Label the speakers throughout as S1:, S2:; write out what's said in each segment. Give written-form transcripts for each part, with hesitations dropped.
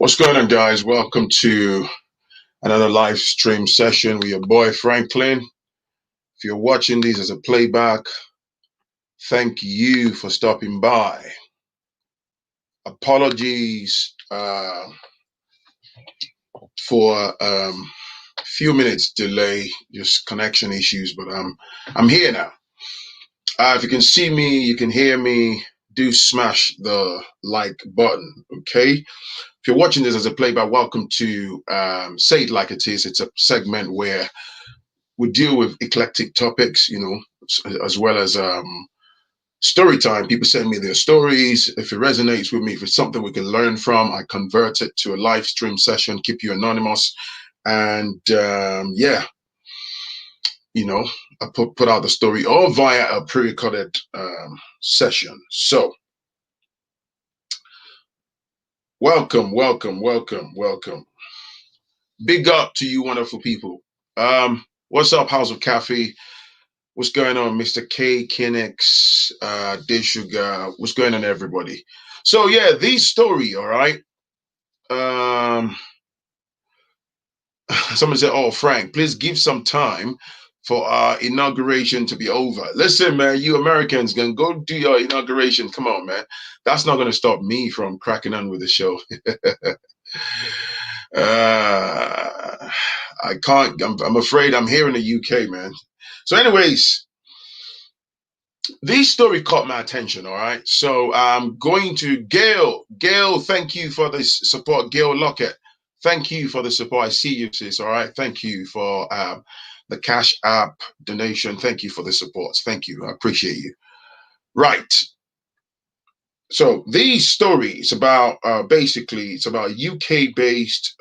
S1: What's going on, guys? Welcome to another live stream session with your boy Phrankleen. If you're watching this as a playback, thank you for stopping by. Apologies for a few minutes delay, just connection issues, but I'm here now. If you can see me, you can hear me, do smash the like button, okay? If you're watching this as a playback, welcome to Say It Like It Is. It's a segment where we deal with eclectic topics, as well as story time. People send me their stories. If it resonates with me, if it's something we can learn from, I convert it to a live stream session, keep you anonymous. And yeah, I put out the story or via a pre-recorded session. So welcome. Big up to you wonderful people. What's up, House of Cafe? What's going on, Mr. K, Kinex, Sugar? What's going on, everybody? So yeah, this story, all right. Someone said, "Oh, Frank, please give some time for our inauguration to be over." Listen, man, you Americans can go do your inauguration. Come on, man. That's not going to stop me from cracking on with the show. I can't. I'm afraid I'm here in the UK, man. So, anyways. This story caught my attention, all right? So I'm going to Gail. Gail, thank you for this support. Gail Lockett, thank you for the support. I see you, sis, all right? Thank you for the Cash App donation. Thank you for the support. Thank you. I appreciate you. Right. So these stories about, basically, it's about a UK-based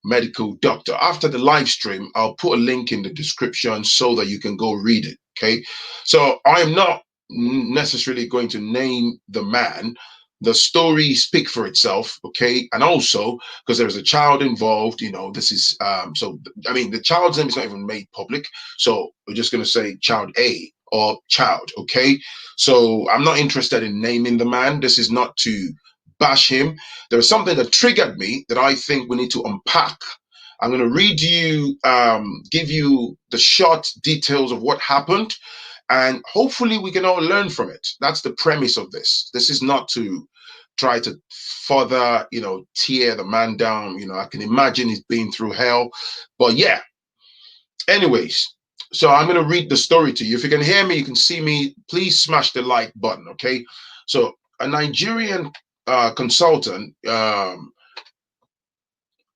S1: medical doctor. After the live stream, I'll put a link in the description so that you can go read it. Okay, so I'm not necessarily going to name the man. The story speak for itself. Okay, and also because there's a child involved, this is so I mean the child's name is not even made public, so we're just going to say child A or child. Okay, so I'm not interested in naming the man. This is not to bash him. There was something that triggered me that I think we need to unpack. I'm going to read you, give you the short details of what happened, and hopefully we can all learn from it. That's the premise of this. This is not to try to further, tear the man down. I can imagine he's been through hell, but yeah. Anyways, so I'm going to read the story to you. If you can hear me, you can see me, please smash the like button, okay? So a Nigerian consultant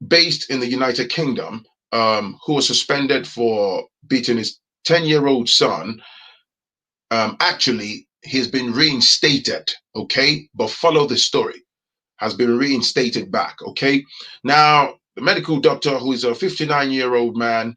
S1: based in the United Kingdom, who was suspended for beating his 10-year-old son. Actually, he's been reinstated, okay? But follow the story. Has been reinstated back, okay? Now, the medical doctor, who is a 59-year-old man,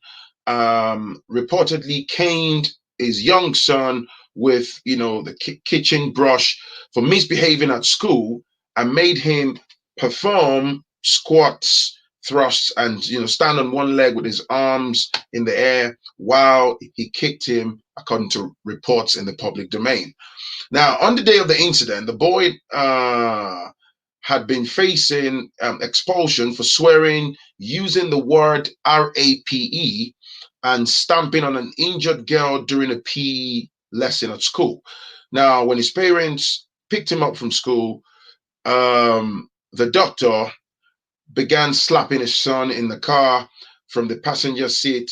S1: reportedly caned his young son with, the kitchen brush for misbehaving at school and made him perform squats, thrusts, and stand on one leg with his arms in the air while he kicked him, according to reports in the public domain. Now, on the day of the incident, the boy had been facing expulsion for swearing, using the word RAPE, and stamping on an injured girl during a PE lesson at school. Now, when his parents picked him up from school, the doctor began slapping his son in the car from the passenger seat.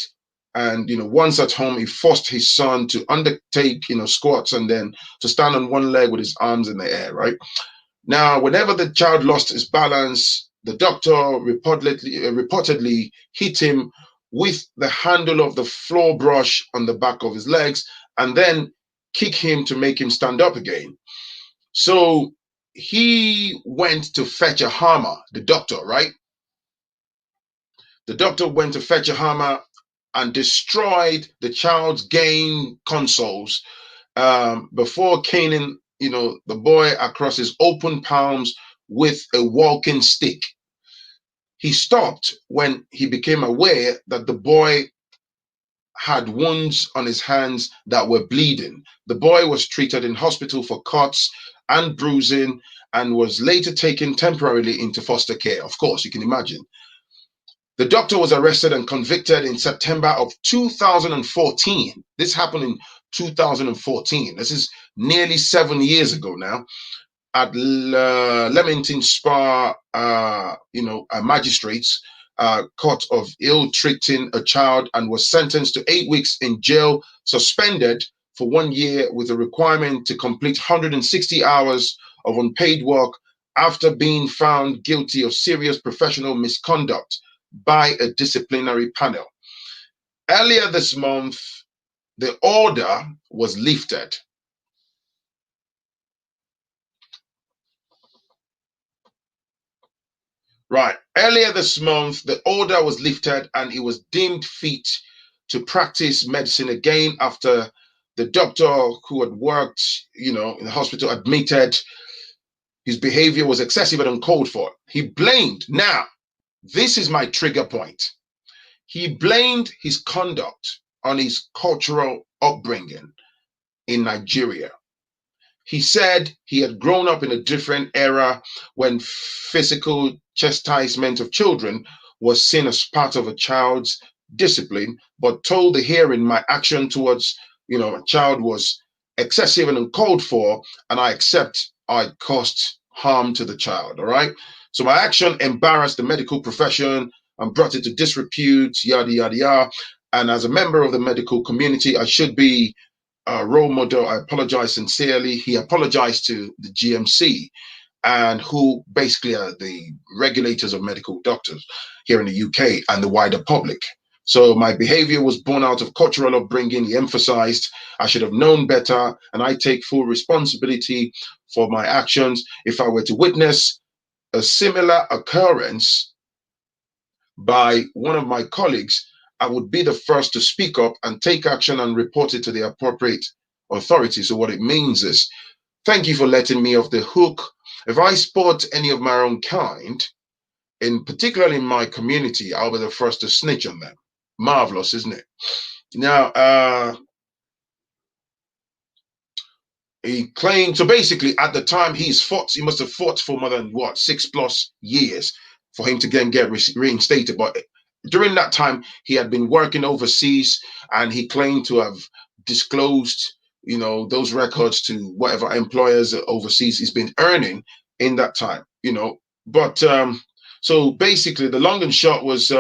S1: And, once at home, he forced his son to undertake, squats and then to stand on one leg with his arms in the air, right? Now, whenever the child lost his balance, the doctor reportedly hit him with the handle of the floor brush on the back of his legs and then kick him to make him stand up again. So he went to fetch a hammer, the doctor, right? The doctor went to fetch a hammer and destroyed the child's game consoles before caning, the boy across his open palms with a walking stick. He stopped when he became aware that the boy had wounds on his hands that were bleeding. The boy was treated in hospital for cuts and bruising, and was later taken temporarily into foster care. Of course, you can imagine. The doctor was arrested and convicted in September of 2014. This happened in 2014. This is nearly 7 years ago now. At Leamington Spa, a magistrate's court of ill-treating a child, and was sentenced to 8 weeks in jail, suspended for 1 year with a requirement to complete 160 hours of unpaid work after being found guilty of serious professional misconduct by a disciplinary panel. Earlier this month, the order was lifted. Right. Earlier this month, the order was lifted and he was deemed fit to practice medicine again after the doctor who had worked, in the hospital admitted his behavior was excessive and uncalled for. He blamed, now, this is my trigger point. He blamed his conduct on his cultural upbringing in Nigeria. He said he had grown up in a different era when physical chastisement of children was seen as part of a child's discipline, but told the hearing my action towards, a child was excessive and uncalled for, and I accept I caused harm to the child. All right. So my action embarrassed the medical profession and brought it to disrepute, yada, yada, yada. And as a member of the medical community, I should be role model. I apologize sincerely. He apologized to the GMC, and who basically are the regulators of medical doctors here in the UK and the wider public. So my behavior was born out of cultural upbringing. He emphasized I should have known better, and I take full responsibility for my actions. If I were to witness a similar occurrence by one of my colleagues, I would be the first to speak up and take action and report it to the appropriate authority. So what it means is, thank you for letting me off the hook. If I spot any of my own kind, particularly in my community, I'll be the first to snitch on them. Marvelous, isn't it? Now, he claimed, so basically at the time he must have fought for more than 6+ years for him to get reinstated. But during that time, he had been working overseas, and he claimed to have disclosed, those records to whatever employers overseas he's been earning in that time, But so basically, the long and short was,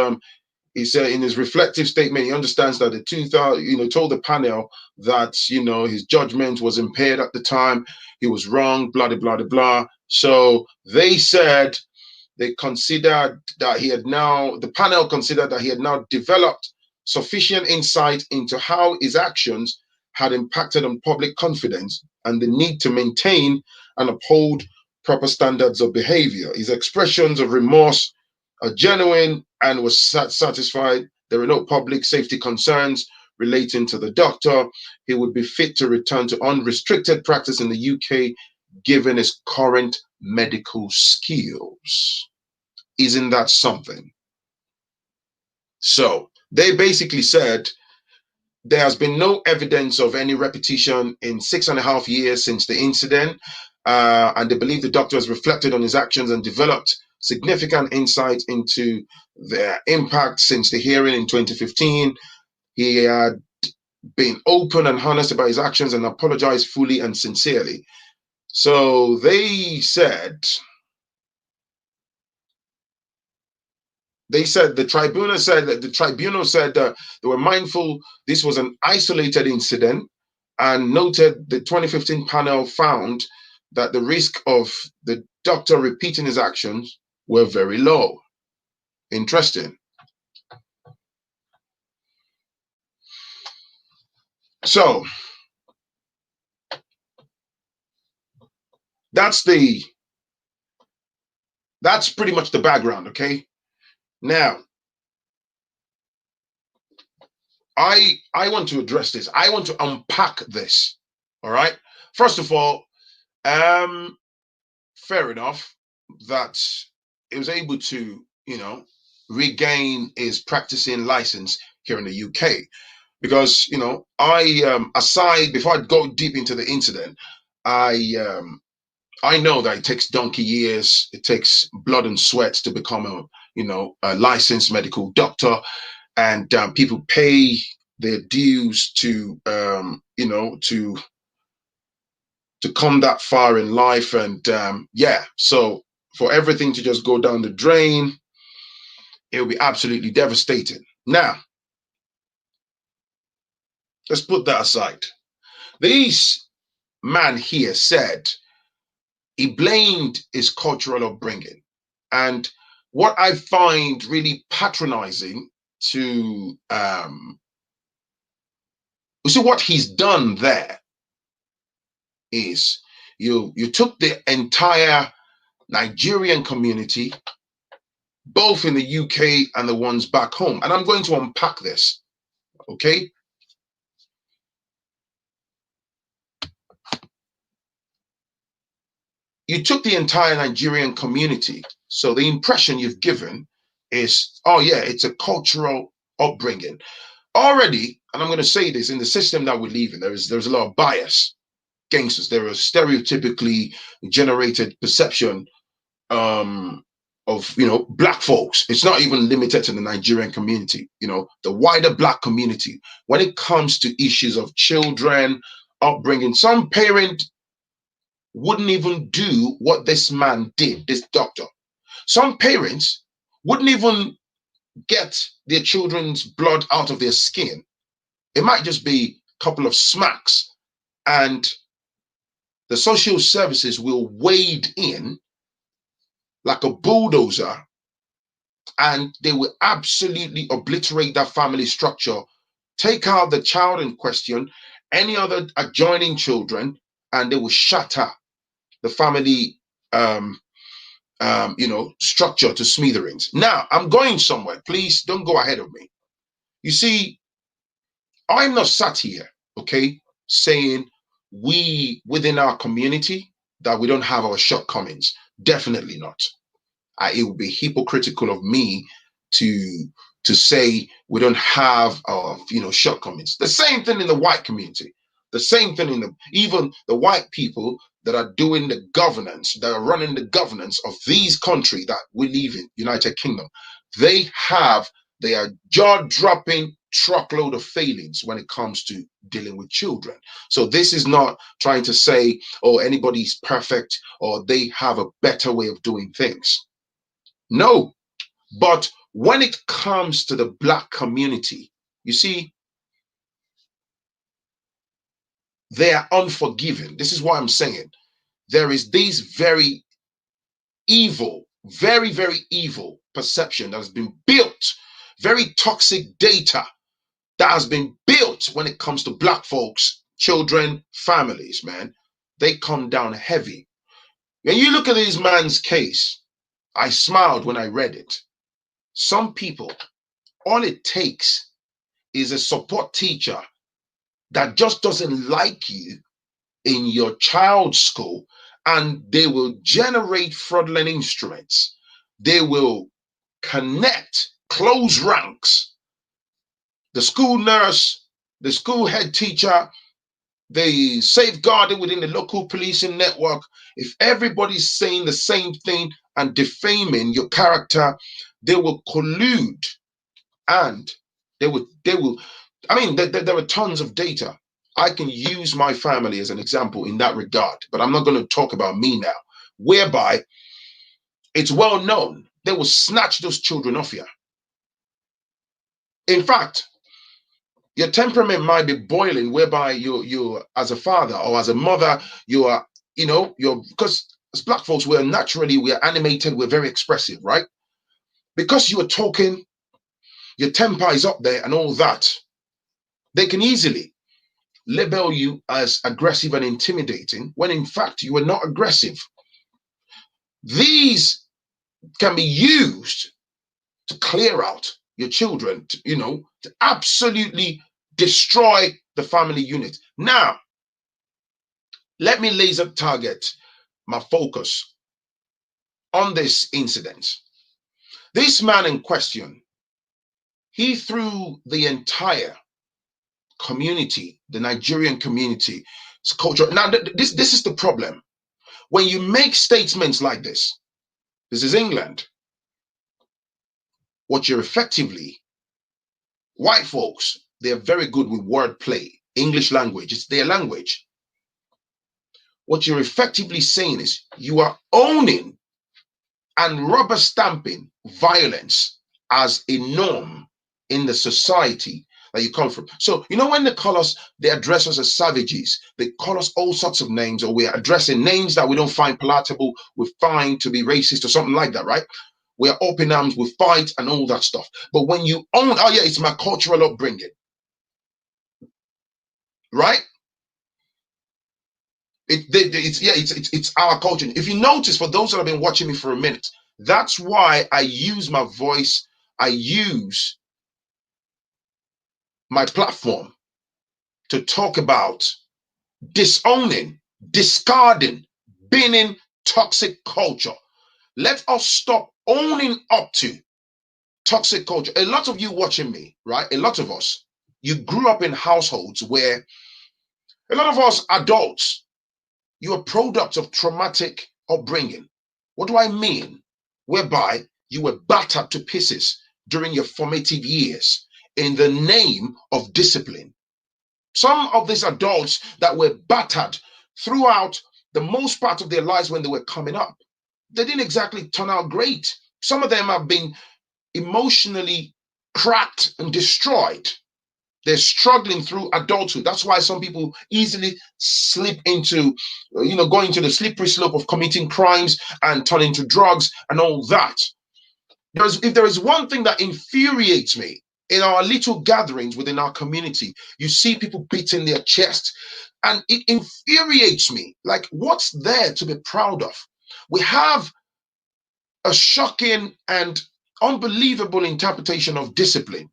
S1: he said in his reflective statement, he understands that the 2000, told the panel that, his judgment was impaired at the time. He was wrong, blah, blah, blah, blah. So they said they considered that the panel considered that he had now developed sufficient insight into how his actions had impacted on public confidence and the need to maintain and uphold proper standards of behavior. His expressions of remorse are genuine and was satisfied. There were no public safety concerns relating to the doctor. He would be fit to return to unrestricted practice in the UK given his current medical skills. Isn't that something? So they basically said there has been no evidence of any repetition in 6.5 years since the incident, and they believe the doctor has reflected on his actions and developed significant insight into their impact since the hearing in 2015. He had been open and honest about his actions and apologized fully and sincerely. So they said the tribunal said that they were mindful this was an isolated incident, and noted the 2015 panel found that the risk of the doctor repeating his actions were very low. Interesting. So that's pretty much the background, okay? Now, I want to address this. I want to unpack this. All right. First of all, fair enough that he was able to, regain his practicing license here in the UK. Because, I aside, before I go deep into the incident, I I know that it takes donkey years, it takes blood and sweat to become a licensed medical doctor, and people pay their dues to, to come that far in life, and yeah, so for everything to just go down the drain, it will be absolutely devastating. Now, let's put that aside. This man here said he blamed his cultural upbringing. And what I find really patronizing to, you see, what he's done there is you took the entire Nigerian community, both in the UK and the ones back home. And I'm going to unpack this, okay? You took the entire Nigerian community. So the impression you've given is, oh yeah, it's a cultural upbringing. Already, and I'm going to say this, in the system that we live in, there's a lot of bias. Gangsters, there is stereotypically generated perception of black folks. It's not even limited to the Nigerian community, the wider black community. When it comes to issues of children upbringing, some parent wouldn't even do what this man did, this doctor. Some parents wouldn't even get their children's blood out of their skin. It might just be a couple of smacks, and the social services will wade in like a bulldozer, and they will absolutely obliterate that family structure, take out the child in question, any other adjoining children, and they will shatter the family structure to smithereens. Now, I'm going somewhere. Please don't go ahead of me. You see, I'm not sat here, okay, saying we within our community that we don't have our shortcomings. Definitely not. It would be hypocritical of me to say we don't have our shortcomings. The same thing in the white community. The same thing in even the white people that are doing the governance, that are running the governance of these country that we live in, United Kingdom. They have their jaw-dropping truckload of failings when it comes to dealing with children. So this is not trying to say, oh, anybody's perfect or they have a better way of doing things. No, but when it comes to the black community, you see, they are unforgiving. This is why I'm saying there is this very evil, very, very evil perception that has been built, very toxic data that has been built when it comes to black folks, children, families, man. They come down heavy. When you look at this man's case, I smiled when I read it. Some people, all it takes is a support teacher that just doesn't like you in your child's school, and they will generate fraudulent instruments. They will connect, close ranks. The school nurse, the school head teacher, the safeguarding within the local policing network. If everybody's saying the same thing and defaming your character, they will collude, and they will I mean, there are tons of data. I can use my family as an example in that regard, but I'm not going to talk about me now, whereby it's well known they will snatch those children off you. In fact, your temperament might be boiling, whereby you as a father or as a mother, you are, you're, because as black folks, we're animated, we're very expressive, right? Because you are talking, your temper is up there and all that, they can easily label you as aggressive and intimidating when in fact you are not aggressive. These can be used to clear out your children, to absolutely destroy the family unit. Now, let me laser target my focus on this incident. This man in question, he threw the entire community, the Nigerian community, culture. Now, this is the problem. When you make statements like this is England, what you're effectively, white folks, they're very good with wordplay. English language, it's their language. What you're effectively saying is you are owning and rubber stamping violence as a norm in the society that you come from. So, you know, when they call us, they address us as savages, they call us all sorts of names, or we're addressing names that we don't find palatable, we find to be racist or something like that, right? We're open arms, we fight and all that stuff. But when you own, oh yeah, it's my cultural upbringing, right? It's our culture. If you notice, for those that have been watching me for a minute, that's why I use my voice, I use my platform to talk about disowning, discarding, binning toxic culture. Let us stop owning up to toxic culture. A lot of you watching me, right? A lot of us, you grew up in households where a lot of us adults, you're products of traumatic upbringing. What do I mean? Whereby you were battered to pieces during your formative years in the name of discipline. Some of these adults that were battered throughout the most part of their lives when they were coming up, they didn't exactly turn out great. Some of them have been emotionally cracked and destroyed. They're struggling through adulthood. That's why some people easily slip into, going to the slippery slope of committing crimes and turning to drugs and all that. If there is one thing that infuriates me in our little gatherings within our community, you see people beating their chest, and it infuriates me. Like, what's there to be proud of? We have a shocking and unbelievable interpretation of discipline.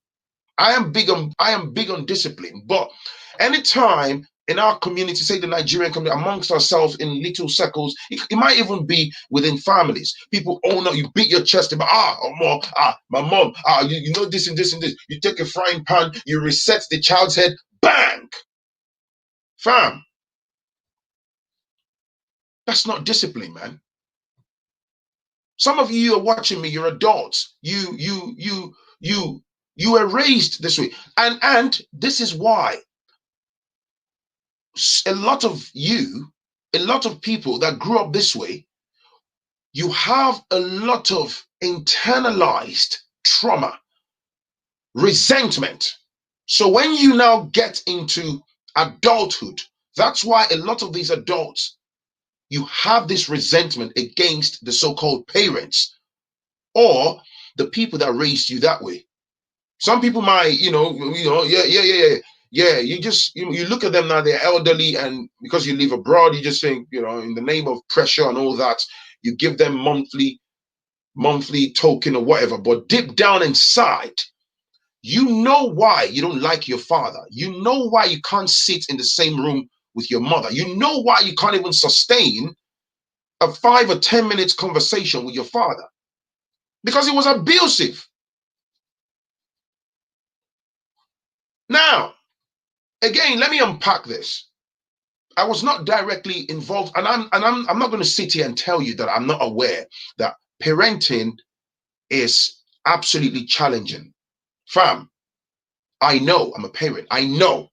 S1: I am big on discipline, but anytime in our community, say the Nigerian community, amongst ourselves in little circles, it might even be within families. People, oh no, you beat your chest about my mom, you know this and this and this. You take a frying pan, you reset the child's head, bang, fam. That's not discipline, man. Some of you are watching me, you're adults. You were raised this way. And this is why a lot of people that grew up this way, you have a lot of internalized trauma, resentment. So when you now get into adulthood, that's why a lot of these adults, you have this resentment against the so-called parents or the people that raised you that way. Some people might, yeah. You look at them now, they're elderly, and because you live abroad, you just think, in the name of pressure and all that, you give them monthly token or whatever. But deep down inside, you know why you don't like your father. You know why you can't sit in the same room with your mother. You know why you can't even sustain a 5 or 10 minutes conversation with your father, because it was abusive. Now, again, let me unpack this. I was not directly involved, and I'm not going to sit here and tell you that I'm not aware that parenting is absolutely challenging. Fam, I know I'm a parent. I know.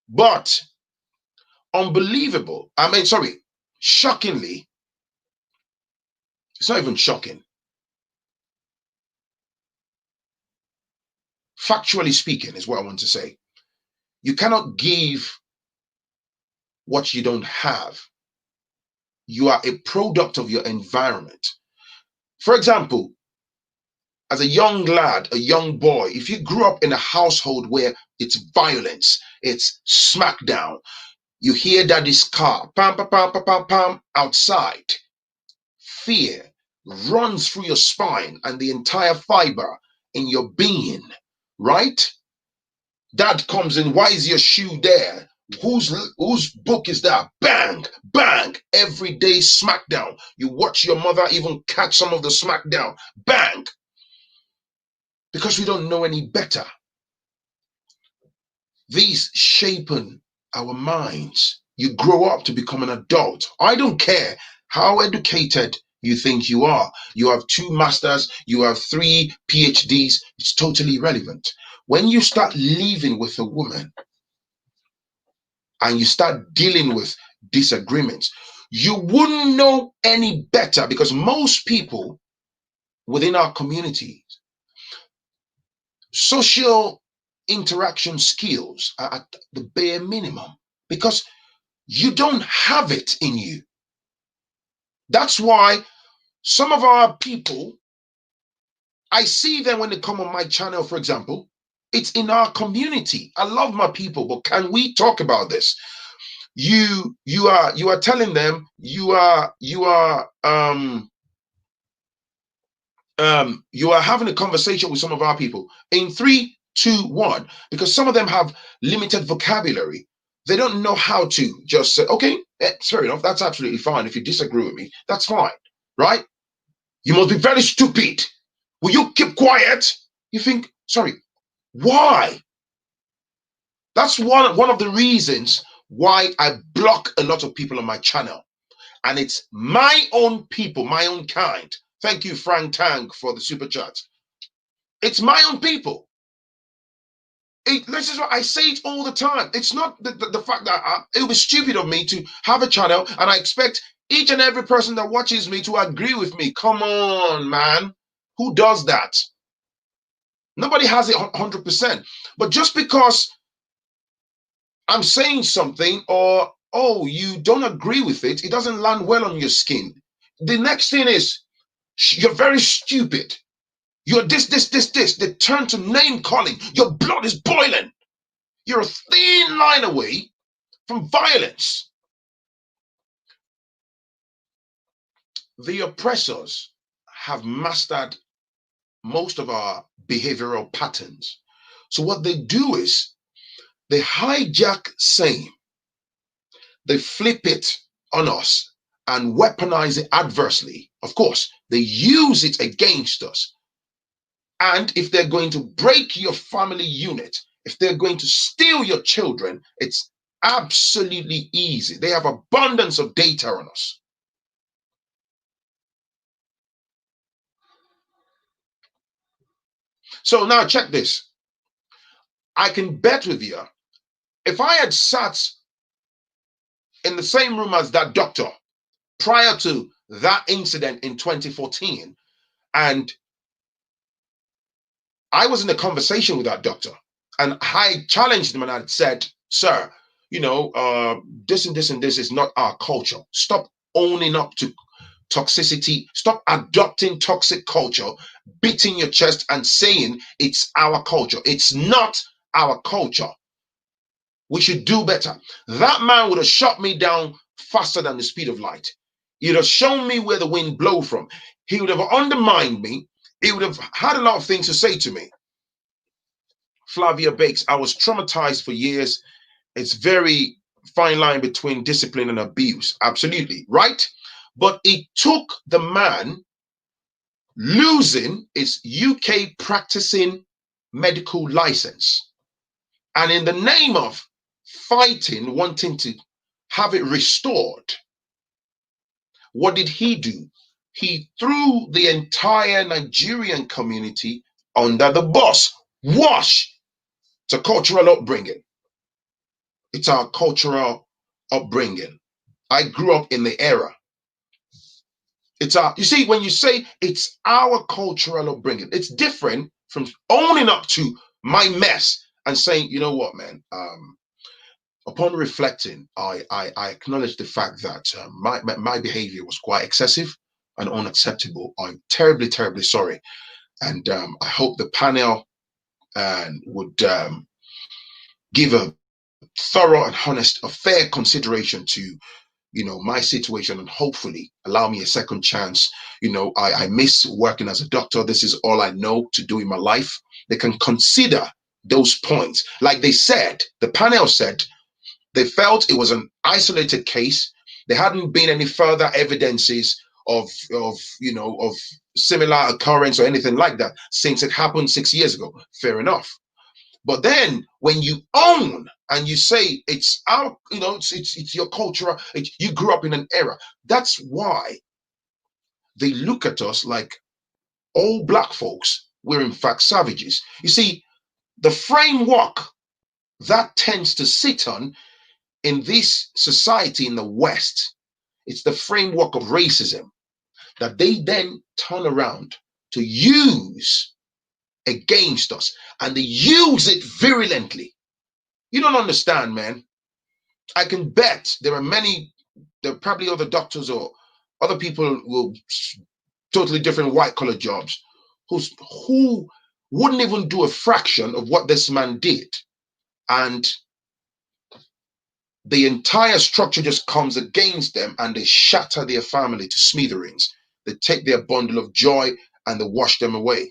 S1: But unbelievable. Shockingly, it's not even shocking. Factually speaking, is what I want to say. You cannot give what you don't have. You are a product of your environment. For example, as a young lad, a young boy, if you grew up in a household where it's violence, it's smackdown, you hear daddy's car, pam, pam, pam, pam, pam, pam, outside, fear runs through your spine and the entire fiber in your being, right? Dad comes in, why is your shoe there? Whose book is that? Bang, bang, everyday smackdown. You watch your mother even catch some of the smackdown. Bang. Because we don't know any better. These shapen our minds. You grow up to become an adult. I don't care how educated you think you are. You have 2 masters, you have 3 PhDs. It's totally irrelevant. When you start living with a woman and you start dealing with disagreements, you wouldn't know any better, because most people within our community, social interaction skills are at the bare minimum because you don't have it in you. That's why some of our people, I see them when they come on my channel, for example. It's in our community. I love my people, but can we talk about this? You are telling them you are having a conversation with some of our people in 3, 2, 1, because some of them have limited vocabulary. They don't know how to just say, okay, it's fair enough. That's absolutely fine. If you disagree with me, that's fine, right? You must be very stupid. Will you keep quiet? You think, sorry, why? That's one of the reasons why I block a lot of people on my channel. And it's my own people, my own kind. Thank you, Frank Tang, for the super chat. It's my own people. This is what I say it all the time. It's not the fact that it would be stupid of me to have a channel and I expect each and every person that watches me to agree with me. Come on, man. Who does that? Nobody has it 100%. But just because I'm saying something, or, oh, you don't agree with it, it doesn't land well on your skin. The next thing is, you're very stupid. You're this. They turn to name calling. Your blood is boiling. You're a thin line away from violence. The oppressors have mastered most of our behavioral patterns. So what they do is they hijack same, they flip it on us and weaponize it adversely. Of course, they use it against us. And if they're going to break your family unit, if they're going to steal your children, it's absolutely easy. They have abundance of data on us. So now check this. I can bet with you, if I had sat in the same room as that doctor prior to that incident in 2014, and I was in a conversation with that doctor, and I challenged him and I said, sir, this and this and this is not our culture. Stop owning up to toxicity. Stop adopting toxic culture, beating your chest and saying it's our culture. It's not our culture. We should do better. That man would have shot me down faster than the speed of light. He'd have shown me where the wind blow from. He would have undermined me. He would have had a lot of things to say to me. Flavia Bakes, I was traumatized for years. It's very fine line between discipline and abuse. Absolutely, right? But it took the man losing his UK practicing medical license, and in the name of fighting, wanting to have it restored, what did he do? He threw the entire Nigerian community under the bus. Wash! It's a cultural upbringing. It's our cultural upbringing. I grew up in the era. It's our, you see, when you say it's our cultural upbringing, it's different from owning up to my mess and saying, you know what, man, upon reflecting, I acknowledge the fact that my behavior was quite excessive and unacceptable. I'm terribly, terribly sorry. And I hope the panel would give a thorough and honest, a fair consideration to my situation, and hopefully allow me a second chance. I miss working as a doctor. This is all I know to do in my life. They can consider those points. Like they said, the panel said, they felt it was an isolated case. There hadn't been any further evidences of similar occurrence or anything like that since it happened 6 years ago. Fair enough. But then when you own and you say it's our, it's your culture, you grew up in an era. That's why they look at us like all black folks, we're in fact savages. You see, the framework that tends to sit on in this society in the West, it's the framework of racism that they then turn around to use against us, and they use it virulently. You don't understand, man. I can bet there are probably other doctors or other people will totally different white collar jobs who wouldn't even do a fraction of what this man did. And the entire structure just comes against them and they shatter their family to smithereens. They take their bundle of joy and they wash them away.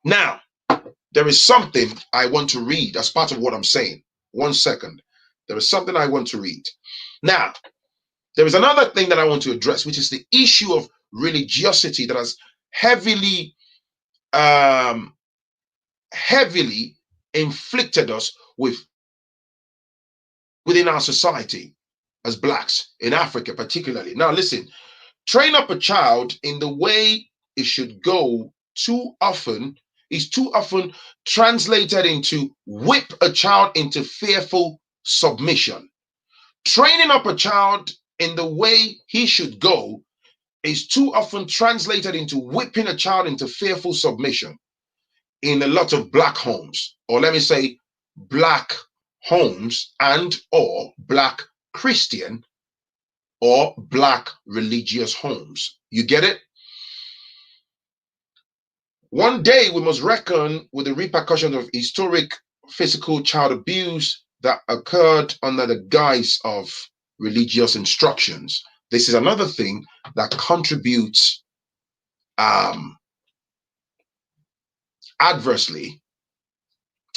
S1: Now, there is something I want to read as part of what I'm saying. 1 second. There is something I want to read. Now, there is another thing that I want to address, which is the issue of religiosity that has heavily inflicted us within our society as blacks in Africa, particularly. Now, listen, train up a child in the way it should go is too often translated into whip a child into fearful submission. Training up a child in the way he should go is too often translated into whipping a child into fearful submission in a lot of black homes, or let me say black homes and or black Christian or black religious homes. You get it? One day we must reckon with the repercussions of historic physical child abuse that occurred under the guise of religious instructions. This is another thing that contributes adversely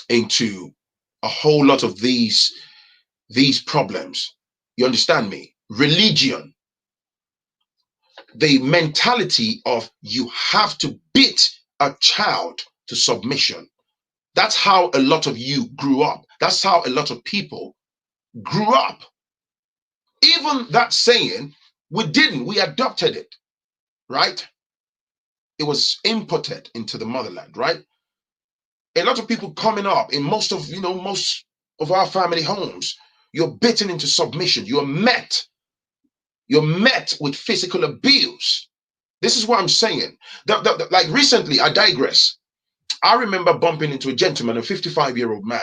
S1: into a whole lot of these problems. You understand me? Religion, the mentality of you have to beat a child to submission. That's how a lot of you grew up. That's how a lot of people grew up. Even that saying, we adopted it, right? It was imported into the motherland, right? A lot of people coming up in most of our family homes, you're beaten into submission. You're met with physical abuse. This is what I'm saying. Like recently, I digress. I remember bumping into a gentleman, a 55-year-old man,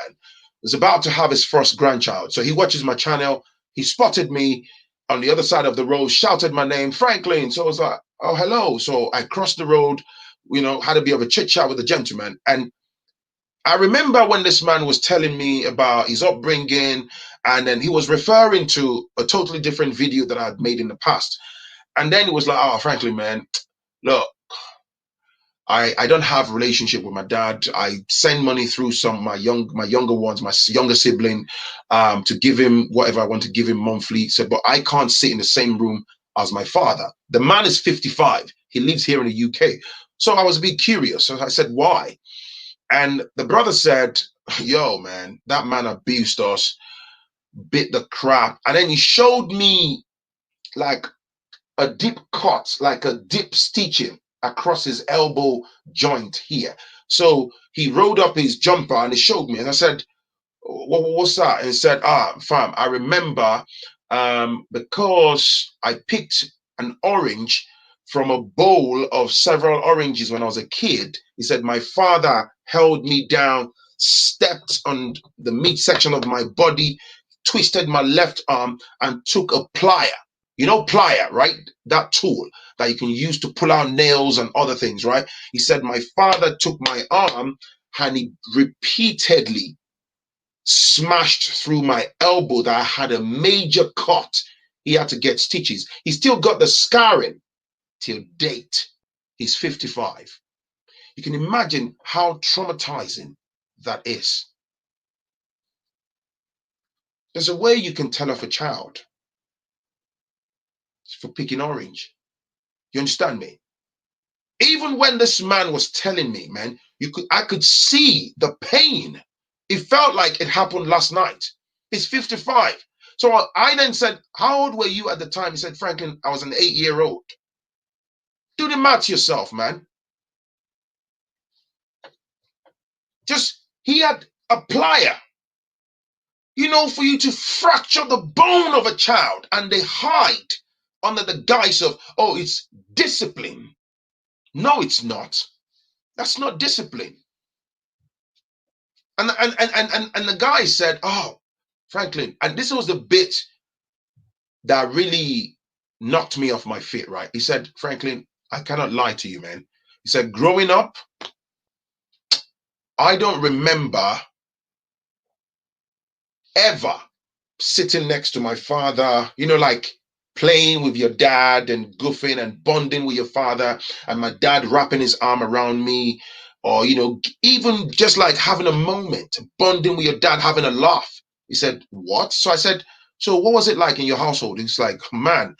S1: was about to have his first grandchild. So he watches my channel. He spotted me on the other side of the road, shouted my name, Phrankleen. So I was like, oh, hello. So I crossed the road, had a bit of a chit chat with the gentleman. And I remember when this man was telling me about his upbringing, and then he was referring to a totally different video that I had made in the past. And then he was like, oh, frankly, man, look, I don't have a relationship with my dad. I send money through my younger ones, my younger sibling, to give him whatever I want to give him monthly. So, but I can't sit in the same room as my father. The man is 55. He lives here in the UK. So I was a bit curious. So I said, why? And the brother said, yo, man, that man abused us, bit the crap. And then he showed me like a deep cut, like a deep stitching across his elbow joint here. So he rolled up his jumper and he showed me. And I said, what's that? And he said, fam, I remember because I picked an orange from a bowl of several oranges when I was a kid. He said, my father held me down, stepped on the midsection of my body, twisted my left arm and took a plier. You know, plier, right? That tool that you can use to pull out nails and other things, right? He said, my father took my arm and he repeatedly smashed through my elbow that I had a major cut. He had to get stitches. He still got the scarring till date. He's 55. You can imagine how traumatizing that is. There's a way you can tell off a child for picking orange. You understand me? Even when this man was telling me, man, I could see the pain. It felt like it happened last night. He's 55. So I then said, how old were you at the time? He said, Phrankleen, I was an 8-year-old. Do the math yourself, man. Just, he had a plier, for you to fracture the bone of a child, and they hide under the guise of, oh, it's discipline. No, it's not. That's not discipline. And the guy said, oh, Phrankleen, and this was the bit that really knocked me off my feet, right? He said, Phrankleen, I cannot lie to you, man. He said, growing up, I don't remember ever sitting next to my father, like playing with your dad and goofing and bonding with your father, and my dad wrapping his arm around me, or, even just like having a moment, bonding with your dad, having a laugh. He said, what? So I said, so what was it like in your household? He's like, man,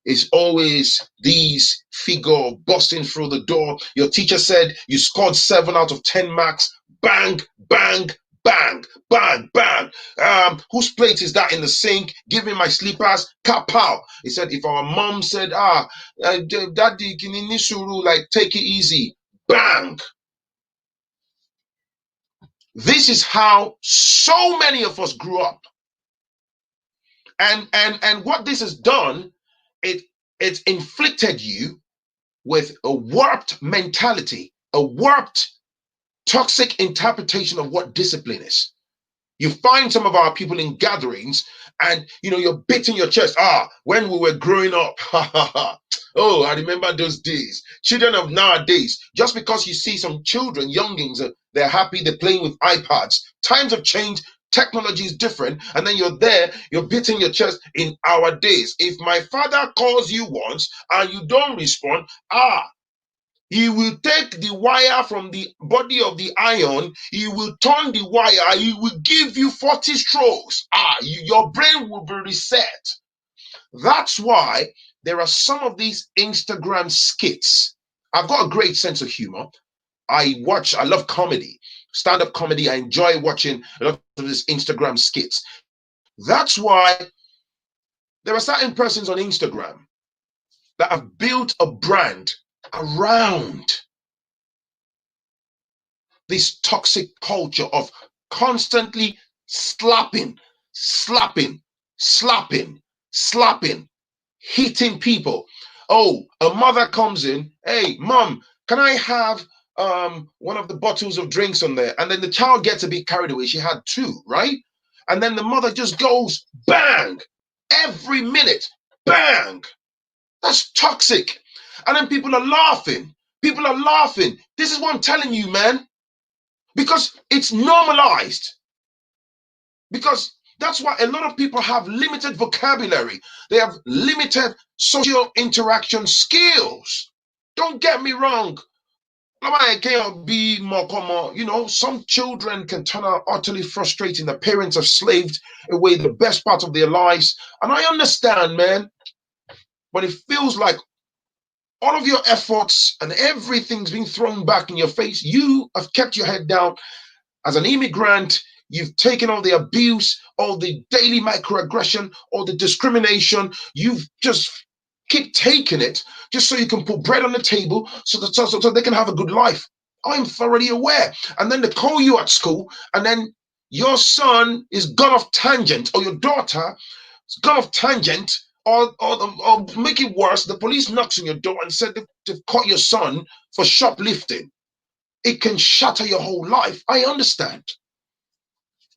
S1: it's always these figure busting through the door. Your teacher said you scored 7 out of 10 marks. Bang, bang, bang, bang, bang. Whose plate is that in the sink? Give me my slippers. Kapow. He said, if our mom said, daddy, like, take it easy. Bang. This is how so many of us grew up. And what this has done, it's inflicted you with a warped mentality, a warped, toxic interpretation of what discipline is. You find some of our people in gatherings and, you're beating your chest. When we were growing up, oh, I remember those days. Children of nowadays, just because you see some children, youngings, they're happy, they're playing with iPads. Times have changed. Technology is different. And then you're there, you're beating your chest. In our days, if my father calls you once and you don't respond, he will take the wire from the body of the iron. He will turn the wire. He will give you 40 strokes. Your brain will be reset. That's why there are some of these Instagram skits. I've got a great sense of humor. I love comedy, stand-up comedy. I enjoy watching a lot of these Instagram skits. That's why there are certain persons on Instagram that have built a brand around this toxic culture of constantly slapping, hitting people. Oh, a mother comes in, hey, mom, can I have one of the bottles of drinks on there? And then the child gets a bit carried away. She had 2, right? And then the mother just goes, bang, every minute, bang. That's toxic. And then people are laughing. People are laughing. This is what I'm telling you, man. Because it's normalized. Because that's why a lot of people have limited vocabulary. They have limited social interaction skills. Don't get me wrong. Some children can turn out utterly frustrating. The parents have slaved away the best part of their lives. And I understand, man. But it feels like all of your efforts and everything's being thrown back in your face. You have kept your head down. As an immigrant, you've taken all the abuse, all the daily microaggression, all the discrimination. You've just keep taking it just so you can put bread on the table so they can have a good life. I'm thoroughly aware. And then they call you at school, and then your son is gone off tangent, or your daughter is gone off tangent, or make it worse, the police knocks on your door and said they've caught your son for shoplifting. It can shatter your whole life. I understand.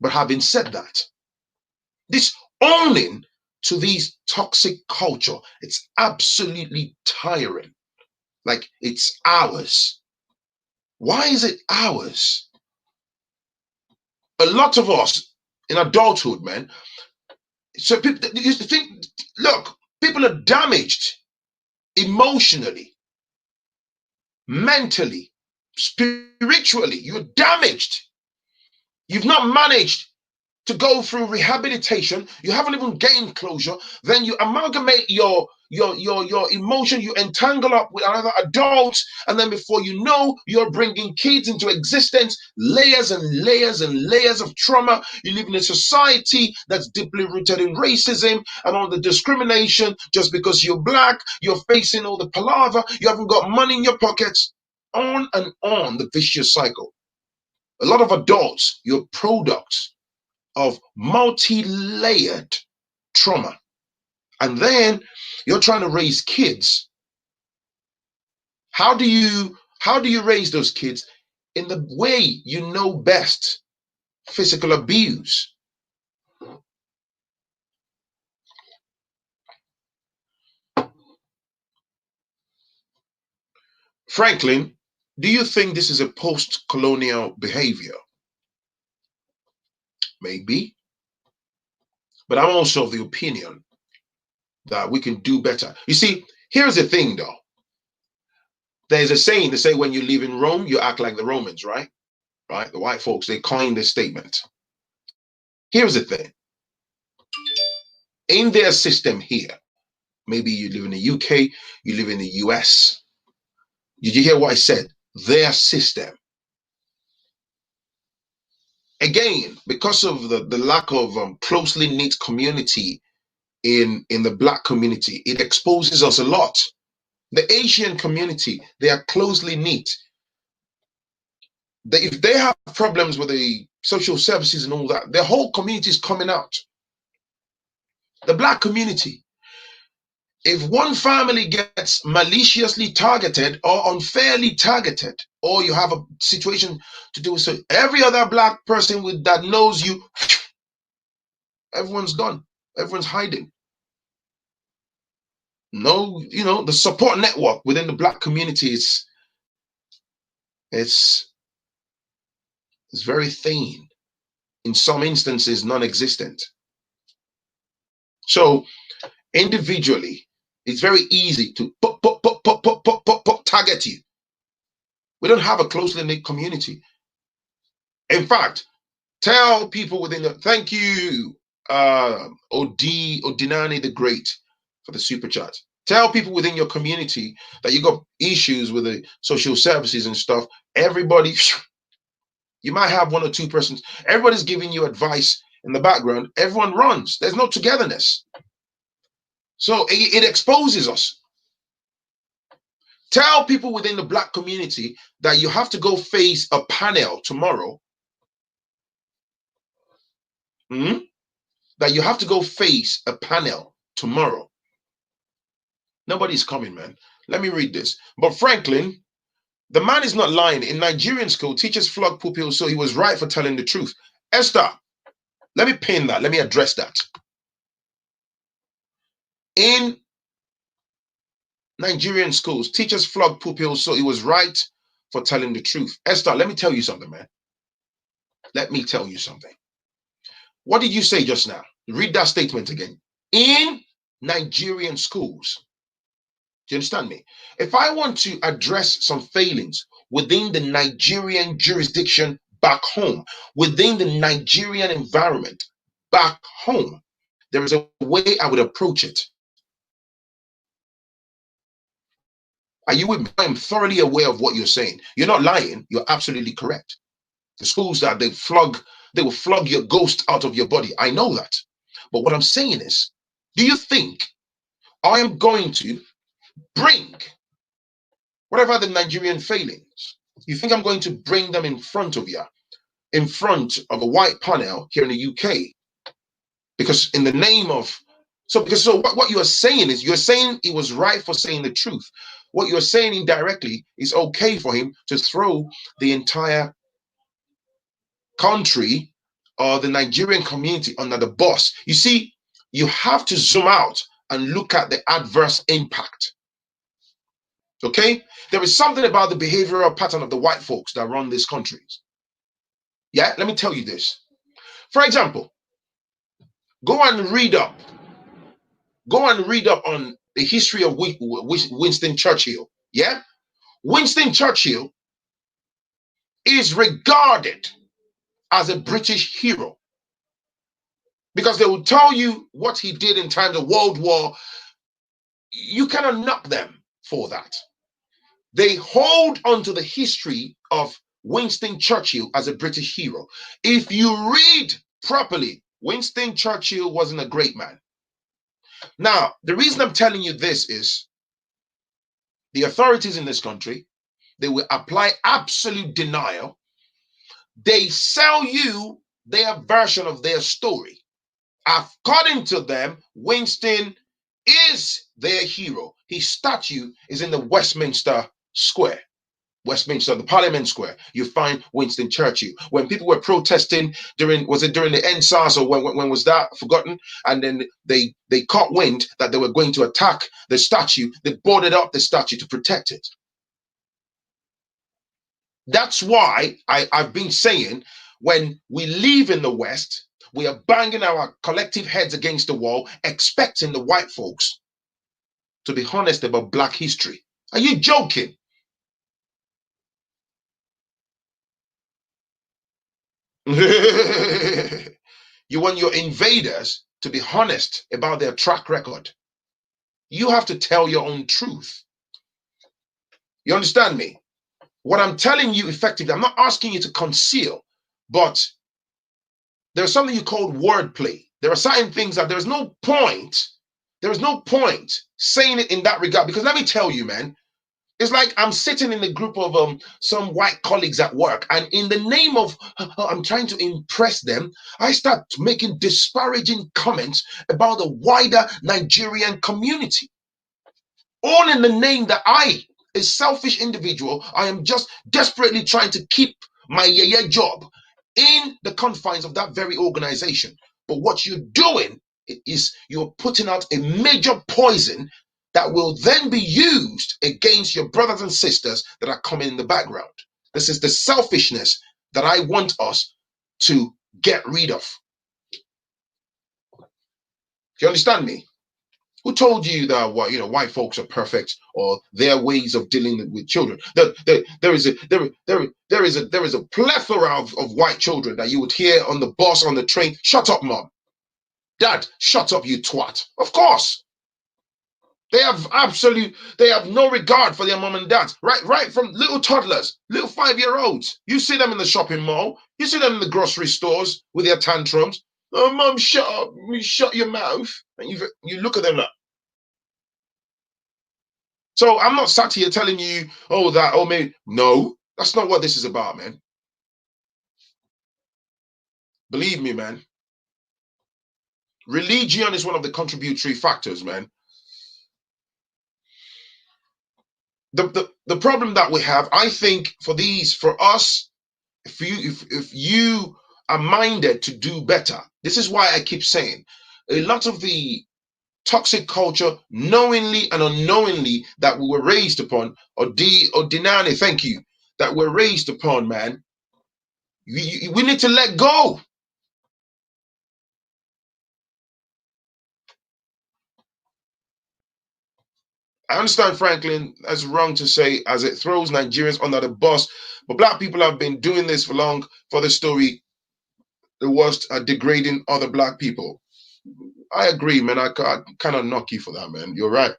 S1: But having said that, this owning to these toxic culture, it's absolutely tiring. Like, it's ours. Why is it ours? A lot of us in adulthood, man. So people used to think, look, people are damaged emotionally, mentally, spiritually. You're damaged. You've not managed to go through rehabilitation. You haven't even gained closure. Then you amalgamate your your emotion, you entangle up with another adult, and then before you know, you're bringing kids into existence, layers and layers and layers of trauma. You live in a society that's deeply rooted in racism and all the discrimination. Just because you're black, you're facing all the palaver, you haven't got money in your pockets, on and on the vicious cycle. A lot of adults, you're products of multi-layered trauma. And then you're trying to raise kids. How do you raise those kids? In the way you know best. Physical abuse. Phrankleen, do you think this is a post-colonial behavior? Maybe. But I'm also of the opinion that we can do better. You see, here's the thing though. There's a saying, they say when you live in Rome, you act like the Romans, right? Right? The white folks, they coined this statement. Here's the thing. In their system here, maybe you live in the UK, you live in the US. Did you hear what I said? Their system. Again, because of the lack of closely knit community in the black community, it exposes us a lot. The Asian community, they are closely knit. If they have problems with the social services and all that, the whole community is coming out. The black community, if one family gets maliciously targeted or unfairly targeted, or you have a situation to do with, so every other black person that knows you, everyone's gone. Everyone's hiding. No, the support network within the black community is it's very thin. In some instances, non-existent. So individually, it's very easy to target you. We don't have a closely knit community. In fact, tell people within the, thank you, Odinani the Great, for the super chat. Tell people within your community that you got issues with the social services and stuff. Everybody, you might have one or two persons. Everybody's giving you advice in the background. Everyone runs. There's no togetherness. So it exposes us. Tell people within the black community that you have to go face a panel tomorrow. That you have to go face a panel tomorrow. Nobody's coming, man. Let me read this. But Phrankleen, the man is not lying. In Nigerian school, teachers flog pupils, so he was right for telling the truth. Esther, let me pin that. Let me address that. In Nigerian schools, teachers flog pupils, so he was right for telling the truth. Esther, let me tell you something, man. Let me tell you something. What did you say just now? Read that statement again. In Nigerian schools. Do you understand me? If I want to address some failings within the Nigerian jurisdiction back home, within the Nigerian environment back home, there is a way I would approach it. Are you with me? I am thoroughly aware of what you're saying. You're not lying. You're absolutely correct. The schools that they will flog your ghost out of your body. I know that. But what I'm saying is, do you think I am going to bring whatever the Nigerian failings, you think I'm going to bring them in front of you, in front of a white panel here in the UK? Because in the name of, so what you are saying is, you're saying he was right for saying the truth. What you're saying indirectly is okay for him to throw the entire country or the Nigerian community under the bus. You see, you have to zoom out and look at the adverse impact. Okay? There is something about the behavioral pattern of the white folks that run these countries. Yeah, let me tell you this. For example, go and read up on the history of Winston Churchill. Yeah? Winston Churchill is regarded as a British hero because they will tell you what he did in times of World War You cannot knock them for that. They hold onto the history of Winston Churchill as a British hero. If you read properly, Winston Churchill wasn't a great man. Now, the reason I'm telling you this is the authorities in this country, they will apply absolute denial. They sell you their version of their story. According to them, Winston is their hero. His statue is in the Westminster Square. Westminster, the Parliament Square, you find Winston Churchill. When people were protesting was it during the NSAS or when was that? Forgotten. And then they caught wind that they were going to attack the statue. They boarded up the statue to protect it. That's why I've been saying when we live in the West, we are banging our collective heads against the wall, expecting the white folks to be honest about Black history. Are you joking? You want your invaders to be honest about their track record. You have to tell your own truth. You understand me? What I'm telling you effectively, I'm not asking you to conceal, but there's something you call wordplay. There are certain things that there's no point saying it in that regard. Because let me tell you, man, it's like I'm sitting in a group of some white colleagues at work, and in the name of I'm trying to impress them, I start making disparaging comments about the wider Nigerian community. All in the name that I, a selfish individual, I am just desperately trying to keep my job in the confines of that very organization. But what you're doing is you're putting out a major poison that will then be used against your brothers and sisters that are coming in the background. This is the selfishness that I want us to get rid of. Do you understand me? Who told you that white folks are perfect or their ways of dealing with children? There is a plethora of white children that you would hear on the bus, on the train. Shut up, mom. Dad, shut up, you twat. Of course. They have no regard for their mom and dads. Right from little toddlers, little 5-year-olds. You see them in the shopping mall. You see them in the grocery stores with their tantrums. Oh, mom, shut up. You shut your mouth. And you look at them like. So I'm not sat here telling you, maybe. No, that's not what this is about, man. Believe me, man. Religion is one of the contributory factors, man. The problem that we have, I think, for us, if you are minded to do better, this is why I keep saying a lot of the toxic culture, knowingly and unknowingly, that we were raised upon, or Dinani, thank you, that we're raised upon, man. We need to let go. I understand, Phrankleen, that's wrong to say, as it throws Nigerians under the bus, but Black people have been doing this for long. For the story, the worst are degrading other Black people. I agree, man. I kind of knock you for that, man. You're right.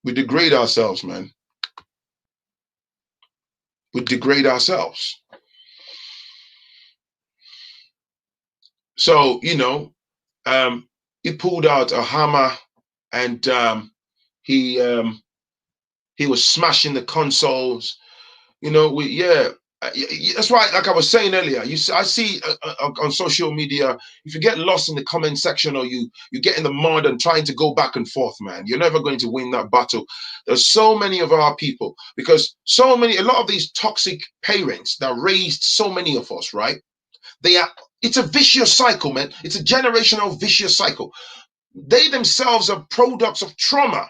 S1: We degrade ourselves, man. We degrade ourselves. So, he pulled out a hammer and he was smashing the consoles. That's why, like I was saying earlier, I see on social media, if you get lost in the comment section or you get in the mud and trying to go back and forth, man, you're never going to win that battle. There's so many of our people, because a lot of these toxic parents that raised so many of us, right? It's a vicious cycle, man. It's a generational vicious cycle. They themselves are products of trauma.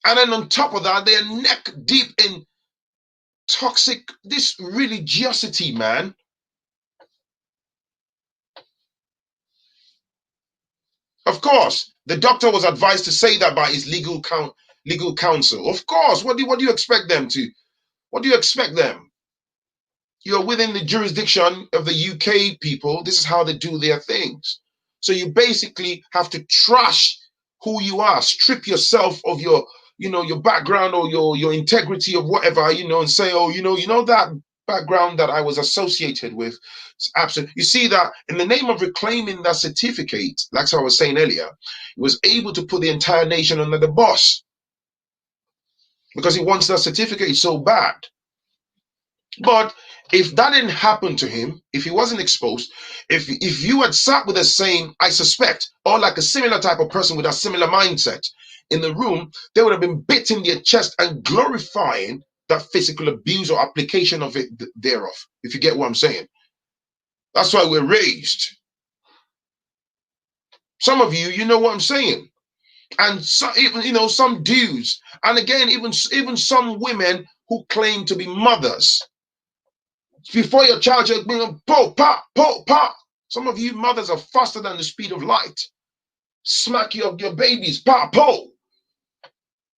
S1: And then on top of that, they are neck deep in toxic, this religiosity, man. Of course, the doctor was advised to say that by his legal counsel. Of course, what do you expect them to? What do you expect them? You're within the jurisdiction of the UK people. This is how they do their things. So you basically have to trash who you are, strip yourself of your, your background or your integrity of whatever, and say, oh, that background that I was associated with. It's absolute. You see that in the name of reclaiming that certificate, like I was saying earlier, he was able to put the entire nation under the boss because he wants that certificate so bad. But if that didn't happen to him, if he wasn't exposed, if you had sat with the same, I suspect, or like a similar type of person with a similar mindset in the room, they would have been beating their chest and glorifying that physical abuse or application of it thereof, if you get what I'm saying. That's why we're raised. Some of you, you know what I'm saying. And so, even, some dudes, and again, even some women who claim to be mothers. Before your child, you're being pop, pop, pop, pop. Some of you mothers are faster than the speed of light. Smack your babies, pop, pop.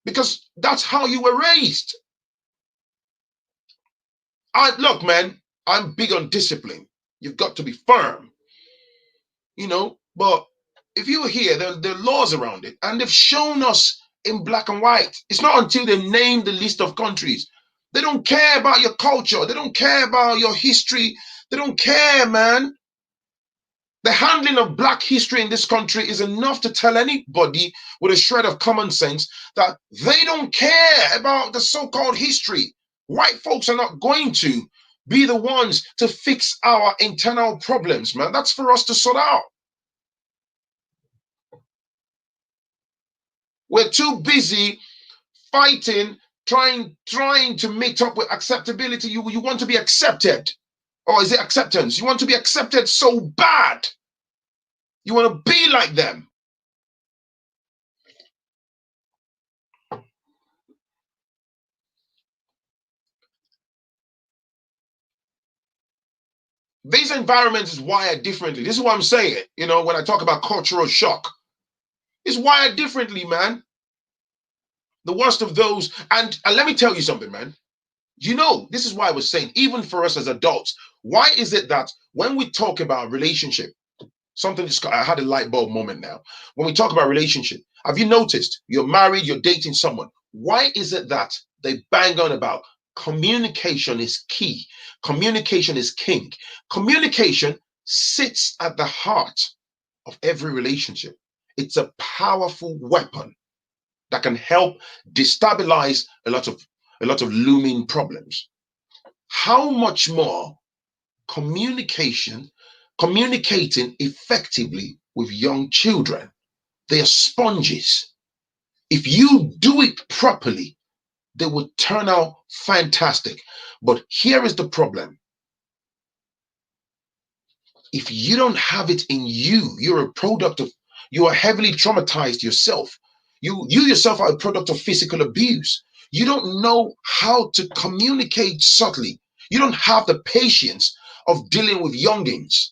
S1: Because that's how you were raised. Look, man, I'm big on discipline. You've got to be firm. But if you were here, there are laws around it, and they've shown us in black and white. It's not until they name the list of countries. They don't care about your culture. They don't care about your history. They don't care, man. The handling of black history in this country is enough to tell anybody with a shred of common sense that they don't care about the so-called history. White folks are not going to be the ones to fix our internal problems, man. That's for us to sort out. We're too busy fighting, trying to meet up with acceptability. You want to be accepted. Or is it acceptance? You want to be accepted so bad. You want to be like them. These environments is wired differently. This is what I'm saying. When I talk about cultural shock, it's wired differently, man. The worst of those, and let me tell you something, man. This is why I was saying, even for us as adults, why is it that when we talk about relationship, I had a light bulb moment now. When we talk about relationship, have you noticed you're married, you're dating someone? Why is it that they bang on about communication is key? Communication is king. Communication sits at the heart of every relationship. It's a powerful weapon that can help destabilize a lot of looming problems. How much more communicating effectively with young children? They are sponges. If you do it properly, they will turn out fantastic. But here is the problem. If you don't have it in you, you are heavily traumatized yourself. You yourself are a product of physical abuse. You don't know how to communicate subtly. You don't have the patience of dealing with youngins.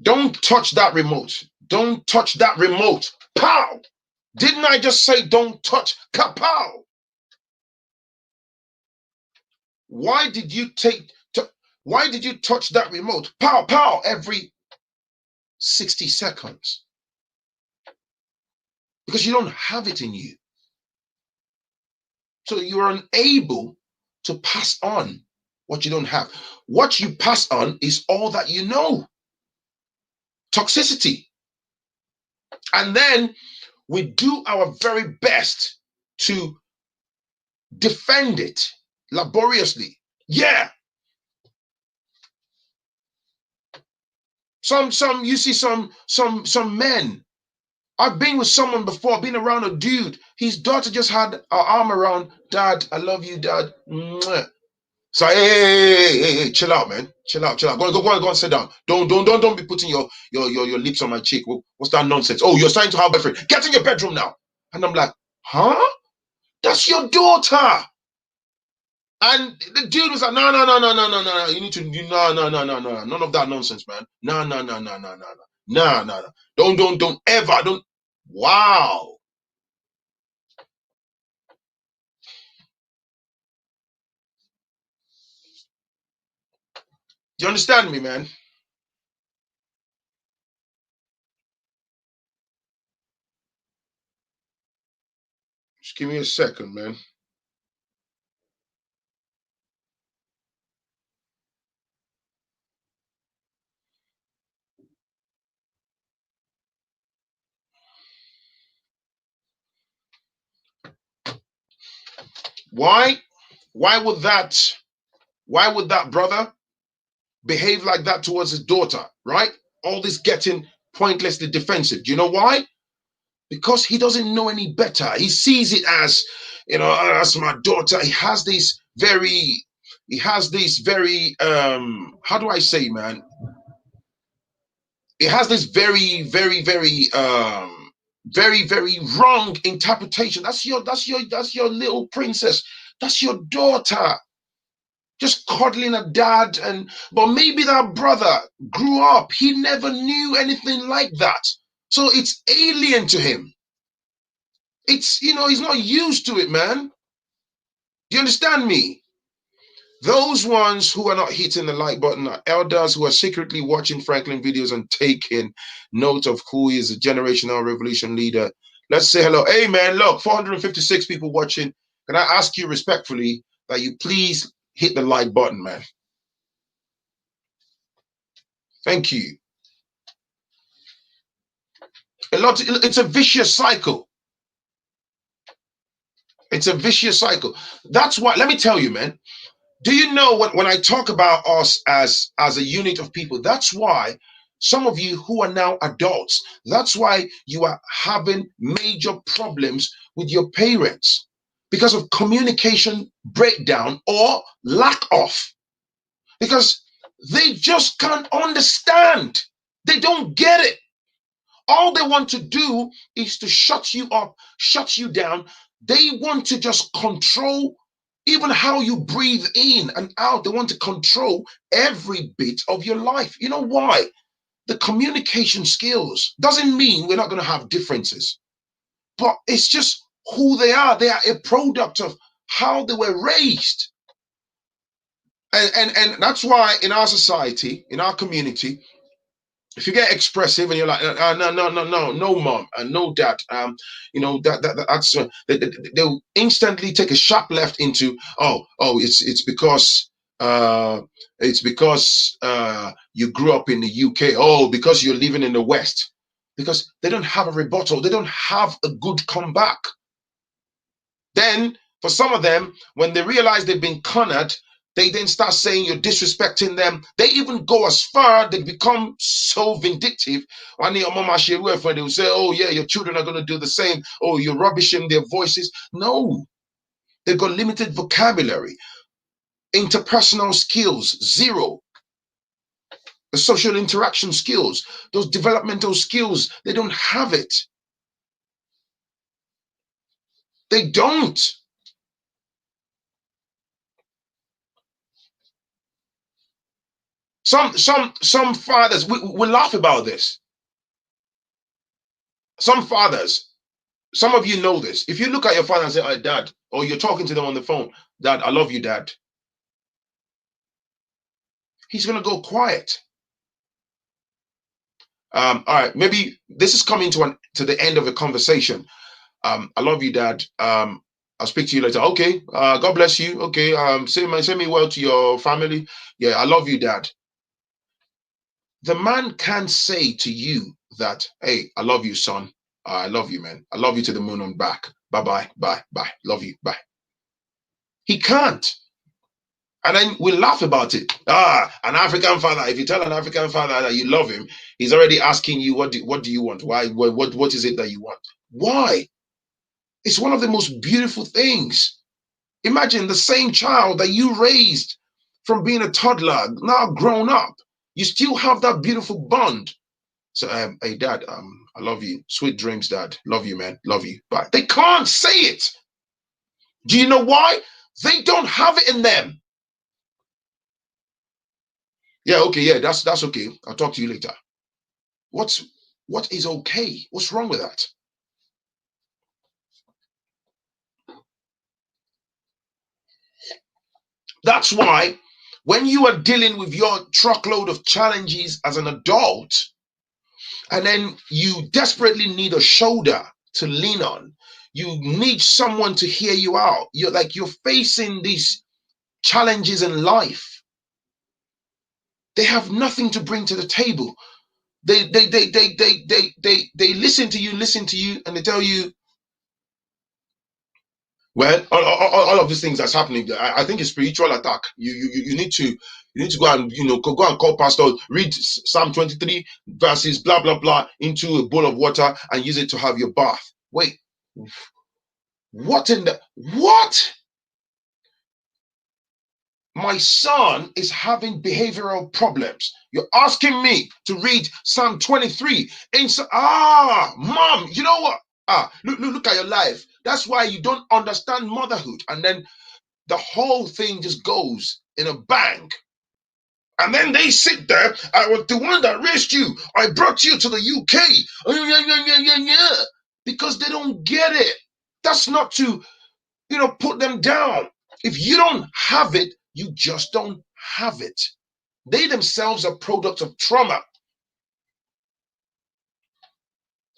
S1: Don't touch that remote. Don't touch that remote. Pow! Didn't I just say don't touch? Kapow! Why did you touch that remote? Pow, pow, every 60 seconds? Because you don't have it in you. So you're unable to pass on what you don't have. What you pass on is all that you know. Toxicity. And then we do our very best to defend it laboriously. Yeah. You see some men. I've been with someone before, been around a dude. His daughter just had her arm around, Dad, I love you, Dad. Mwah. So hey, chill out, man. Chill out. Go and sit down. Don't be putting your lips on my cheek. What's that nonsense? Oh, you're starting to have a boyfriend. Get in your bedroom now. And I'm like, huh? That's your daughter. And the dude was like, no. You need to no. None of that nonsense, man. No. Don't ever. Don't. Wow. Do you understand me, man? Just give me a second, man. Why? Why would that? Why would that brother behave like that towards his daughter? Right? All this getting pointlessly defensive. Do you know why? Because he doesn't know any better. He sees it as, as my daughter. He has this very, how do I say, man? He has this very, very, very, very wrong interpretation. That's your little princess. That's your daughter. Just cuddling a dad, but maybe that brother grew up. He never knew anything like that. So it's alien to him. It's, he's not used to it, man. Do you understand me? Those ones who are not hitting the like button are elders who are secretly watching Phrankleen videos and taking note of who is a generational revolution leader. Let's say hello. Hey, man, look, 456 people watching. Can I ask you respectfully that you please hit the like button, man? Thank you. It's a vicious cycle. It's a vicious cycle. That's why, let me tell you, man. Do you know when I talk about us as a unit of people, that's why some of you who are now adults, that's why you are having major problems with your parents because of communication breakdown or lack of. Because they just can't understand. They don't get it. All they want to do is to shut you up, shut you down. They want to just control even how you breathe in and out. They want to control every bit of your life. You know why? The communication skills doesn't mean we're not going to have differences, but it's just who they are. They are a product of how they were raised. And that's why in our society, in our community, if you get expressive and you're like, no, mom, and no, dad, they'll instantly take a sharp left into, it's because you grew up in the UK. Oh, because you're living in the West. Because they don't have a rebuttal. They don't have a good comeback. Then, for some of them, when they realize they've been cornered, they then start saying you're disrespecting them. They even go as far, they become so vindictive. They will say, oh, yeah, your children are going to do the same. Oh, you're rubbishing their voices. No, they've got limited vocabulary. Interpersonal skills, zero. The social interaction skills, those developmental skills, they don't have it. They don't. Some fathers, we laugh about this. Some fathers, some of you know this. If you look at your father and say, oh, dad, or you're talking to them on the phone, dad, I love you, dad. He's going to go quiet. All right, maybe this is coming to the end of the conversation. I love you, dad. I'll speak to you later. Okay, God bless you. Okay, send me well to your family. Yeah, I love you, dad. The man can't say to you that, hey, I love you, son. I love you, man. I love you to the moon and back. Bye-bye, bye, bye. Love you, bye. He can't. And then we laugh about it. An African father, if you tell an African father that you love him, he's already asking you, what do you want? Why? What is it that you want? Why? It's one of the most beautiful things. Imagine the same child that you raised from being a toddler, now grown up. You still have that beautiful bond. So, hey, dad, I love you. Sweet dreams, dad. Love you, man. Love you. But they can't say it. Do you know why? They don't have it in them. Yeah, okay, yeah, that's okay. I'll talk to you later. What is okay? What's wrong with that? That's why when you are dealing with your truckload of challenges as an adult, and then you desperately need a shoulder to lean on, you need someone to hear you out. You're facing these challenges in life. They have nothing to bring to the table. They listen to you, and they tell you, well, all of these things that's happening, I think it's spiritual attack. You need to go and go and call pastor, read Psalm 23 verses, blah blah blah, into a bowl of water and use it to have your bath. Wait, what in the what? My son is having behavioral problems. You're asking me to read Psalm 23. Mom, you know what? Look at your life. That's why you don't understand motherhood. And then the whole thing just goes in a bang. And then they sit there. I was the one that raised you. I brought you to the UK. Because they don't get it. That's not to, put them down. If you don't have it, you just don't have it. They themselves are products of trauma.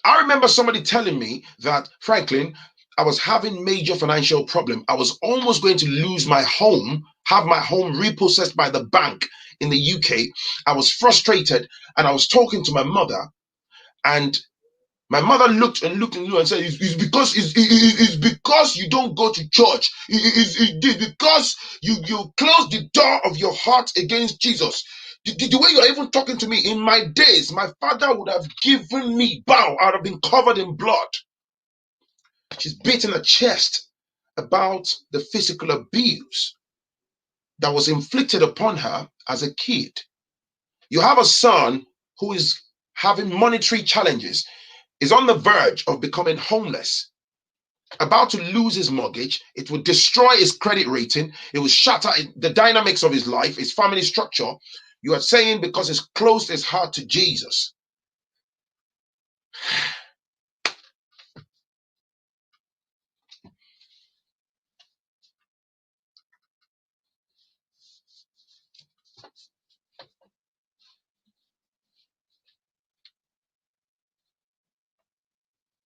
S1: I remember somebody telling me that, Phrankleen, I was having major financial problem. I was almost going to lose my home, have my home repossessed by the bank in the UK. I was frustrated, and I was talking to my mother, and my mother looked and said, it's because you don't go to church. It's because you close the door of your heart against Jesus. The way you're even talking to me, in my days, my father would have given me bow. I would have been covered in blood. She's beating her chest about the physical abuse that was inflicted upon her as a kid. You have a son who is having monetary challenges, is on the verge of becoming homeless, about to lose his mortgage. It would destroy his credit rating. It would shatter the dynamics of his life, his family structure. You are saying because he's closed his heart to Jesus.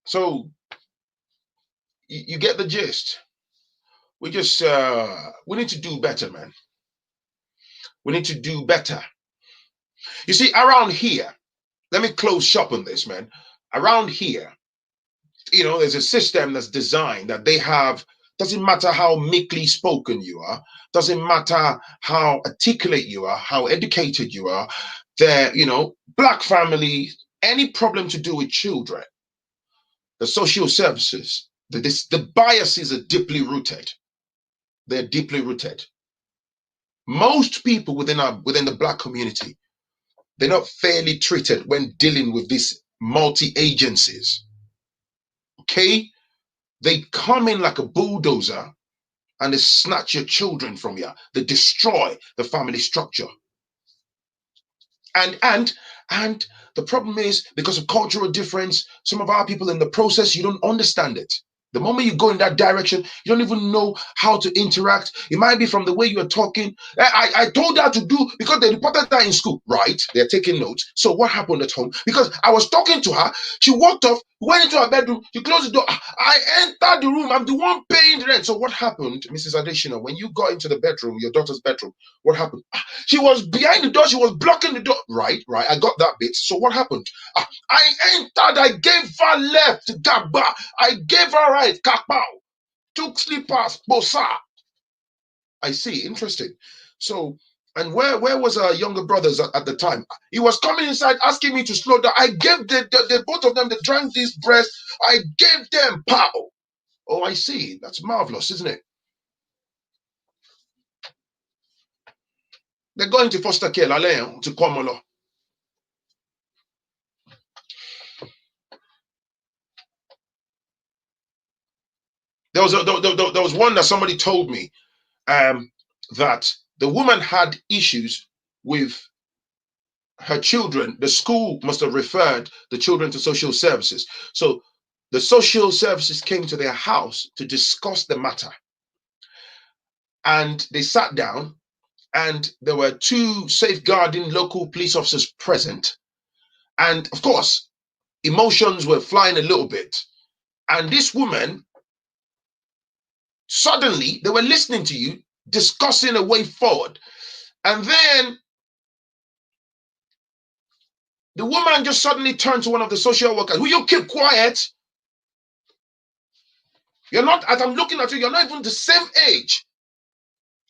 S1: So you get the gist. We just we need to do better, man. We need to do better. You see, around here, let me close shop on this, man. Around here, there's a system that's designed that they have. Doesn't matter how meekly spoken you are, doesn't matter how articulate you are, how educated you are, black family, any problem to do with children, the social services, the biases are deeply rooted. They're deeply rooted. Most people within the black community, they're not fairly treated when dealing with these multi-agencies. Okay? They come in like a bulldozer and they snatch your children from you. They destroy the family structure. And the problem is, because of cultural difference, some of our people in the process, you don't understand it. The moment you go in that direction, you don't even know how to interact. It might be from the way you are talking. I told her to do, because they reported that in school, right? They're taking notes. So what happened at home? Because I was talking to her, she walked off, went into her bedroom, she closed the door. I entered the room, I'm the one paying the rent. So what happened, Mrs. Additional, when you got into the bedroom, your daughter's bedroom, what happened? She was behind the door, she was blocking the door. Right, I got that bit. So what happened? I entered, I gave her left, Gaba. I gave her right, Kapao. Took slippers, Bosa. I see, interesting. So, and where was our younger brothers at the time? He was coming inside asking me to slow down. I gave the both of them, they drank this breast. I gave them pow. Oh, I see. That's marvelous, isn't it? They're going to foster care, to Kwamolo. There was one that somebody told me that the woman had issues with her children. The school must have referred the children to social services. So the social services came to their house to discuss the matter. And they sat down, and there were two safeguarding local police officers present. And of course, emotions were flying a little bit. And this woman Suddenly, they were listening to you, discussing a way forward. And then the woman just suddenly turned to one of the social workers. Will you keep quiet? You're not, as I'm looking at you, you're not even the same age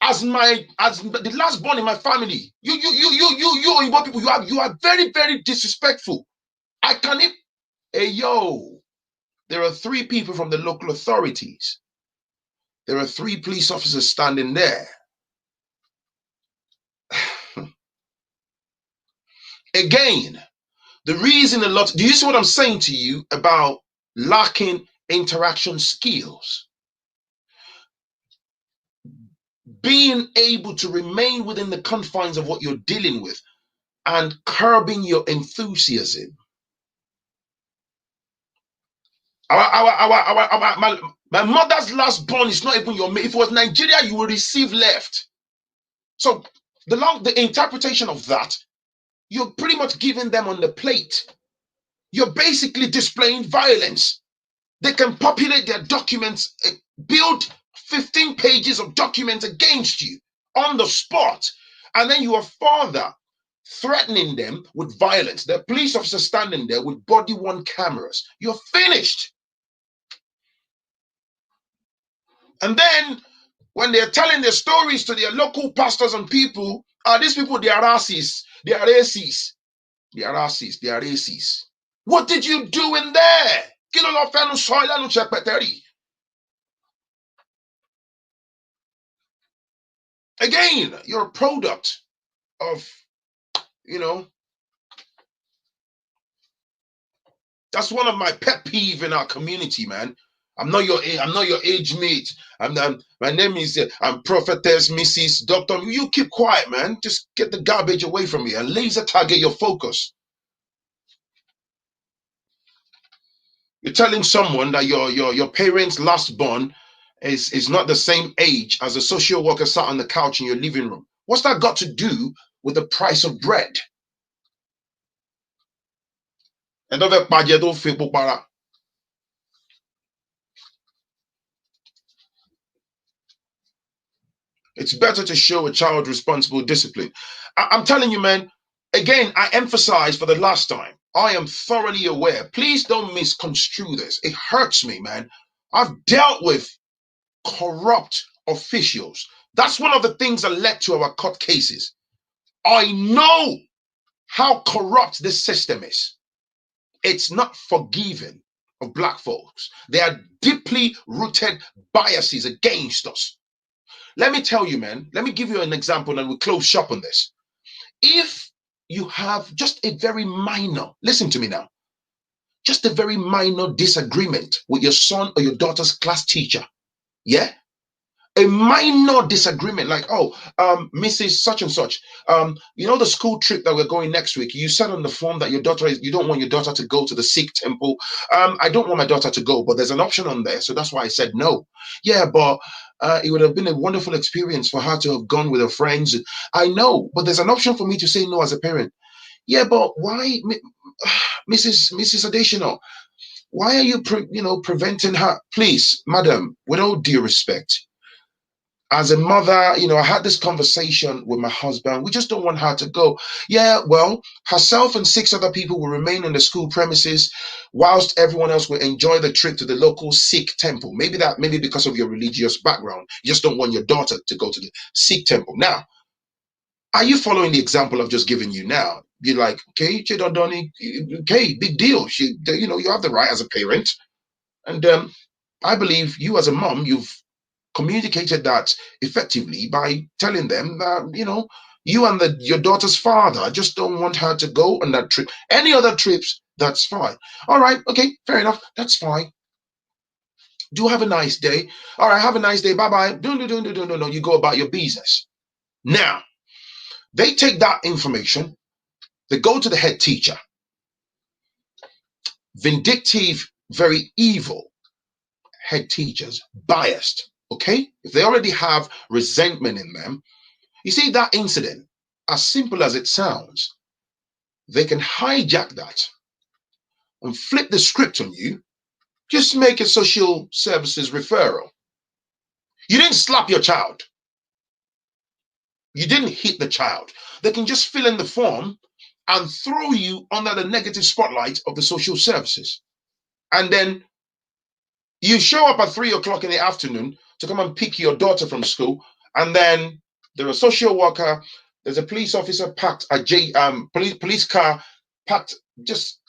S1: as the last born in my family. You people, you are very, very disrespectful. I can't even, hey yo, there are 3 people from the local authorities. There are 3 police officers standing there. Again, the reason a lot, do you see what I'm saying to you about lacking interaction skills? Being able to remain within the confines of what you're dealing with and curbing your enthusiasm. My mother's last born is not even your mate. If it was Nigeria, you will receive left. So the interpretation of that, you're pretty much giving them on the plate. You're basically displaying violence. They can populate their documents, build 15 pages of documents against you on the spot. And then you are further threatening them with violence. The police officer standing there with body-worn cameras. You're finished. And then when they're telling their stories to their local pastors and people, these people, they are racists, they are racists, they are racists, they are racists. What did you do in there? Again, you're a product of, that's one of my pet peeve in our community, man. I'm not your age mate. My name is I'm Prophetess Mrs. Doctor. You keep quiet, man. Just get the garbage away from me and laser target your focus. You're telling someone that your parents' last born is not the same age as a social worker sat on the couch in your living room. What's that got to do with the price of bread? It's better to show a child responsible discipline. I'm telling you, man, again, I emphasize for the last time, I am thoroughly aware. Please don't misconstrue this. It hurts me, man. I've dealt with corrupt officials. That's one of the things that led to our court cases. I know how corrupt this system is. It's not forgiving of black folks. There are deeply rooted biases against us. Let me tell you, man, let me give you an example and we'll close shop on this. If you have just a very minor, listen to me now, just a very minor disagreement with your son or your daughter's class teacher, yeah? A minor disagreement, like, Mrs. Such and such, the school trip that we're going next week, you said on the form that you don't want your daughter to go to the Sikh temple. I don't want my daughter to go, but there's an option on there, so that's why I said no. Yeah, but it would have been a wonderful experience for her to have gone with her friends. I know, but there's an option for me to say no as a parent. Yeah, but why, Mrs. Additional? Why are you, preventing her? Please, madam, with all due respect, as a mother, I had this conversation with my husband. We just don't want her to go. Yeah, well, herself and 6 other people will remain in the school premises whilst everyone else will enjoy the trip to the local Sikh temple. Maybe because of your religious background, you just don't want your daughter to go to the Sikh temple. Now, are you following the example I've just given you now? You're like, okay, okay, big deal. You have the right as a parent. And I believe you as a mom, you've communicated that effectively by telling them that, you and your daughter's father just don't want her to go on that trip. Any other trips, that's fine. All right, okay, fair enough. That's fine. Do have a nice day. All right, have a nice day. Bye-bye. No. You go about your business. Now, they take that information, they go to the head teacher. Vindictive, very evil head teachers, biased, okay? If they already have resentment in them, you see that incident, as simple as it sounds, they can hijack that and flip the script on you, just make a social services referral. You didn't slap your child. You didn't hit the child. They can just fill in the form and throw you under the negative spotlight of the social services. And then you show up at 3 o'clock in the afternoon to come and pick your daughter from school. And then there's a social worker, there's a police officer packed, police car packed just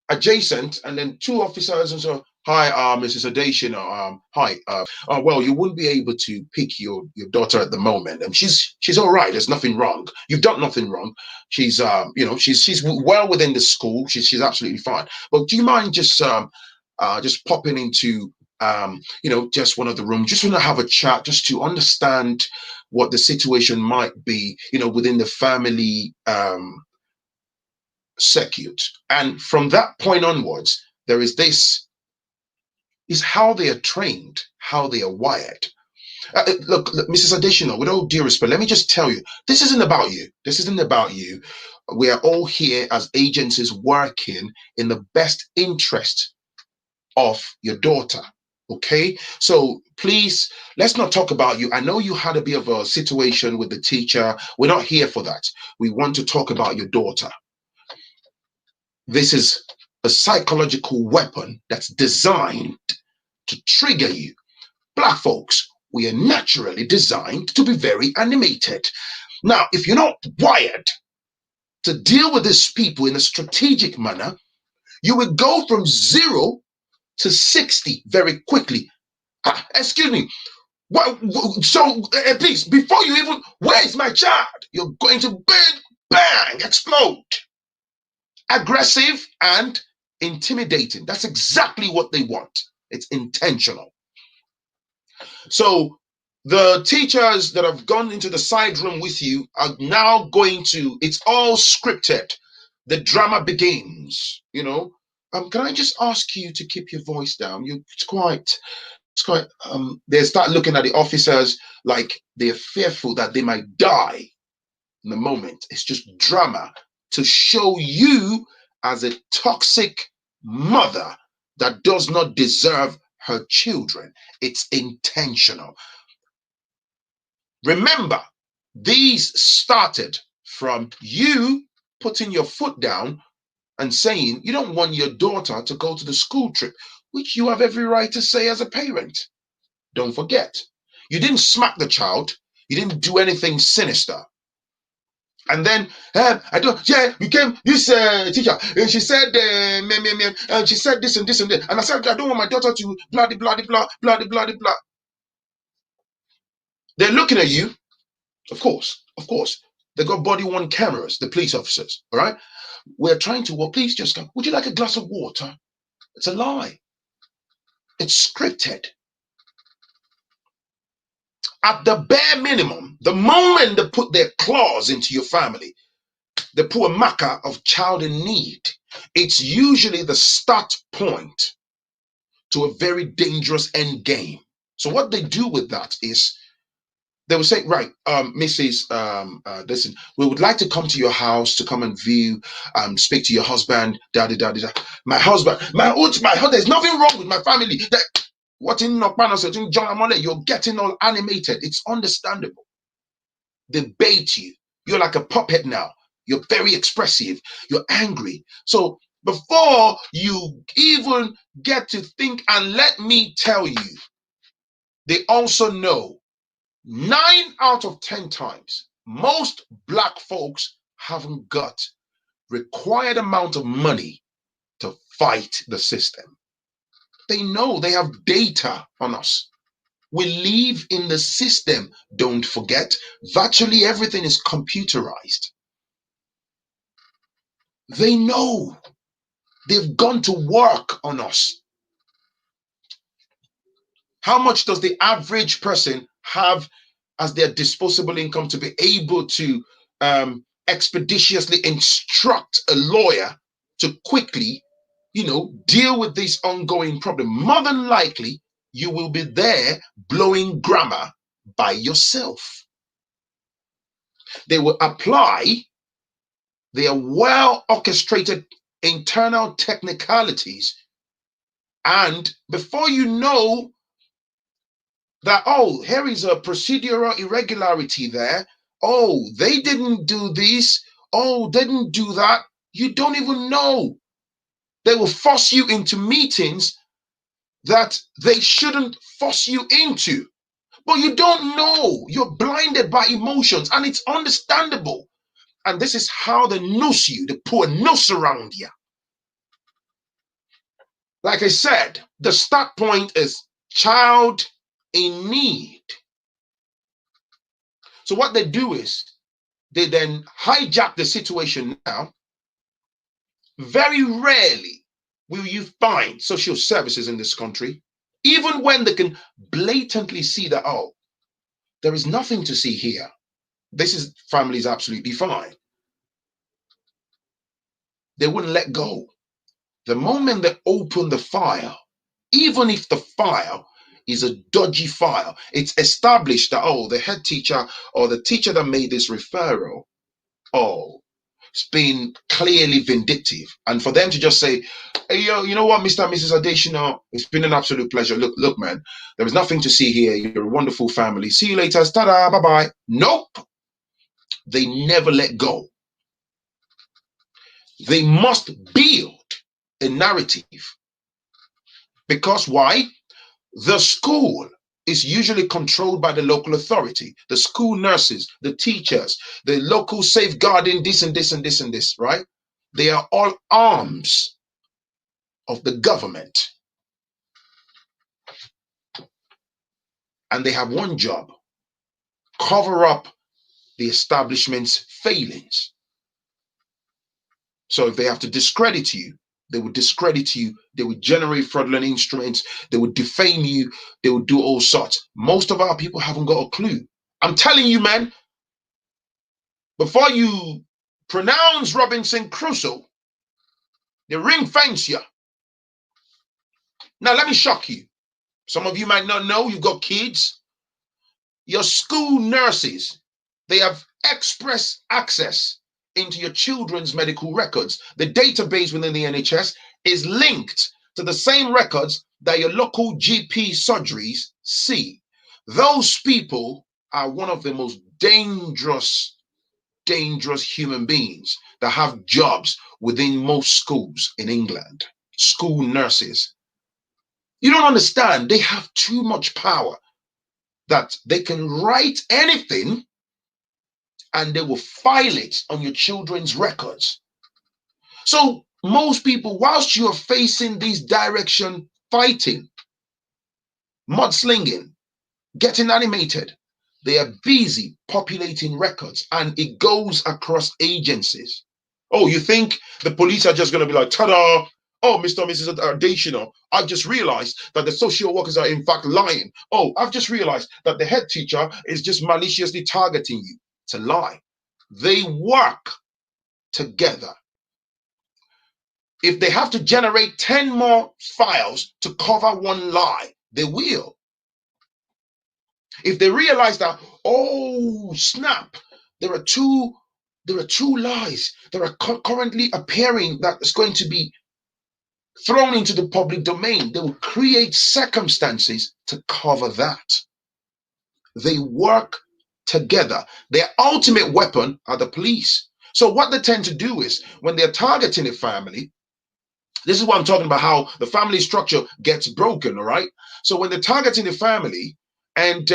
S1: adjacent, and then two officers and so, hi, Mrs. Adation, hi, well, you wouldn't be able to pick your daughter at the moment, and she's all right. There's nothing wrong. You've done nothing wrong. She's she's well within the school. She's absolutely fine. But do you mind just popping into just one of the rooms, just want to have a chat, just to understand what the situation might be, within the family circuit. And from that point onwards, there is this, is how they are trained, how they are wired. Look, Mrs. Additional, with all due respect, let me just tell you, this isn't about you. This isn't about you. We are all here as agencies working in the best interest of your daughter. Okay, so please, let's not talk about you. I know you had a bit of a situation with the teacher. We're not here for that. We want to talk about your daughter. This is a psychological weapon that's designed to trigger you. Black folks, we are naturally designed to be very animated. Now, if you're not wired to deal with these people in a strategic manner, you will go from 0 to 60 very quickly. Excuse me. So, please, before you even, where is my child? You're going to bang, bang, explode. Aggressive and intimidating. That's exactly what they want. It's intentional. So the teachers that have gone into the side room with you are now going to, it's all scripted. The drama begins, Can I just ask you to keep your voice down? It's quite, they start looking at the officers like they're fearful that they might die in the moment. It's just drama to show you as a toxic mother that does not deserve her children. It's intentional. Remember, these started from you putting your foot down and saying you don't want your daughter to go to the school trip, which you have every right to say as a parent. Don't forget, you didn't smack the child. You didn't do anything sinister. And then I don't. Yeah, you came. This teacher, and she said, and she said this and this and that. And I said, I don't want my daughter to blah blah blah blah blah blah blah. They're looking at you. Of course. They got body-worn cameras. The police officers. All right. We're trying to. Well, please just come. Would you like a glass of water? It's a lie. It's scripted. At the bare minimum, the moment they put their claws into your family, they put a marker of child in need. It's usually the start point to a very dangerous end game. So what they do with that is they will say, right, Mrs. Listen, we would like to come to your house to come and view, speak to your husband, my husband, there's nothing wrong with my family. What in John Amole, you're getting all animated. It's understandable. They bait you. You're like a puppet now. You're very expressive. You're angry. So before you even get to think, and let me tell you, they also know 9 out of 10 times, most black folks haven't got required amount of money to fight the system. They know, they have data on us. We live in the system. Don't forget, virtually everything is computerized. They know. They've gone to work on us. How much does the average person have as their disposable income to be able to expeditiously instruct a lawyer to quickly, deal with this ongoing problem? More than likely, you will be there blowing grammar by yourself. They will apply their well orchestrated internal technicalities, and before you know, that, oh, here is a procedural irregularity there. Oh, they didn't do this. Oh, they didn't do that. You don't even know. They will force you into meetings that they shouldn't force you into. But you don't know. You're blinded by emotions, and it's understandable. And this is how they noose you. They put a noose around you. Like I said, the start point is child in need. So what they do is they then hijack the situation now. Very rarely will you find social services in this country, even when they can blatantly see that, oh, there is nothing to see here. This is family is absolutely fine. They wouldn't let go. The moment they open the file, even if the file is a dodgy file, it's established that, oh, the head teacher or the teacher that made this referral, oh, it's been clearly vindictive. And for them to just say, hey, yo, you know what, Mr. and Mrs. Additional, it's been an absolute pleasure. Look, man, there is nothing to see here. You're a wonderful family. See you later. Ta-da, bye-bye. Nope. They never let go. They must build a narrative. Because why? The school is usually controlled by the local authority, the school nurses, the teachers, the local safeguarding this and this and this and this, right? They are all arms of the government. And they have one job: cover up the establishment's failings. So if they have to discredit you, they would discredit you. They would generate fraudulent instruments. They would defame you. They would do all sorts. Most of our people haven't got a clue. I'm telling you, man, before you pronounce Robinson Crusoe, they ring fence you. Now, let me shock you. Some of you might not know, you've got kids. Your school nurses, they have express access into your children's medical records. The database within the NHS is linked to the same records that your local GP surgeries see. Those people are one of the most dangerous human beings that have jobs within most schools in England. School nurses. You don't understand. They have too much power that they can write anything and they will file it on your children's records. So most people, whilst you are facing this direction, fighting, mudslinging, getting animated, they are busy populating records, and it goes across agencies. Oh, you think the police are just going to be like, ta-da, oh, Mr. and Mrs. Additional, I've just realized that the social workers are in fact lying. Oh, I've just realized that the head teacher is just maliciously targeting you. It's a lie. They work together. If they have to generate 10 more files to cover one lie, they will. If they realize that, oh, snap, there are two lies that are currently appearing that is going to be thrown into the public domain, they will create circumstances to cover that. They work together. Their ultimate weapon are the police. So what they tend to do is when they're targeting a family, this is what I'm talking about, how the family structure gets broken, all right? So when they're targeting the family, and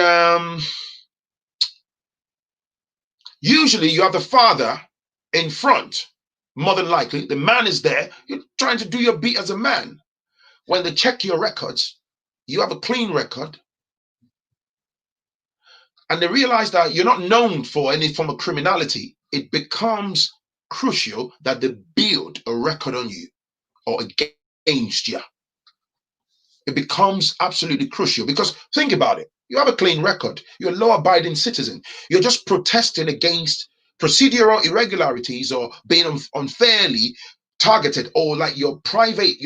S1: usually you have the father in front, more than likely, the man is there, you're trying to do your beat as a man. When they check your records, you have a clean record, and they realize that you're not known for any form of criminality. It becomes crucial that they build a record on you or against you. It becomes absolutely crucial because think about it. You have a clean record. You're a law-abiding citizen. You're just protesting against procedural irregularities or being unfairly targeted, or like your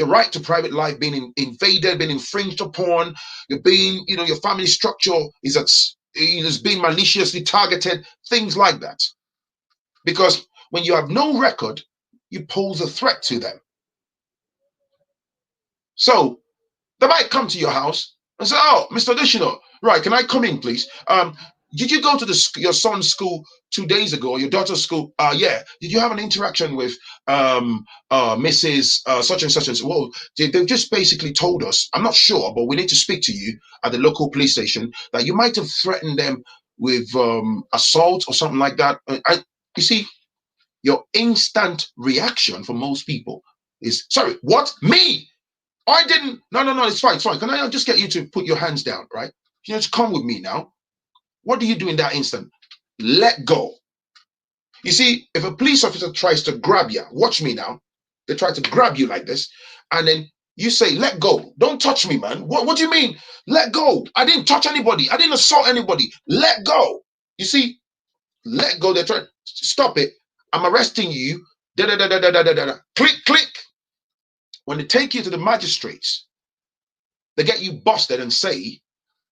S1: right to private life being invaded, being infringed upon. You're being, your family structure is being maliciously targeted, things like that. Because when you have no record, you pose a threat to them. So they might come to your house I said, oh, Mr. Additional, right, can I come in, please? Did you go to your son's school 2 days ago, or your daughter's school? Yeah. Did you have an interaction with Mrs. Such and such and so? Well, they've just basically told us, I'm not sure, but we need to speak to you at the local police station that you might have threatened them with assault or something like that. You see, your instant reaction for most people is, sorry, what? Me? I didn't. No, no, no. It's fine. It's fine. Can I just get you to put your hands down, right? You know, just come with me now. What do you do in that instant? Let go. You see, if a police officer tries to grab you, watch me now. They try to grab you like this, and then you say, "Let go. Don't touch me, man." What do you mean? Let go. I didn't touch anybody. I didn't assault anybody. Let go. You see, let go. They're trying to stop it. I'm arresting you. Da da da da da da da da. Click, click. When they take you to the magistrates, they get you busted and say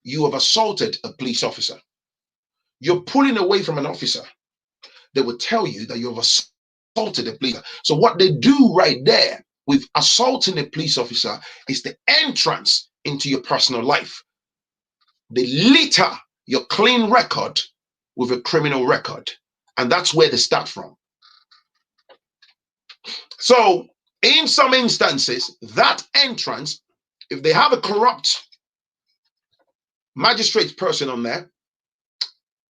S1: you have assaulted a police officer. You're pulling away from an officer. They will tell you that you have assaulted a police officer. So what they do right there with assaulting a police officer is the entrance into your personal life. They litter your clean record with a criminal record. And that's where they start from. So in some instances, that entrance, if they have a corrupt magistrate person on there,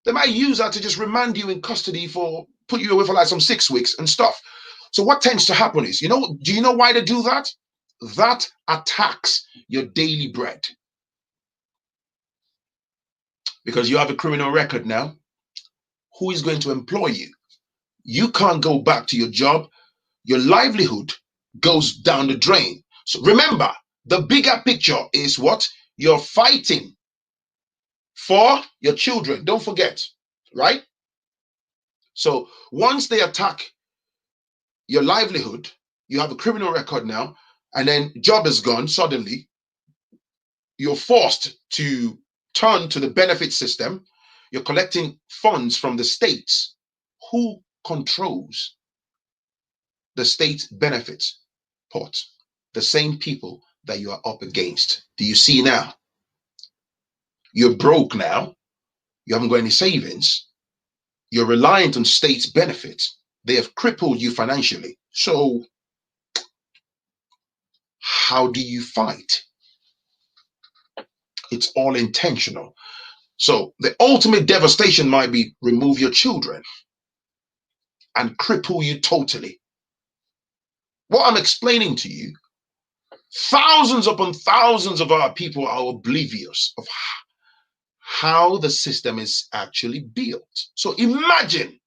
S1: they might use that to just remand you in custody for, put you away for like some 6 weeks and stuff. So what tends to happen is, do you know why they do that? That attacks your daily bread. Because you have a criminal record now. Who is going to employ you? You can't go back to your job. Your livelihood goes down the drain. So remember, the bigger picture is what? You're fighting for your children. Don't forget, right? So once they attack your livelihood, you have a criminal record now, and then job is gone suddenly, you're forced to turn to the benefit system. You're collecting funds from the states. Who controls the state benefits pot? The same people that you are up against. Do you see now? You're broke now. You haven't got any savings. You're reliant on state benefits. They have crippled you financially. So how do you fight? It's all intentional. So the ultimate devastation might be remove your children and cripple you totally. What I'm explaining to you, thousands upon thousands of our people are oblivious of how the system is actually built. So imagine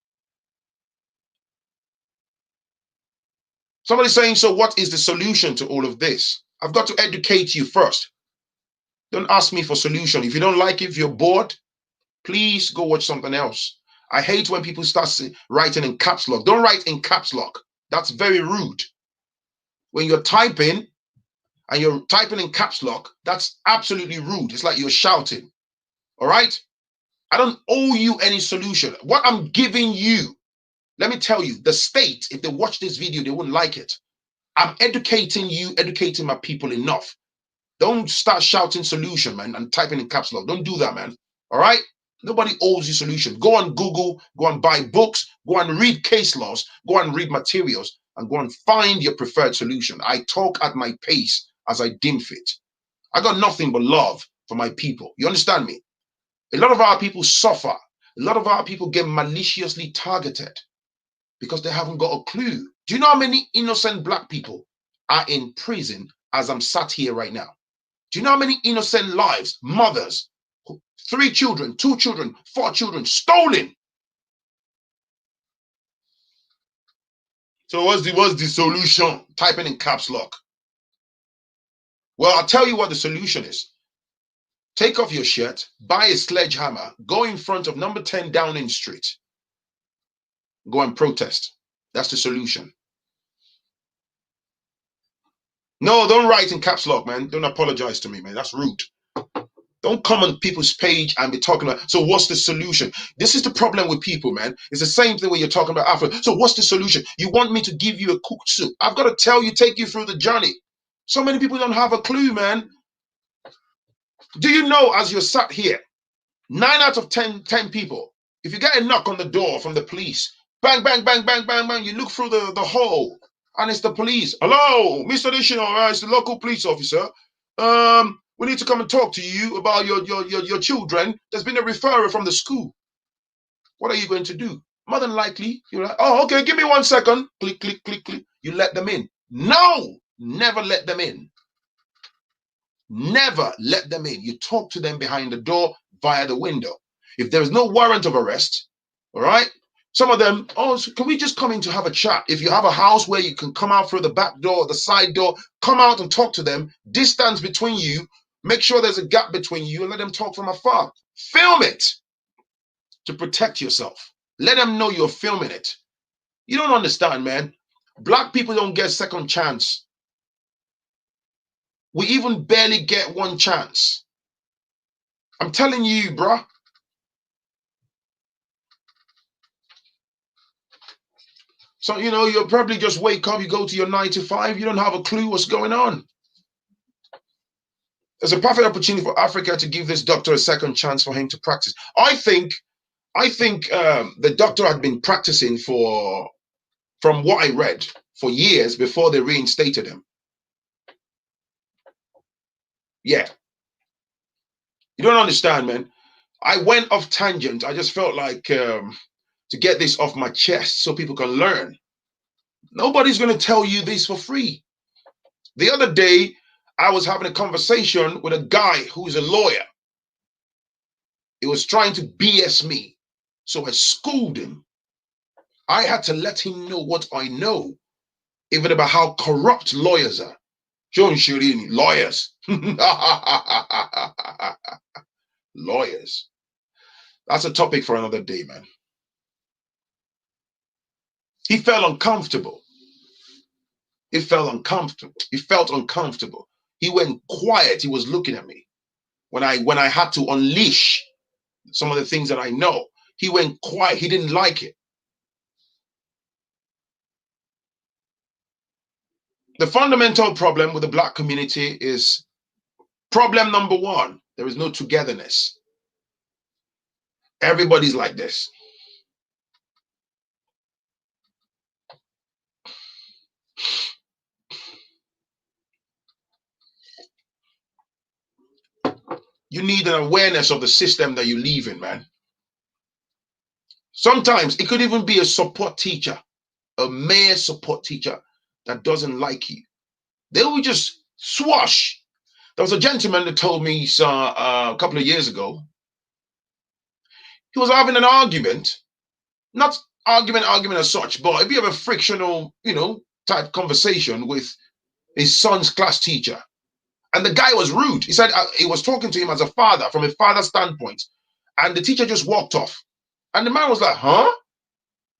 S1: somebody saying, so what is the solution to all of this? I've got to educate you first. Don't ask me for solution. If you don't like it, if you're bored, please go watch something else. I hate when people start writing in caps lock. Don't write in caps lock. That's very rude. When you're typing and you're typing in caps lock, that's absolutely rude. It's like you're shouting. All right? I don't owe you any solution. What I'm giving you, let me tell you, the state, if they watch this video, they wouldn't like it. I'm educating you, educating my people enough. Don't start shouting solution, man, and typing in caps lock. Don't do that, man. All right? Nobody owes you solution. Go on Google, go and buy books, go and read case laws, go and read materials, and go and find your preferred solution. I talk at my pace as I deem fit. I got nothing but love for my people. You understand me? A lot of our people suffer. A lot of our people get maliciously targeted because they haven't got a clue. Do you know how many innocent black people are in prison as I'm sat here right now? Do you know how many innocent lives, mothers, 3 children, 2 children, 4 children, stolen? So what's the solution? Typing in caps lock. Well, I'll tell you what the solution is. Take off your shirt, buy a sledgehammer, go in front of number 10 Downing Street. Go and protest. That's the solution. No, don't write in caps lock, man. Don't apologize to me, man. That's rude. Don't come on people's page and be talking about, so what's the solution? This is the problem with people, man. It's the same thing when you're talking about Africa. So what's the solution? You want me to give you a cooked soup. I've got to tell you, take you through the journey. So many people don't have a clue, man. Do you know, as you're sat here, 9 out of 10 people, if you get a knock on the door from the police, bang, bang, bang, bang, bang, bang, you look through the hole, and it's the police. Hello, Mr. Additional, it's the local police officer. We need to come and talk to you about your children. There's been a referral from the school. What are you going to do? More than likely, you're like, oh, okay, give me 1 second. Click, click, click, click. You let them in. No, never let them in. Never let them in. You talk to them behind the door via the window. If there is no warrant of arrest, all right? Some of them, oh, so can we just come in to have a chat? If you have a house where you can come out through the back door, the side door, come out and talk to them, distance between you, make sure there's a gap between you and let them talk from afar. Film it to protect yourself. Let them know you're filming it. You don't understand, man. Black people don't get second chance. We even barely get 1 chance. I'm telling you, bruh. So, you know, you'll probably just wake up, you go to your 9 to 5, you don't have a clue what's going on. There's a perfect opportunity for Africa to give this doctor a second chance for him to practice. I think the doctor had been practicing from what I read, for years before they reinstated him. Yeah. You don't understand, man. I went off tangent. I just felt like to get this off my chest so people can learn. Nobody's going to tell you this for free. The other day, I was having a conversation with a guy who's a lawyer. He was trying to BS me. So I schooled him. I had to let him know what I know, even about how corrupt lawyers are. John Shirini, lawyers. Lawyers. That's a topic for another day, man. He felt uncomfortable. He felt uncomfortable. He went quiet. He was looking at me. When I had to unleash some of the things that I know, he went quiet. He didn't like it. The fundamental problem with the black community is problem number 1. There is no togetherness. Everybody's like this. You need an awareness of the system that you live in, man. Sometimes it could even be a support teacher, a mere support teacher that doesn't like you. They will just swash. There was a gentleman that told me a couple of years ago. He was having an argument, not argument as such, but if you have a frictional, type conversation with his son's class teacher, and the guy was rude. He said he was talking to him as a father, from a father's standpoint, and the teacher just walked off. And the man was like, huh?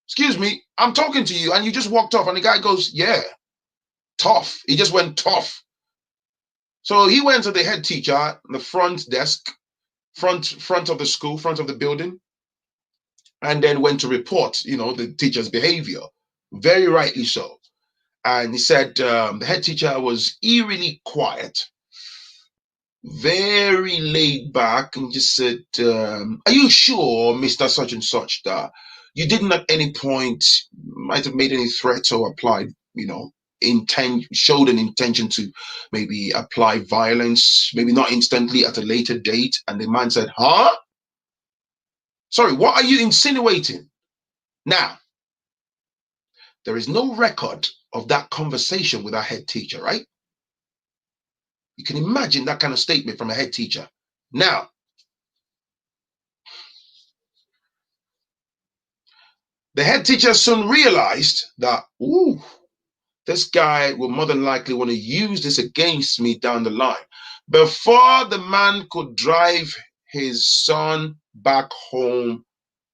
S1: Excuse me, I'm talking to you, and you just walked off. And the guy goes, yeah, tough. He just went tough. So he went to the head teacher, the front desk, front of the school, front of the building, and then went to report, the teacher's behavior. Very rightly so. And he said the head teacher was eerily quiet, very laid back, and just said, are you sure, Mr. Such and Such, that you didn't at any point might have made any threats or applied, showed an intention to maybe apply violence, maybe not instantly, at a later date? And the man said, huh? Sorry, what are you insinuating? Now, there is no record of that conversation with our head teacher, right? You can imagine that kind of statement from a head teacher. Now, the head teacher soon realized that, ooh, this guy will more than likely want to use this against me down the line. Before the man could drive his son back home,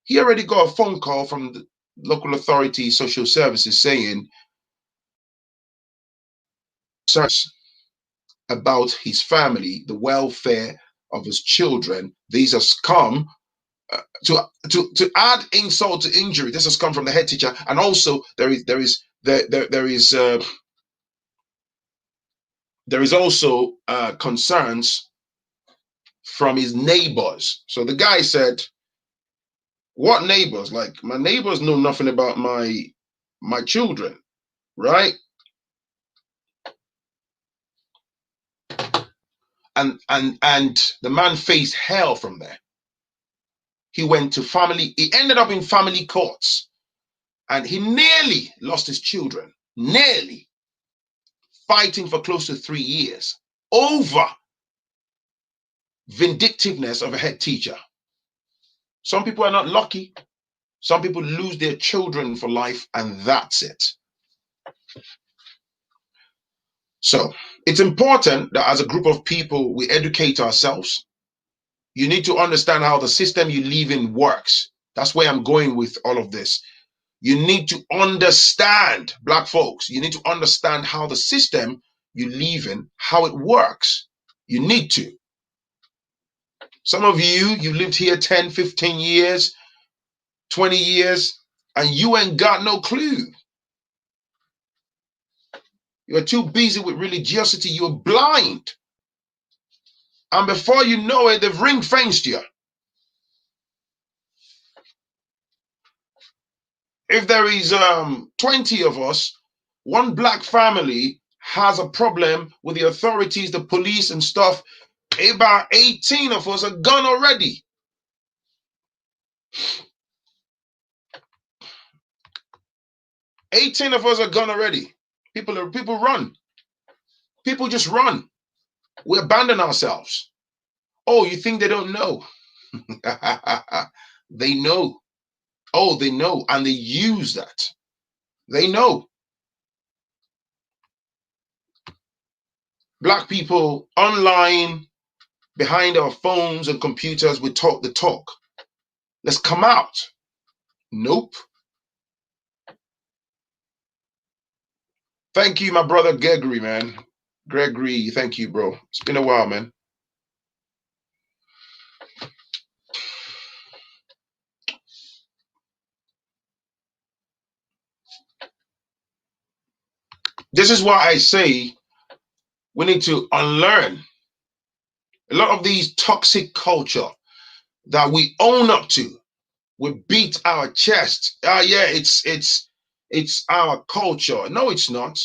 S1: he already got a phone call from the local authority social services saying about his family, the welfare of his children. These has come to add insult to injury. This has come from the head teacher, and also there is also concerns from his neighbors. So the guy said, what neighbors? Like, my neighbors know nothing about my children, right? And the man faced hell from there. He went to family, he ended up in family courts, and he nearly lost his children, nearly, fighting for close to 3 years over vindictiveness of a head teacher. Some people are not lucky. Some people lose their children for life, and that's it. So it's important that as a group of people, we educate ourselves. You need to understand how the system you live in works. That's where I'm going with all of this. You need to understand, black folks, you need to understand how the system you live in, how it works. You need to. Some of you lived here 10, 15 years, 20 years, and you ain't got no clue. You're too busy with religiosity. You're blind. And before you know it, they've ring-fenced you. If there is 20 of us, one black family has a problem with the authorities, the police and stuff, about 18 of us are gone already. $18 of us are gone already. People run. People just run. We abandon ourselves. Oh, you think they don't know? They know. Oh, they know, and they use that. They know. Black people online, behind our phones and computers, we talk the talk. Let's come out. Nope. Thank you, my brother Gregory, man. Gregory, thank you, bro. It's been a while, man. This is why I say we need to unlearn a lot of these toxic culture that we own up to. We beat our chest. Yeah, it's our culture. No, it's not.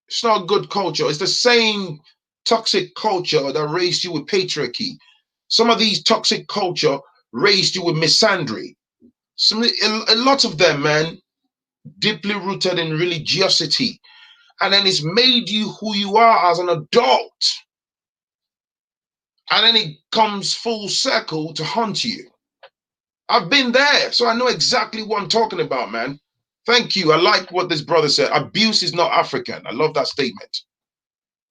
S1: It's not good culture. It's the same toxic culture that raised you with patriarchy. Some of these toxic culture raised you with misandry. A lot of them, man, deeply rooted in religiosity. And then it's made you who you are as an adult. And then it comes full circle to haunt you. I've been there, so I know exactly what I'm talking about, man. Thank you. I like what this brother said. Abuse is not African. I love that statement.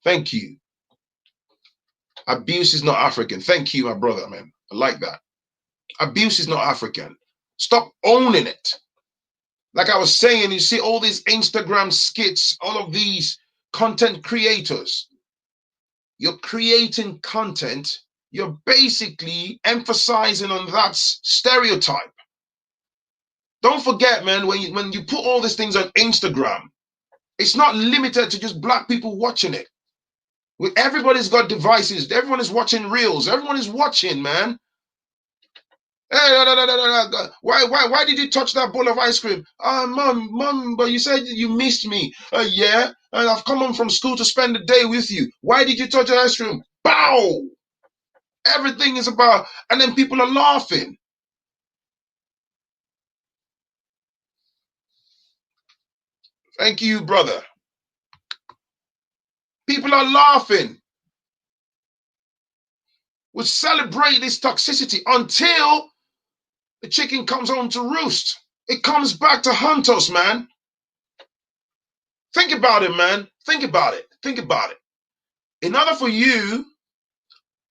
S1: Thank you. Abuse is not African. Thank you, my brother, man. I like that. Abuse is not African. Stop owning it. Like I was saying, you see all these Instagram skits, all of these content creators. You're creating content. You're basically emphasizing on that stereotype. Don't forget, man, when you put all these things on Instagram, it's not limited to just black people watching it. Everybody's got devices. Everyone is watching reels. Everyone is watching, man. Hey, why did you touch that bowl of ice cream? Mom, but you said you missed me. Yeah, and I've come home from school to spend the day with you. Why did you touch the ice cream? Bow! Everything is about, and then people are laughing. Thank you, brother. People are laughing. We celebrate this toxicity until the chicken comes home to roost. It comes back to hunt us, man. Think about it, man. Think about it. Think about it. In order for you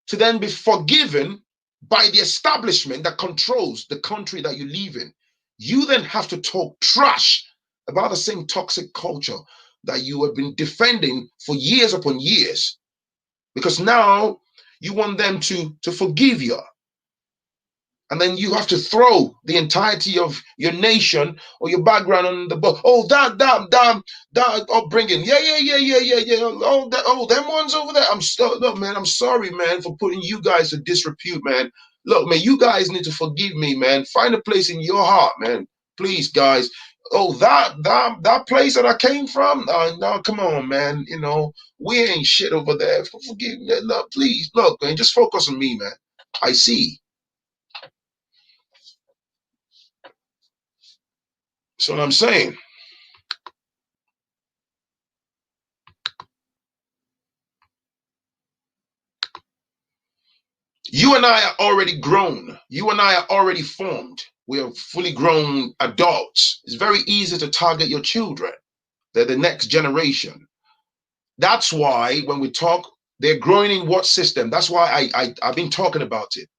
S1: to then be forgiven by the establishment that controls the country that you live in, you then have to talk trash about the same toxic culture that you have been defending for years upon years, because now you want them to forgive you. And then you have to throw the entirety of your nation or your background on the book. Oh, that upbringing. Yeah. Oh, them ones over there. Look, man, I'm sorry, man, for putting you guys to disrepute, man. Look, man, you guys need to forgive me, man. Find a place in your heart, man. Please, guys. Oh, that place that I came from. No, come on, man. You know, we ain't shit over there. Forgive me. Look, please, look, man. Just focus on me, man. I see. That's what I'm saying. You and I are already grown. You and I are already formed. We are fully grown adults. It's very easy to target your children. They're the next generation. That's why when we talk, they're growing in what system? That's why I've been talking about it.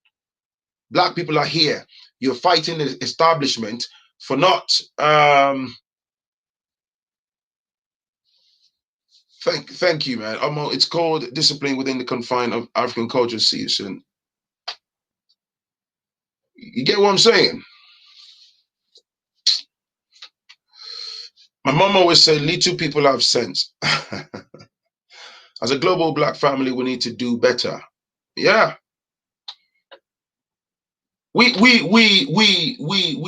S1: Black people are here. You're fighting the establishment for not thank you, man. It's called discipline within the confine of African culture. See you soon. You get what I'm saying? My mom always said, little people have sense. As a global black family, we need to do better. Yeah. We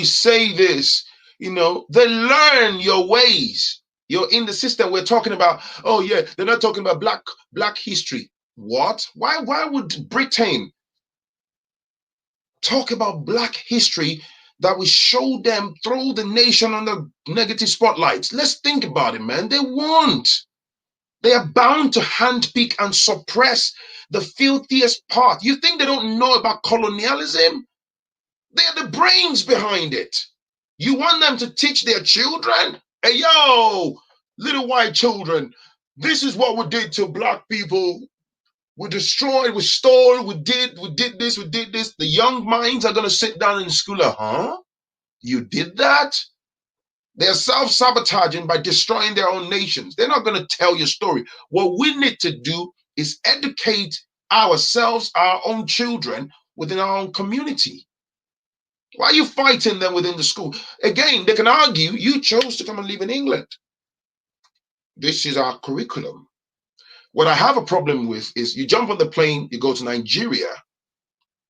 S1: say this, you know, they learn your ways. You're in the system. We're talking about, oh yeah, they're not talking about black history. What? Why would Britain talk about black history that we show them, throw the nation under negative spotlights? Let's think about it, man. They won't. They are bound to handpick and suppress the filthiest part. You think they don't know about colonialism? They're the brains behind it. You want them to teach their children? Hey, yo, little white children, this is what we did to black people. We destroyed, we stole, we did this, we did this. The young minds are going to sit down in school, huh? You did that? They're self-sabotaging by destroying their own nations. They're not going to tell your story. What we need to do is educate ourselves, our own children, within our own community. Why are you fighting them within the school? Again, they can argue you chose to come and live in England. This is our curriculum. What I have a problem with is you jump on the plane, you go to Nigeria.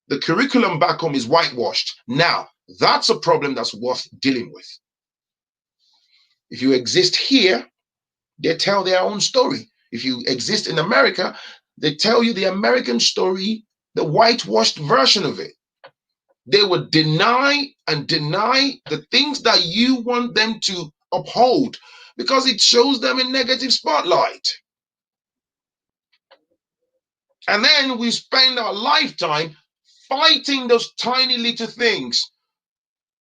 S1: The curriculum back home is whitewashed. Now, that's a problem that's worth dealing with. If you exist here, they tell their own story. If you exist in America, they tell you the American story, the whitewashed version of it. They would deny the things that you want them to uphold because it shows them a negative spotlight. And then we spend our lifetime fighting those tiny little things.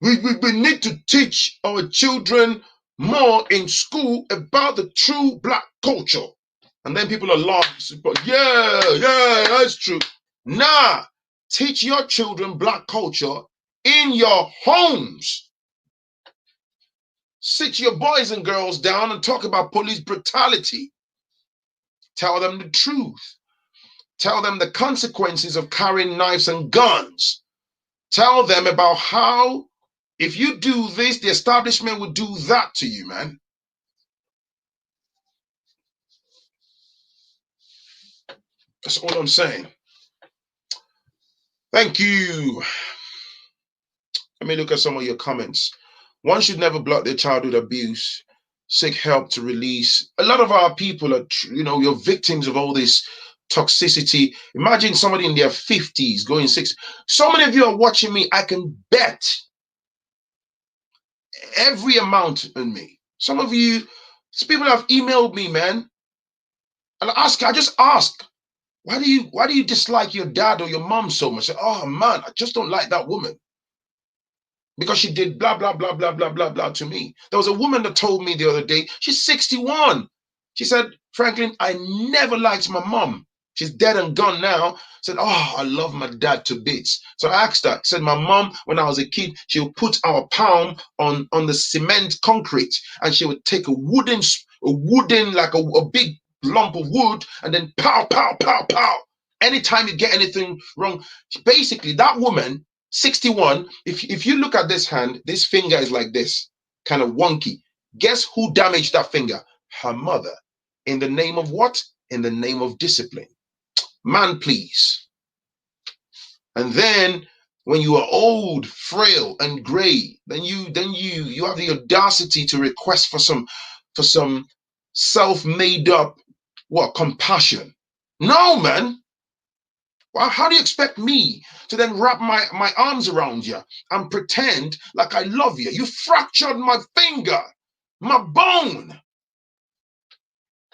S1: We need to teach our children more in school about the true black culture. And then people are laughing, but yeah, that's true. Nah, teach your children black culture in your homes. Sit your boys and girls down and talk about police brutality. Tell them the truth. Tell them the consequences of carrying knives and guns. Tell them about how if you do this, the establishment will do that to you, man. That's all I'm saying. Thank you. Let me look at some of your comments. One should never block their childhood abuse. Seek help to release. A lot of our people are, you're victims of all this toxicity. Imagine somebody in their 50s going 60. So many of you are watching me. I can bet every amount on me. Some of you, people have emailed me, man, and I just ask, why do you dislike your dad or your mom so much? I say, oh man, I just don't like that woman because she did blah blah blah blah blah blah blah to me. There was a woman that told me the other day, she's 61. She said, Phrankleen, I never liked my mom. She's dead and gone now. Said, oh, I love my dad to bits. So I asked her, said, my mom, when I was a kid, she would put our palm on the cement concrete and she would take a wooden like a big lump of wood and then pow, pow, pow, pow. Anytime you get anything wrong, basically that woman 61. If you look at this hand, this finger is like this, kind of wonky. Guess who damaged that finger? Her mother. In the name of what? In the name of discipline. Man, please. And then when you are old, frail, and gray, then you have the audacity to request for some self-made up what compassion. No, man. Well, how do you expect me to then wrap my arms around you and pretend like I love you? You fractured my finger, my bone.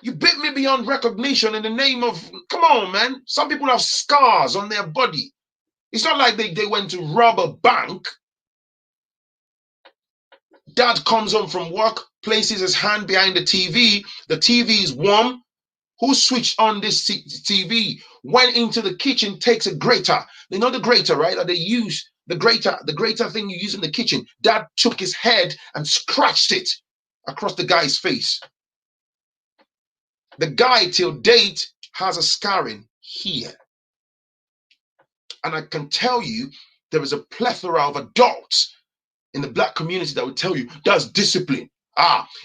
S1: You bit me beyond recognition in the name of, come on, man. Some people have scars on their body. It's not like they went to rob a bank. Dad comes home from work, places his hand behind the TV. The TV is warm. Who switched on this TV? Went into the kitchen, takes a grater. You know the grater, right? That they use, the grater thing you use in the kitchen. Dad took his head and scratched it across the guy's face. The guy till date has a scarring here. And I can tell you, there is a plethora of adults in the black community that will tell you that's discipline.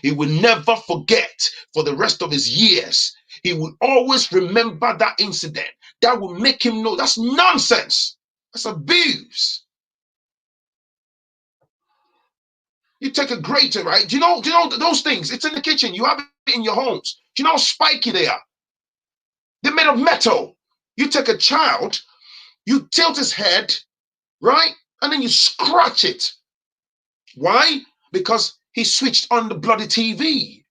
S1: He will never forget for the rest of his years. He will always remember that incident. That will make him know that's nonsense. That's abuse. You take a grater, right? Do you know those things? It's in the kitchen. You have it in your homes. Do you know how spiky they are? They're made of metal. You take a child, you tilt his head, right? And then you scratch it. Why? Because he switched on the bloody TV.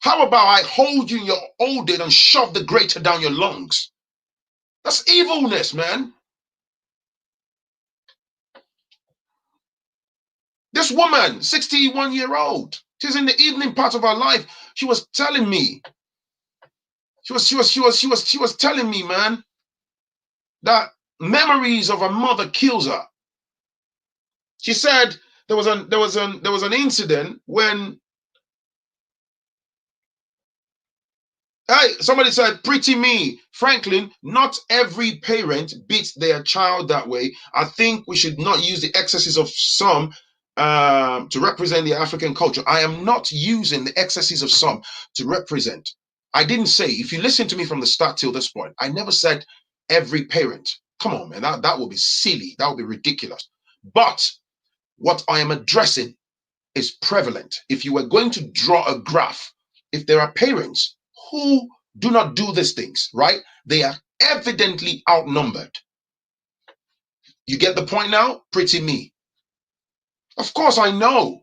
S1: How about I hold you in your old age and shove the grater down your lungs? That's evilness, man. This woman, 61-year-old, she's in the evening part of her life. She was telling me, she was telling me, man, that memories of her mother kills her. She said there was an incident when somebody said, pretty me, Phrankleen, not every parent beats their child that way. I think we should not use the excesses of some to represent the African culture. I am not using the excesses of some to represent. I didn't say, if you listen to me from the start till this point, I never said every parent. Come on, man, that would be silly. That would be ridiculous. But what I am addressing is prevalent. If you were going to draw a graph, if there are parents who do not do these things, right? They are evidently outnumbered. You get the point now? Pretty me. Of course I know.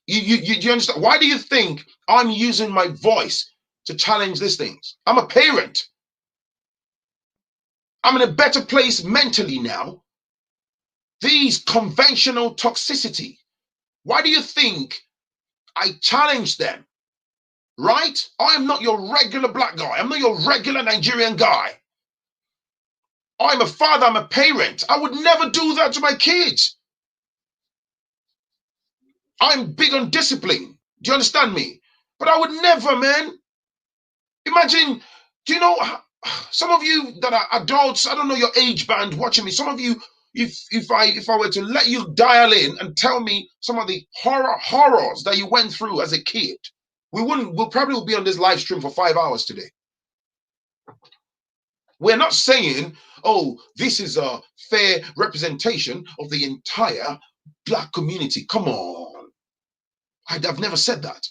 S1: You understand? Why do you think I'm using my voice to challenge these things? I'm a parent. I'm in a better place mentally now. These conventional toxicity. Why do you think I challenge them? Right? I am not your regular black guy. I'm not your regular Nigerian guy. I'm a father, I'm a parent. I would never do that to my kids. I'm big on discipline. Do you understand me? But I would never, man. Imagine, do you know, some of you that are adults, I don't know your age band watching me, some of you, if I were to let you dial in and tell me some of the horrors that you went through as a kid, we'll probably be on this live stream for 5 hours today. We're not saying, oh, this is a fair representation of the entire black community. Come on. I've never said that.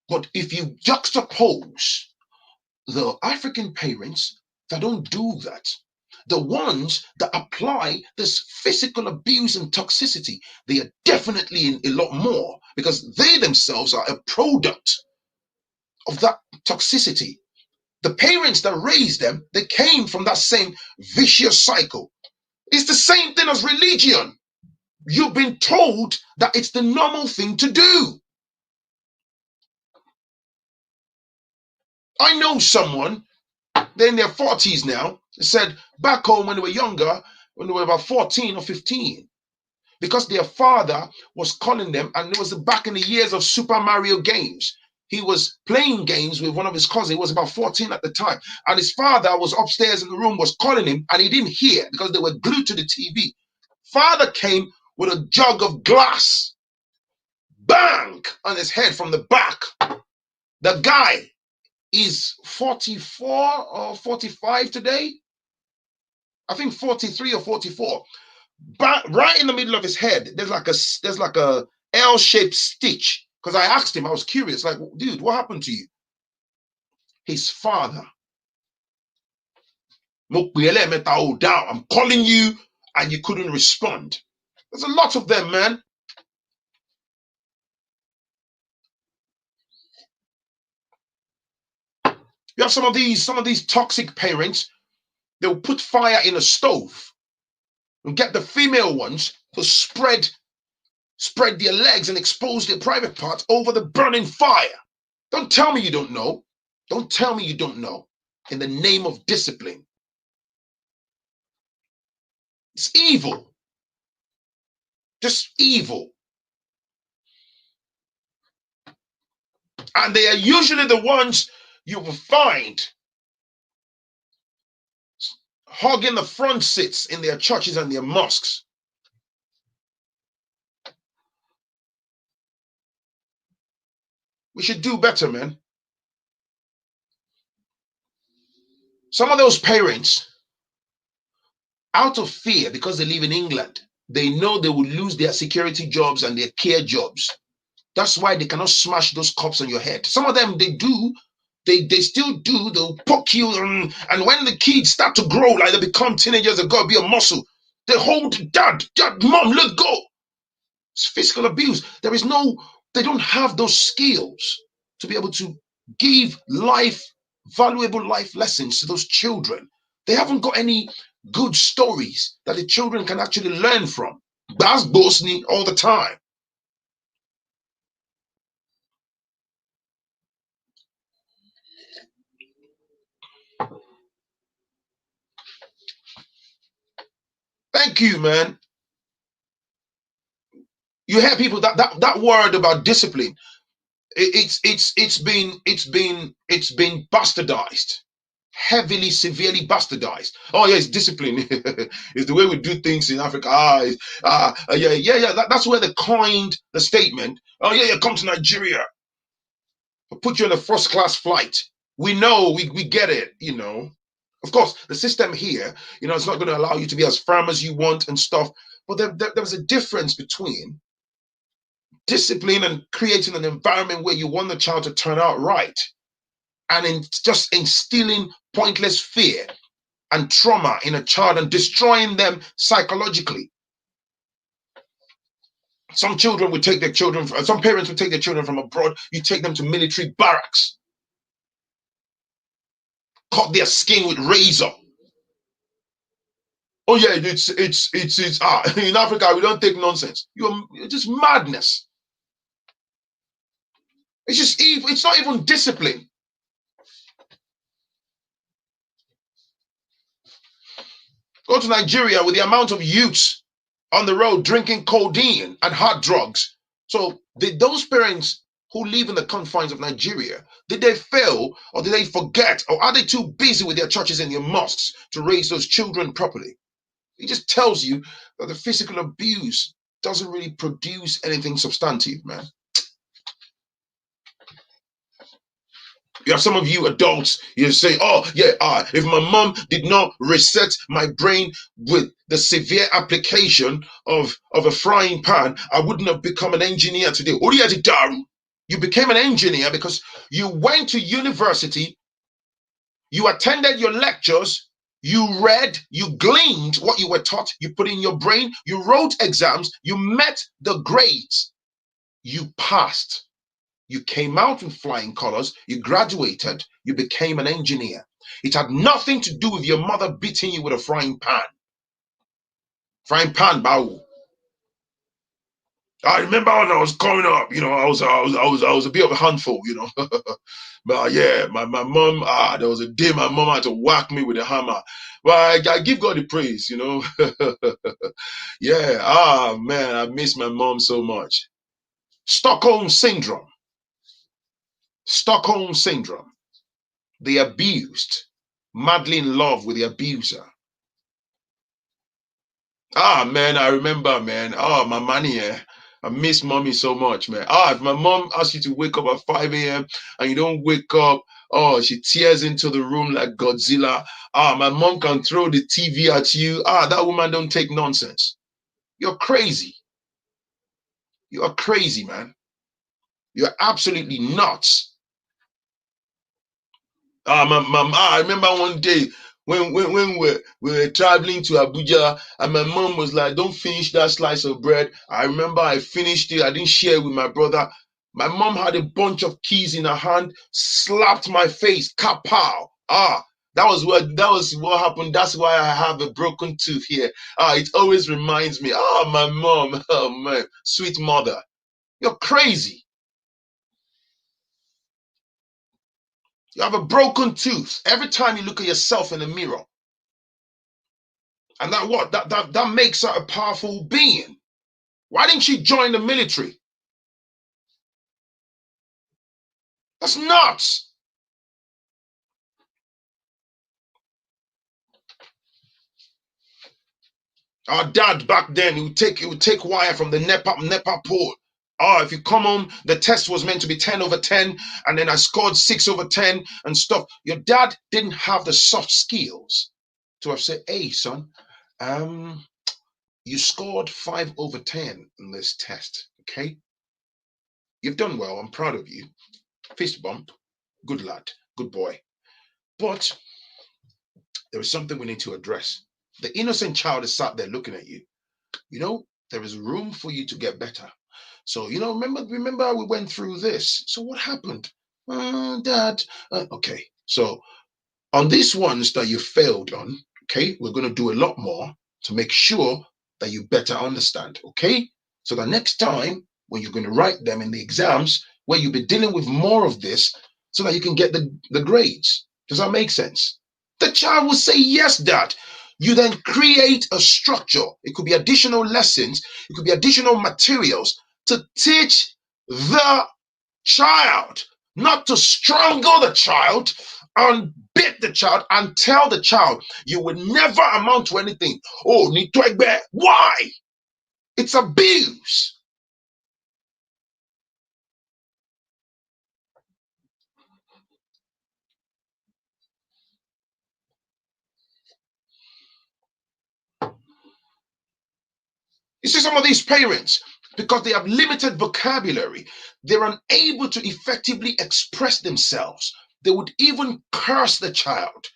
S1: But if you juxtapose the African parents that don't do that, the ones that apply this physical abuse and toxicity, they are definitely in a lot more because they themselves are a product of that toxicity. The parents that raised them, they came from that same vicious cycle. It's the same thing as religion. You've been told that it's the normal thing to do. I know someone, they're in their 40s now, they said back home when they were younger, when they were about 14 or 15, because their father was calling them, and it was back in the years of Super Mario games. he was playing games with one of his cousins. He was about 14 at the time. And his father was upstairs in the room, was calling him, and he didn't hear because they were glued to the TV. Father came with a jug of glass, bang, on his head from the back. The guy is 44 or 45 today. I think 43 or 44. But right in the middle of his head, there's like a L-shaped stitch. Because I asked him, I was curious, like, dude, what happened to you? His father. I'm calling you and you couldn't respond. There's a lot of them, man. You have some of these toxic parents. They'll put fire in a stove and get the female ones to spread their legs and expose their private parts over the burning fire. Don't tell me you don't know. Don't tell me you don't know. In the name of discipline. It's evil. Just evil. And they are usually the ones you will find hogging the front seats in their churches and their mosques. We should do better, man. Some of those parents, out of fear, because they live in England, they know they will lose their security jobs and their care jobs. That's why they cannot smash those cups on your head. Some of them, they do. They still do. They'll poke you. And when the kids start to grow, like they become teenagers, they've got to be a muscle. They hold dad, mom, let go. It's physical abuse. They don't have those skills to be able to give valuable life lessons to those children. They haven't got any good stories that the children can actually learn from. That's Bosnia all the time. Thank you, man. You hear people that word about discipline. It's been bastardized, heavily, severely bastardized. Oh yeah, it's discipline. It's the way we do things in Africa. Yeah. That's where they coined the statement. Oh yeah, come to Nigeria. We'll put you on a first class flight. We know, we get it. Of course, the system here, it's not going to allow you to be as firm as you want and stuff. But there's a difference between discipline and creating an environment where you want the child to turn out right, and just instilling pointless fear and trauma in a child and destroying them psychologically. Some parents will take their children from abroad. You take them to military barracks, cut their skin with razor. Oh yeah, it's in Africa we don't take nonsense. It's just madness. It's just evil. It's not even discipline. Go to Nigeria with the amount of youths on the road drinking codeine and hard drugs. So did those parents who live in the confines of Nigeria, did they fail or did they forget, or are they too busy with their churches and their mosques to raise those children properly? It just tells you that the physical abuse doesn't really produce anything substantive, man. You have some of you adults, you say, oh, yeah, if my mom did not reset my brain with the severe application of a frying pan, I wouldn't have become an engineer today. You became an engineer because you went to university, you attended your lectures, you read, you gleaned what you were taught, you put in your brain, you wrote exams, you met the grades, you passed. You came out in flying colors, you graduated, you became an engineer. It had nothing to do with your mother beating you with a frying pan. Frying pan, bow. I remember when I was coming up, I was a bit of a handful, But yeah, my mom, there was a day my mom had to whack me with a hammer. But I give God the praise, Yeah, man, I miss my mom so much. Stockholm syndrome. Stockholm syndrome. The abused, madly in love with the abuser. Ah, man, I remember, man. Oh, my money, eh? I miss mommy so much, man. Ah, if my mom asks you to wake up at 5 a.m. and you don't wake up, oh, she tears into the room like Godzilla. Ah, my mom can throw the TV at you. Ah, that woman don't take nonsense. You're crazy. You are crazy, man. You're absolutely nuts. I remember one day when we were traveling to Abuja, and my mom was like, "Don't finish that slice of bread." I remember I finished it. I didn't share it with my brother. My mom had a bunch of keys in her hand, slapped my face, kapow. That was what happened. That's why I have a broken tooth here. It always reminds me. My mom. Oh man, sweet mother. You're crazy. You have a broken tooth every time you look at yourself in the mirror. And that what? That makes her a powerful being. Why didn't she join the military? That's nuts. Our dad back then, he would take wire from the NEPA pole. If you come home, the test was meant to be 10 over 10, and then I scored 6 over 10 and stuff. Your dad didn't have the soft skills to have said, "Hey, son, um, you scored 5 over 10 in this test. Okay, you've done well. I'm proud of you. Fist bump. Good lad. Good boy." But there is something we need to address. The innocent child is sat there looking at you. There is room for you to get better. So, remember we went through this. So what happened? Dad. Okay. So on these ones that you failed on, okay, we're going to do a lot more to make sure that you better understand. Okay. So the next time when you're going to write them in the exams, where you'll be dealing with more of this so that you can get the grades. Does that make sense? The child will say, "Yes, dad." You then create a structure. It could be additional lessons, it could be additional materials to teach the child, not to strangle the child and beat the child and tell the child you will never amount to anything. Oh, Nitwegbe. Why? It's abuse. You see, some of these parents, because they have limited vocabulary, they're unable to effectively express themselves. They would even curse the child.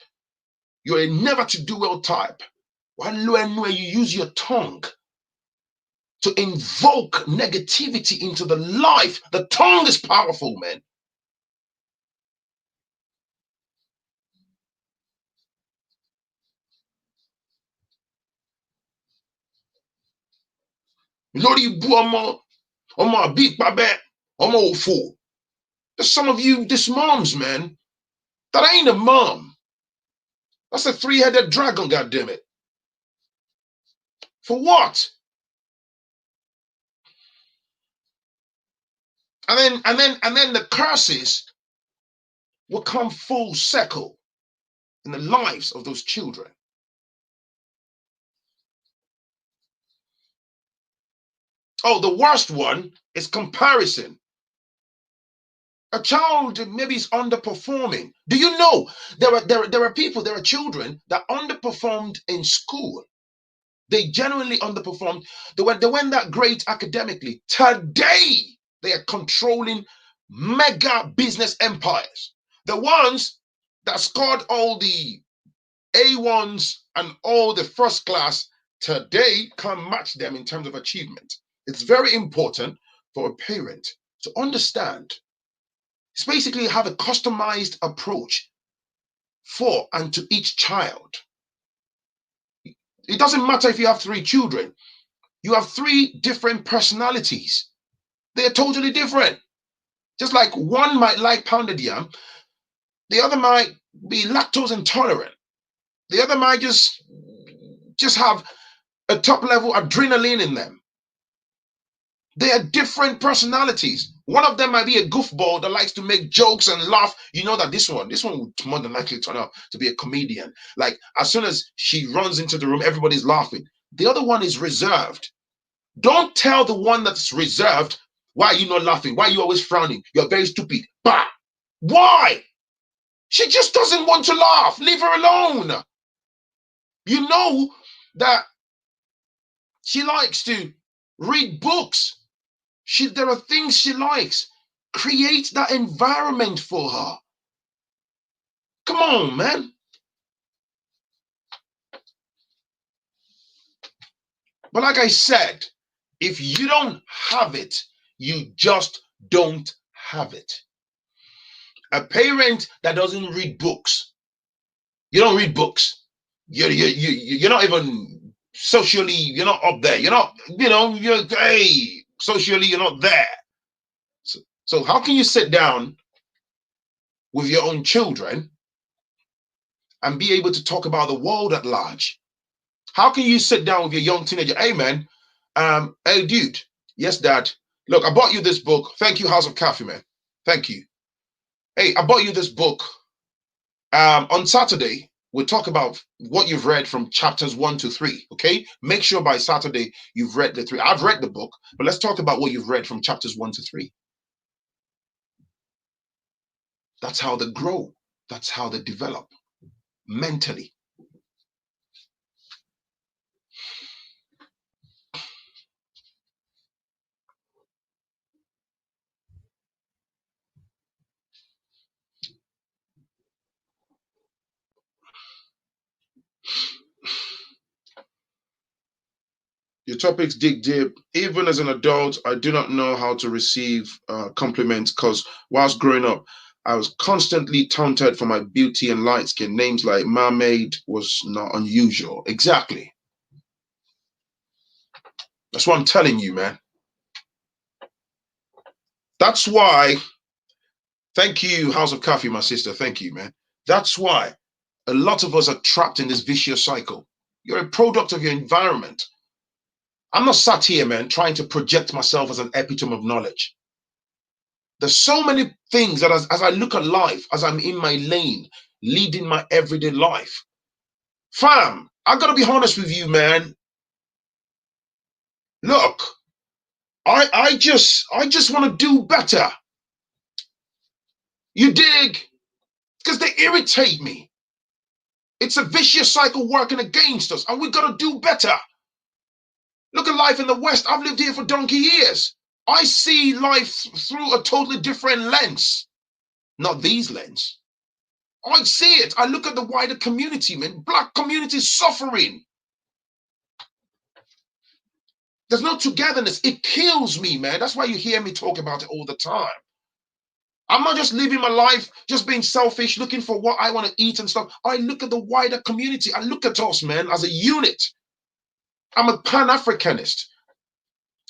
S1: You're a never to do well type. Where you use your tongue to invoke negativity into the life. The tongue is powerful, man. Lórí ibú ọmọ àbí ìpàbẹ, ọmọ òfò. There's some of you, this moms, man. That ain't a mom. That's a three-headed dragon, goddammit. For what? And then the curses will come full circle in the lives of those children. Oh, the worst one is comparison. A child maybe is underperforming. Do you know there are children that underperformed in school? They genuinely underperformed. They weren't that great academically. Today, they are controlling mega business empires. The ones that scored all the A1s and all the first class today can't match them in terms of achievement. It's very important for a parent to understand. It's basically have a customized approach for and to each child. It doesn't matter if you have 3 children. You have 3 different personalities. They are totally different. Just like one might like pounded yam, the other might be lactose intolerant. The other might just have a top level adrenaline in them. They are different personalities. One of them might be a goofball that likes to make jokes and laugh. You know that this one would more than likely turn out to be a comedian. Like as soon as she runs into the room, everybody's laughing. The other one is reserved. Don't tell the one that's reserved, why are you not laughing? Why are you always frowning? You're very stupid. Bah! Why? She just doesn't want to laugh. Leave her alone. You know that she likes to read books. There are things she likes. Create that environment for her. Come on, man. But like I said, if you don't have it, you just don't have it. A parent that doesn't read books, you don't read books. You're not even socially, you're not up there. You're not, you're, hey, socially, you're not there. So how can you sit down with your own children and be able to talk about the world at large? How can you sit down with your young teenager? Hey, man, hey, dude. Yes, dad. Look, I bought you this book. Thank you, House of Coffee, man. Thank you. Hey, I bought you this book. On Saturday, we'll talk about what you've read from chapters 1 to 3. Okay, make sure by Saturday you've read the 3. I've read the book, but let's talk about what you've read from chapters 1 to 3. That's how they grow. That's how they develop mentally. Your topics dig deep. Even as an adult, I do not know how to receive compliments because whilst growing up, I was constantly taunted for my beauty and light skin. Names like mermaid was not unusual. Exactly. That's what I'm telling you, man. That's why, thank you, House of Coffee, my sister. Thank you, man. That's why a lot of us are trapped in this vicious cycle. You're a product of your environment. I'm not sat here, man, trying to project myself as an epitome of knowledge. There's so many things that as I look at life, as I'm in my lane, leading my everyday life. Fam, I gotta be honest with you, man. Look, I just want to do better. You dig? Because they irritate me. It's a vicious cycle working against us, and we gotta do better. Look at life in the West. I've lived here for donkey years. I see life through a totally different lens. Not these lens. I see it. I look at the wider community, man. Black community is suffering. There's no togetherness. It kills me, man. That's why you hear me talk about it all the time. I'm not just living my life, just being selfish, looking for what I want to eat and stuff. I look at the wider community. I look at us, man, as a unit. I'm a Pan-Africanist.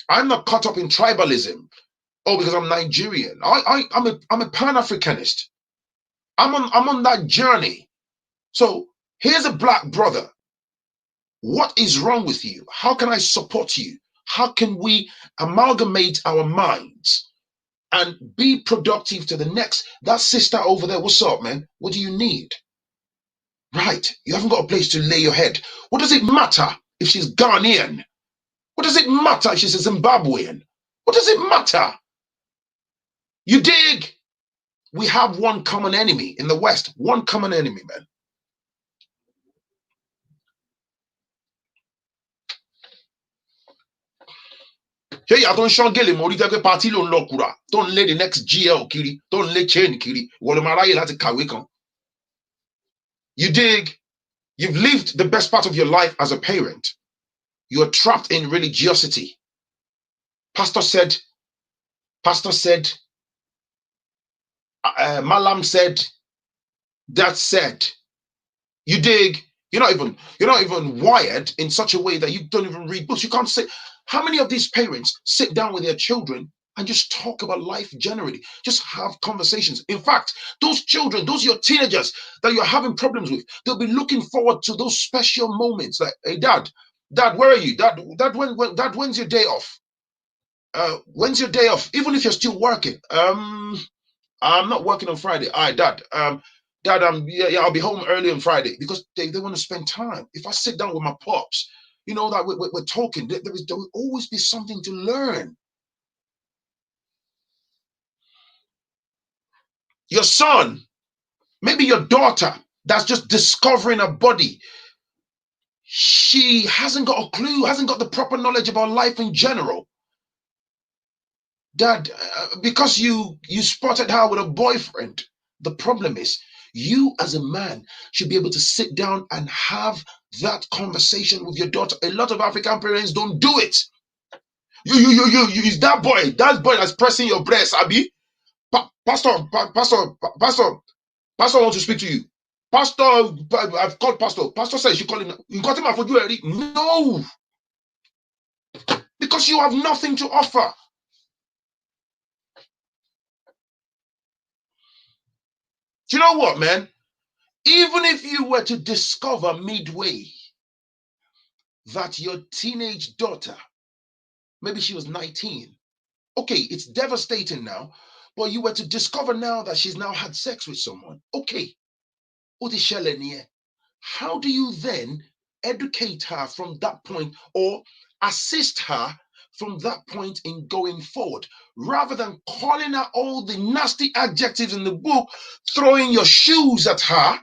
S1: I'm not caught up in tribalism. Oh, because I'm Nigerian. I'm a Pan-Africanist. I'm on that journey. So here's a black brother. What is wrong with you? How can I support you? How can we amalgamate our minds and be productive to the next? That sister over there, what's up, man? What do you need? Right, you haven't got a place to lay your head. What does it matter if she's Ghanaian? What does it matter if she's a Zimbabwean? What does it matter? You dig? We have one common enemy in the West. One common enemy, man. Ṣé ìyá tó ń ṣán gèlè mórí jẹ́ pé patí ló ń lọ kura tó ń lé the next GL kiri tó ń lé chain kiri ìwọ ló máa ráyè láti kàwé kan. You dig? You've lived the best part of your life as a parent. You're trapped in religiosity. Pastor said, Malam said, Dad said. You dig? You're not even wired in such a way that you don't even read books. You can't say. How many of these parents sit down with their children and just talk about life generally? Just have conversations. In fact, those children, those your teenagers that you're having problems with, they'll be looking forward to those special moments. Like, hey, Dad, where are you? Dad, when's your day off? When's your day off? Even if you're still working. I'm not working on Friday. All right, Dad. Dad, yeah, I'll be home early on Friday because they want to spend time. If I sit down with my pops, you know that we're talking. There will always be something to learn. Your son, maybe your daughter, that's just discovering a body. She hasn't got a clue, hasn't got the proper knowledge about life in general. Dad, because you spotted her with a boyfriend, the problem is you as a man should be able to sit down and have that conversation with your daughter. A lot of African parents don't do it. You is that boy that's pressing your breast, Abby. Pastor wants to speak to you. Pastor, I've called Pastor. Pastor says you call him. You got him out for you already? No, because you have nothing to offer. Do you know what, man? Even if you were to discover midway that your teenage daughter, maybe she was 19, okay, it's devastating now, but you were to discover now that she's now had sex with someone, okay, how do you then educate her from that point or assist her from that point in going forward, rather than calling her all the nasty adjectives in the book, throwing your shoes at her,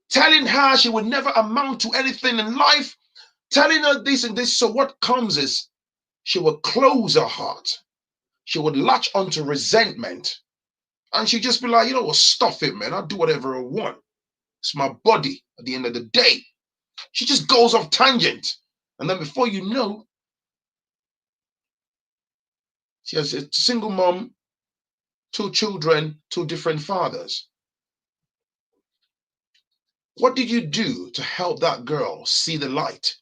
S1: telling her she would never amount to anything in life, telling her this and this. So what comes is she will close her heart. She would latch onto resentment. And she'd just be like, you know what, stuff it, man. I'll do whatever I want. It's my body at the end of the day. She just goes off tangent. And then before you know, she has a single mom, 2 children, 2 different fathers. What did you do to help that girl see the light?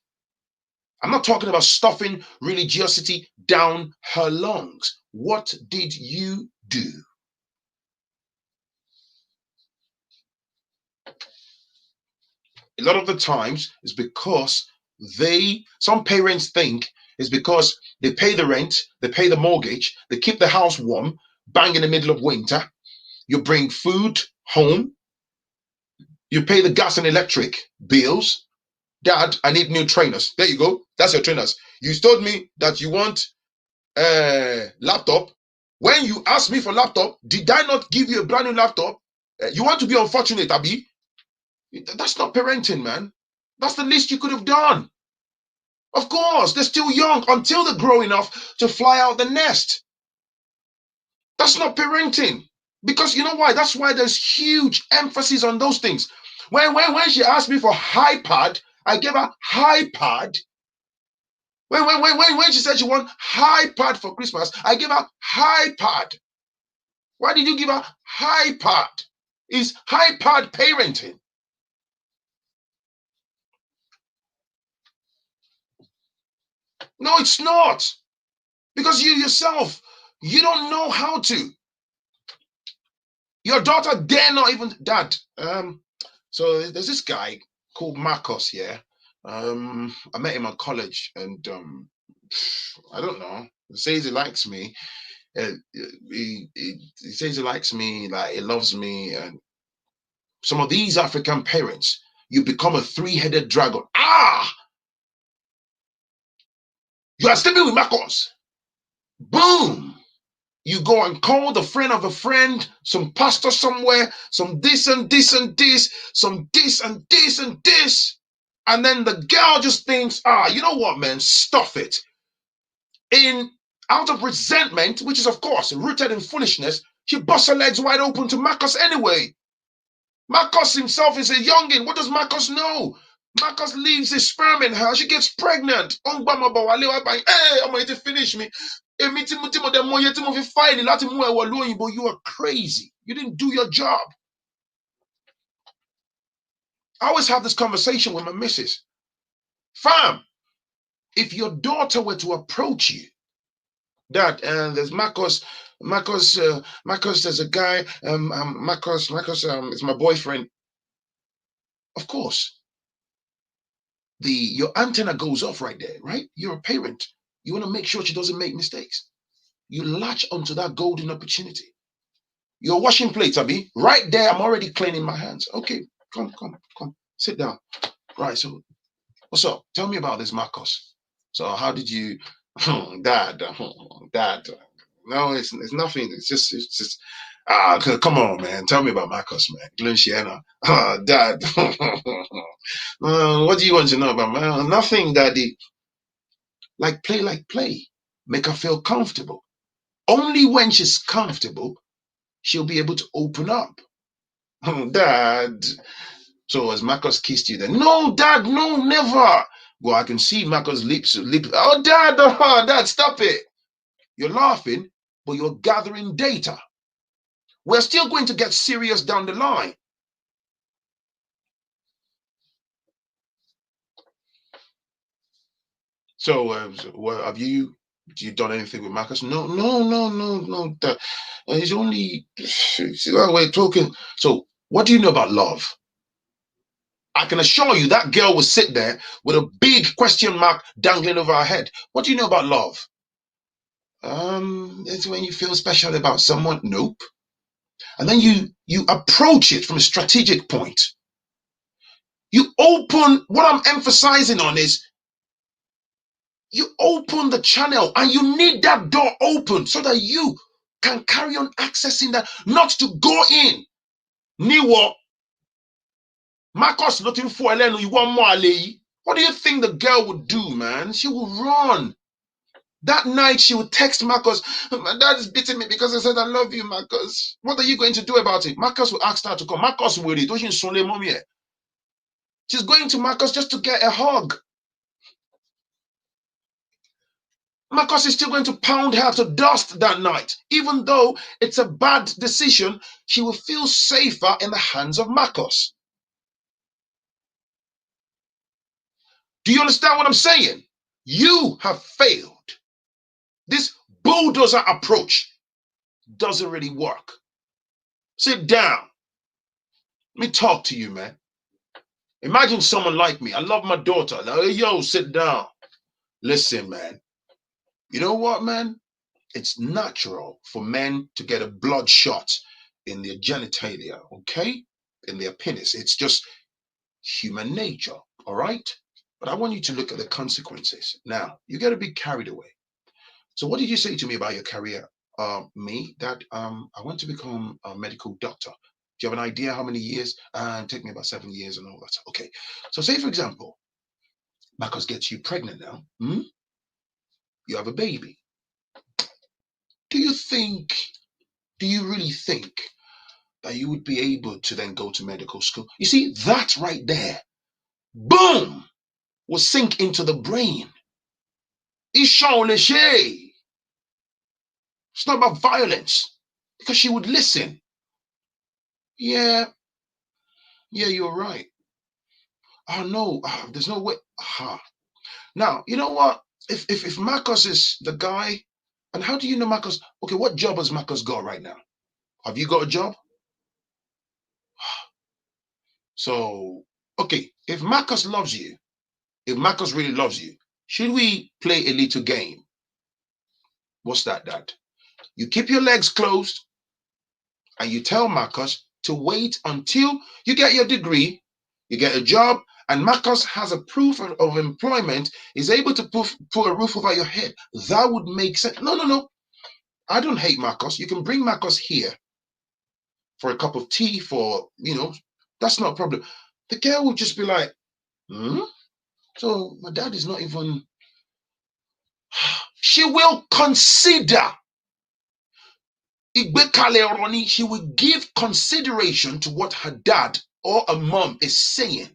S1: I'm not talking about stuffing religiosity down her lungs. What did you do? A lot of the times it's because some parents think it's because they pay the rent, they pay the mortgage, they keep the house warm, bang in the middle of winter. You bring food home, you pay the gas and electric bills. Dad, I need new trainers. There you go. That's your trainers. You told me that you want a laptop. When you asked me for laptop, did I not give you a brand new laptop? You want to be unfortunate, Abby? That's not parenting, man. That's the least you could have done. Of course, they're still young until they grow enough to fly out the nest. That's not parenting. Because you know why? That's why there's huge emphasis on those things. When she asked me for iPad, I gave her iPad. When she said she want iPad for Christmas, I gave her iPad. Why did you give her iPad? Is iPad parenting? No, it's not. Because you yourself, you don't know how to. Your daughter dare not even, Dad. So there's this guy called Marcos here. I met him at college, and I don't know. He says he likes me. He says he likes me, like he loves me, and some of these African parents, you become a three-headed dragon. You are sleeping with Marcos. Boom. You go and call the friend of a friend, some pastor somewhere, some this and this and this, some this and this and this. And then the girl just thinks, you know what, man, stuff it. Out of resentment, which is of course rooted in foolishness, she busts her legs wide open to Marcos anyway. Marcos himself is a youngin. What does Marcos know? Marcos leaves his sperm in her. She gets pregnant. Hey, I'm going to finish me. You are crazy. You didn't do your job. I always have this conversation with my missus. Fam, if your daughter were to approach you, Dad, there's Marcos, there's a guy, Marcos, is my boyfriend. Of course, your antenna goes off right there, right? You're a parent. You want to make sure she doesn't make mistakes. You latch onto that golden opportunity. You're washing plates, Abby. Right there, I'm already cleaning my hands. Okay, come, sit down. Right, so what's up? Tell me about this Marcos. So how did you, Dad, Dad? No, it's nothing. It's just. Come on, man. Tell me about Marcos, man. Luciana. Dad. What do you want to know about man? Nothing, Daddy. Like play. Make her feel comfortable. Only when she's comfortable, she'll be able to open up. Dad. So has Marcus kissed you then? No, Dad, no, never. Well, I can see Marcus' lips. Oh, Dad, Dad, stop it. You're laughing, but you're gathering data. We're still going to get serious down the line. So, have you done anything with Marcus? No. He's only. We're talking. So, what do you know about love? I can assure you that girl will sit there with a big question mark dangling over her head. What do you know about love? It's when you feel special about someone. Nope. And then you approach it from a strategic point. You open. What I'm emphasizing on is you open the channel, and you need that door open so that you can carry on accessing that, not to go in. Niwo, Marcus looking for Elenu, you want more Ale. What do you think the girl would do, man? She will run. That night she would text Marcus, my dad is beating me because I said I love you, Marcus. What are you going to do about it? Marcus will ask her to come. Marcus will read it. She's going to Marcus just to get a hug. Marcus is still going to pound her to dust that night. Even though it's a bad decision, she will feel safer in the hands of Marcus. Do you understand what I'm saying? You have failed. This bulldozer approach doesn't really work. Sit down. Let me talk to you, man. Imagine someone like me. I love my daughter. Like, hey, yo, sit down. Listen, man. You know what, man? It's natural for men to get a blood shot in their genitalia, okay? In their penis. It's just human nature, all right? But I want you to look at the consequences. Now, you got to be carried away. So what did you say to me about your career? Me, that I want to become a medical doctor. Do you have an idea how many years? It took me about 7 years and all that. Okay. So say, for example, Marcus gets you pregnant now. You have a baby. Do you really think that you would be able to then go to medical school? You see, that right there, boom, will sink into the brain. It's not about violence, because she would listen. Yeah, you're right. Oh no, there's no way. Now, you know what? If Marcus is the guy, and how do you know Marcus? Okay, what job has Marcus got right now? Have you got a job? So, okay, if Marcus loves you, if Marcus really loves you, should we play a little game? What's that, Dad? You keep your legs closed and you tell Marcus to wait until you get your degree, you get a job, and Marcus has a proof of employment, is able to put a roof over your head. That would make sense. No. I don't hate Marcus. You can bring Marcus here for a cup of tea that's not a problem. The girl would just be like, so my dad is not even. She will consider. She will give consideration to what her dad or a mom is saying.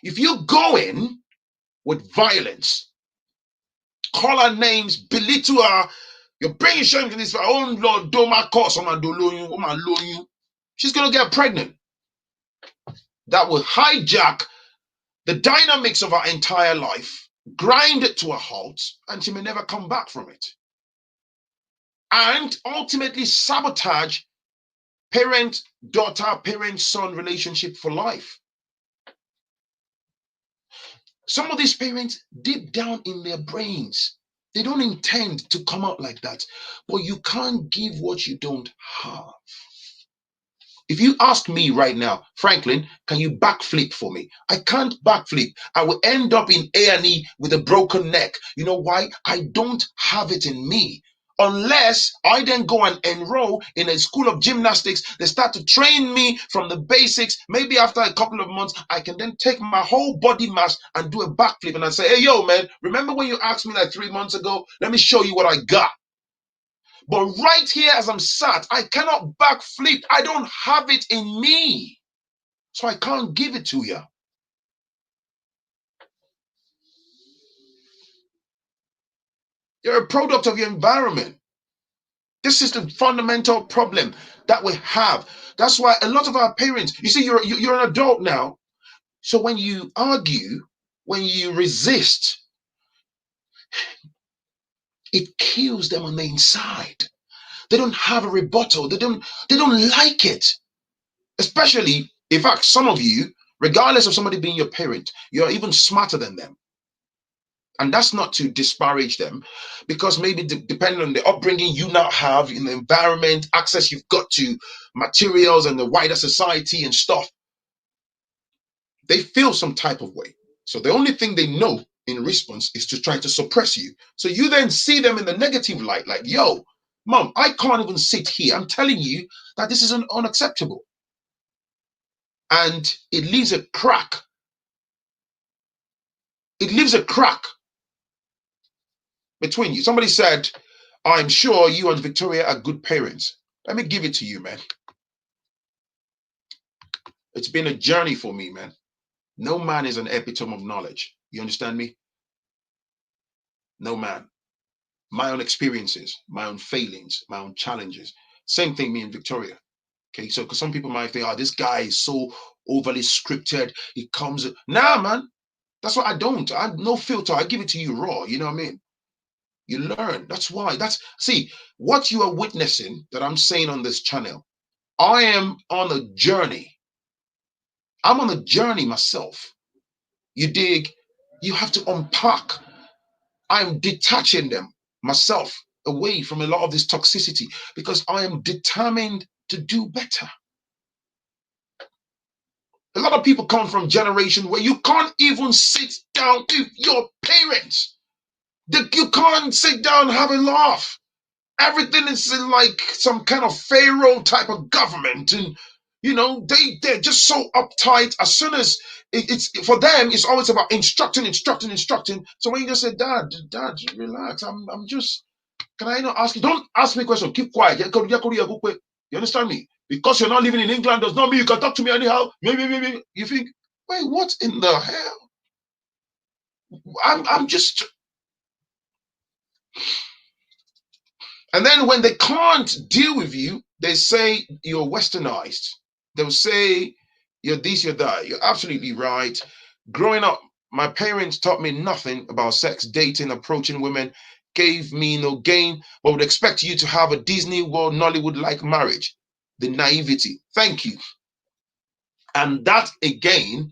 S1: If you go in with violence, call her names, belittle her, you're bringing shame to this. Oh Lord, do my cause, she's gonna get pregnant. That will hijack the dynamics of her entire life, grind it to a halt, and she may never come back from it. And ultimately sabotage parent-daughter, parent-son relationship for life. Some of these parents, deep down in their brains, They don't intend to come out like that. But you can't give what you don't have. If you ask me right now, Phrankleen, can you backflip for me? I can't backflip. I will end up in A&E with a broken neck. You know why? I don't have it in me. Unless I then go and enroll in a school of gymnastics, they start to train me from the basics. Maybe after a couple of months, I can then take my whole body mass and do a backflip. And I say, hey, yo, man, remember when you asked me like 3 months ago? Let me show you what I got. But right here as I'm sat, I cannot backflip. I don't have it in me. So I can't give it to you. You're a product of your environment. This is the fundamental problem that we have. That's why a lot of our parents, you see, you're an adult now. So when you argue, when you resist, it kills them on the inside. They don't have a rebuttal. They don't like it. Especially, in fact, some of you, regardless of somebody being your parent, you're even smarter than them. And that's not to disparage them, because maybe depending on the upbringing you now have in the environment, access you've got to materials and the wider society and stuff, they feel some type of way. So the only thing they know in response is to try to suppress you. So you then see them in the negative light, like, yo, mom, I can't even sit here. I'm telling you that this is unacceptable. And it leaves a crack. It leaves a crack between you. Somebody said, I'm sure you and Victoria are good parents. Let me give it to you, man. It's been a journey for me, man. No man is an epitome of knowledge. You understand me? No man. My own experiences, my own failings, my own challenges. Same thing, me and Victoria. Okay, so because some people might think, oh, this guy is so overly scripted. He comes, nah, man. That's what I don't. I no filter. I give it to you raw. You know what I mean? You learn. That's why. See, what you are witnessing that I'm saying on this channel. I am on a journey. I'm on a journey myself. You dig? You have to unpack. I'm detaching them myself away from a lot of this toxicity because I am determined to do better. A lot of people come from generation where you can't even sit down with your parents. You can't sit down and have a laugh. Everything is in like some kind of pharaoh type of government, and you know they're just so uptight. As soon as it's for them, it's always about instructing. So when you just say, Dad, relax. I'm just. Can I not ask you? Don't ask me a question. Keep quiet. You understand me? Because you're not living in England does not mean you can talk to me anyhow. Maybe. You think, wait, what in the hell? I'm just. And then when they can't deal with you, they say you're westernized. They'll say you're this, you're that. You're absolutely right. Growing up, my parents taught me nothing about sex, dating, approaching women, gave me no gain, but would expect you to have a Disney World, Nollywood-like marriage. The naivety. Thank you. And that again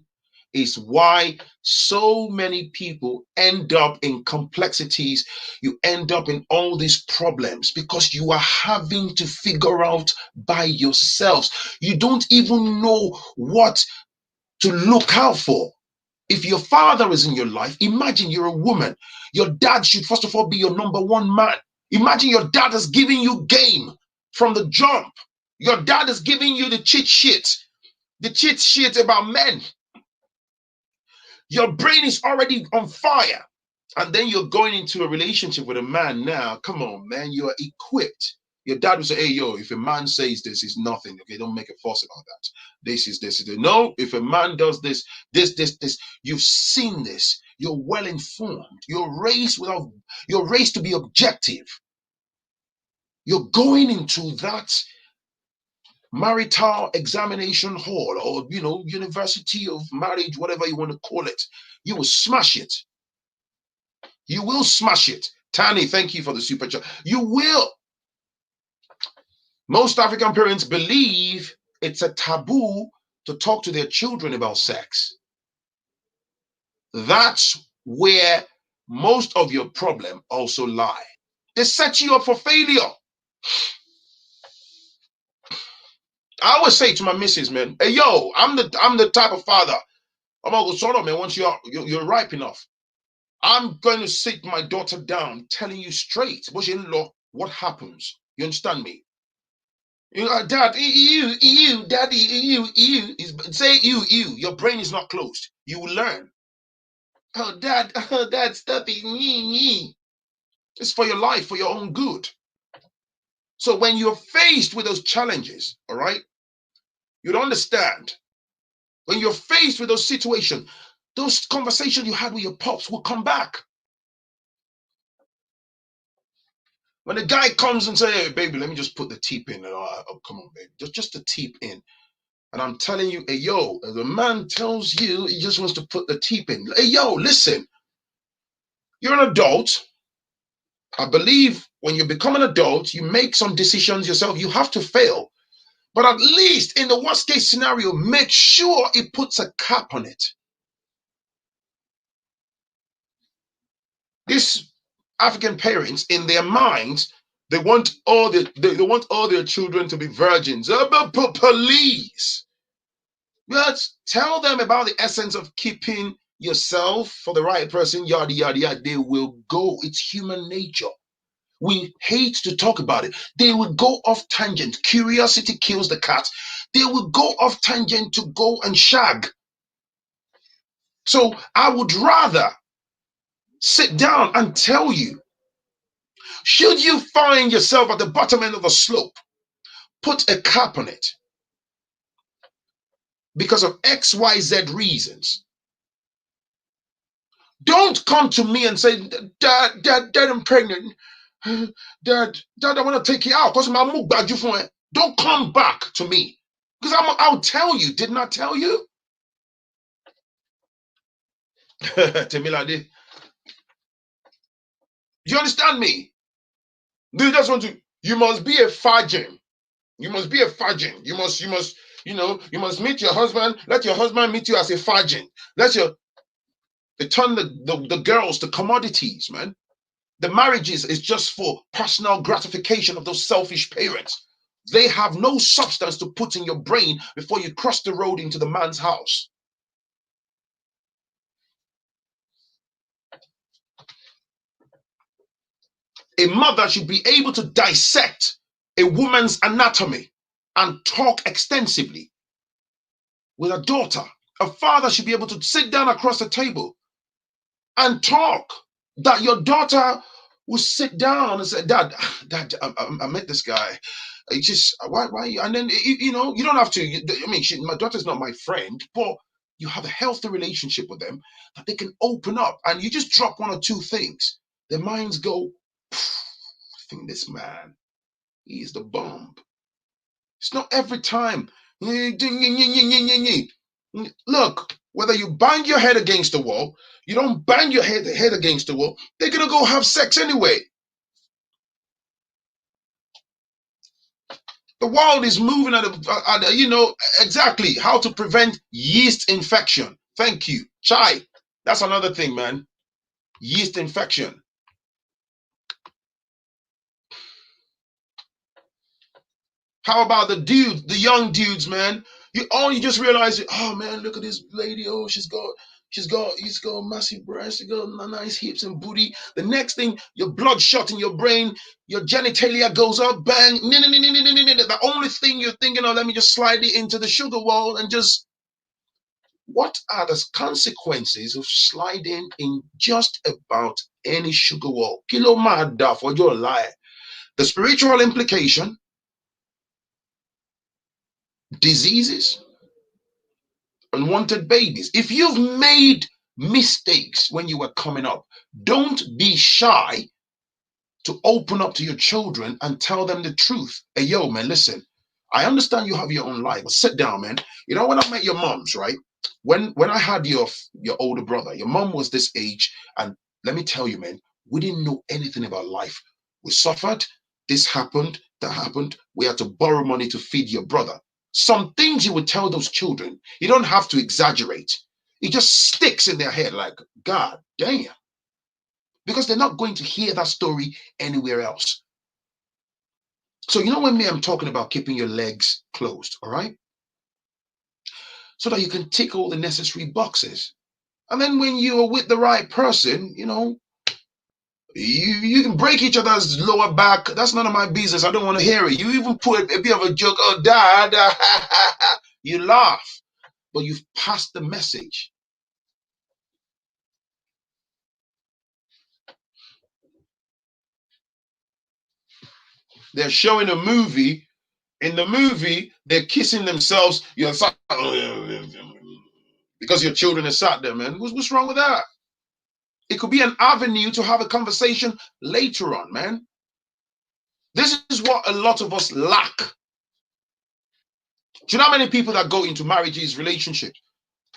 S1: is why so many people end up in complexities. You end up in all these problems because you are having to figure out by yourselves. You don't even know what to look out for. If your father is in your life, imagine you're a woman. Your dad should first of all be your number one man. Imagine your dad is giving you game from the jump. Your dad is giving you the cheat sheet about men. Your brain is already on fire. And then you're going into a relationship with a man now. Come on, man, you are equipped. Your dad will say, hey, yo, if a man says this, it's nothing. Okay, don't make a fuss about that. This is this. No, if a man does this, you've seen this. You're well informed. You're raised to be objective. You're going into that marital examination hall or, university of marriage, whatever you want to call it. You will smash it. You will smash it. Tani, thank you for the super chat. You will. Most African parents believe it's a taboo to talk to their children about sex. That's where most of your problem also lie. They set you up for failure. I always say to my missus, man, hey yo, I'm the type of father. I'm gonna go sort of, man. Once you're ripe enough, I'm going to sit my daughter down, telling you straight, but in law, what happens? You understand me? You know, Dad, Daddy, you. Say you. Your brain is not closed. You will learn. Dad, stop it. It's for your life, for your own good. So when you're faced with those challenges, all right, you'd understand. When you're faced with those situations, those conversations you had with your pops will come back. When the guy comes and say, "Hey, baby, let me just put the tip in," and come on, baby, just the tip in. And I'm telling you, hey, yo, the man tells you he just wants to put the tip in. Hey, yo, listen, you're an adult. I believe when you become an adult, you make some decisions yourself. You have to fail. But at least in the worst case scenario, make sure it puts a cap on it. These African parents, in their minds, they want all their children to be virgins. Police. But tell them about the essence of keeping yourself for the right person, yada yada yada. They will go. It's human nature. We hate to talk about it. They will go off tangent. Curiosity kills the cat. They will go off tangent to go and shag. So I would rather sit down and tell you, should you find yourself at the bottom end of a slope, put a cap on it because of XYZ reasons. Don't come to me and say, Dad, I'm pregnant. Dad, I want to take you out because my mom bad you for it. Don't come back to me because I'll tell you. Didn't I tell you? Tell me like this. Do you understand me? Do you just want to? You must be a virgin. You must be a virgin. You must, you must meet your husband. Let your husband meet you as a virgin. They turn the girls to commodities, man. The marriages is just for personal gratification of those selfish parents. They have no substance to put in your brain before you cross the road into the man's house. A mother should be able to dissect a woman's anatomy and talk extensively with a daughter. A father should be able to sit down across the table and talk. That your daughter will sit down and say, Dad, I met this guy. It's just why and then you don't have to. I mean, my daughter's not my friend, but you have a healthy relationship with them that they can open up, and you just drop one or two things. Their minds go, I think this man, he is the bomb. It's not every time. Look, whether you bang your head against the wall, you don't bang your head against the wall, they're gonna go have sex anyway. The world is moving exactly how to prevent yeast infection. Thank you. Chai. That's another thing, man. Yeast infection. How about the young dudes, man? You just realize, oh man, look at this lady. Oh, she's got massive breasts, she's got nice hips and booty. The next thing, your blood shot in your brain, your genitalia goes up, bang. The only thing you're thinking of, let me just slide it into the sugar wall and just. What are the consequences of sliding in just about any sugar wall? Kilo mada for your life. The spiritual implication, diseases, unwanted babies. If you've made mistakes when you were coming up, don't be shy to open up to your children and tell them the truth. Hey, yo, man, listen, I understand you have your own life, but sit down, man. You know, when I met your moms, right? When I had your older brother, your mom was this age, and let me tell you, man, we didn't know anything about life. We suffered. This happened, that happened. We had to borrow money to feed your brother. Some things you would tell those children, you don't have to exaggerate. It just sticks in their head like, God damn. because they're not going to hear that story anywhere else. So you know when me, I'm talking about keeping your legs closed, all right? So that you can tick all the necessary boxes. And then when you are with the right person, you know, you can break each other's lower back. That's none of my business. I don't want to hear it. You even put a bit of a joke, oh, dad. You laugh, but you've passed the message. They're showing a movie. In the movie, they're kissing themselves. You're because your children are sat there, man. What's wrong with that? It could be an avenue to have a conversation later on, man. This is what a lot of us lack. Do you know how many people that go into marriages, relationships?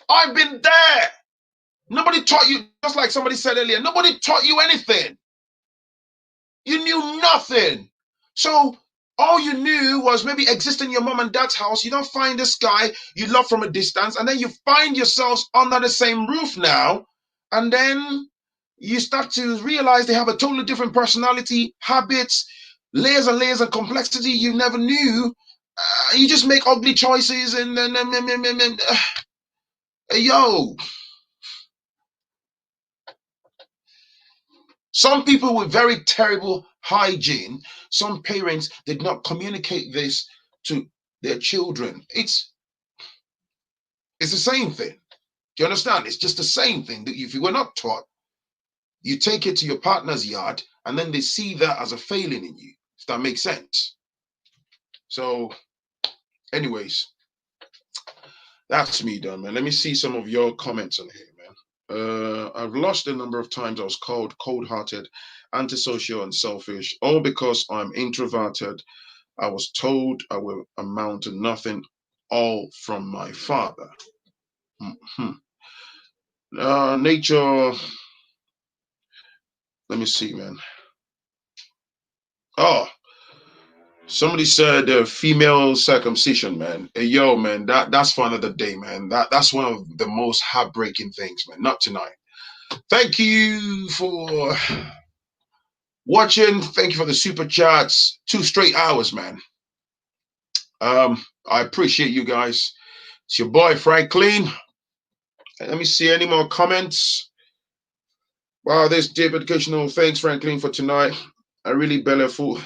S1: I've been there. Nobody taught you, just like somebody said earlier, nobody taught you anything. You knew nothing. So all you knew was maybe exist in your mom and dad's house. You don't find this guy you love from a distance, and then you find yourselves under the same roof now, and then you start to realize they have a totally different personality, habits, layers and layers of complexity you never knew. You just make ugly choices, and then yo. Some people with very terrible hygiene, some parents did not communicate this to their children. It's the same thing. Do you understand? It's just the same thing. That if you were not taught, you take it to your partner's yard and then they see that as a failing in you, if that makes sense. So, anyways, that's me done, man. Let me see some of your comments on here, man. I've lost the number of times I was called cold-hearted, antisocial, and selfish, all because I'm introverted. I was told I will amount to nothing, all from my father. Nature, let me see, man. Oh, somebody said female circumcision, man. Hey, yo, man, that's for another day, man. That's one of the most heartbreaking things, man. Not tonight. Thank you for watching. Thank you for the super chats. 2 straight hours, man. I appreciate you guys. It's your boy Phrankleen. Let me see any more comments. Wow, this deep educational. Thanks, Phrankleen, for tonight. I really belly full.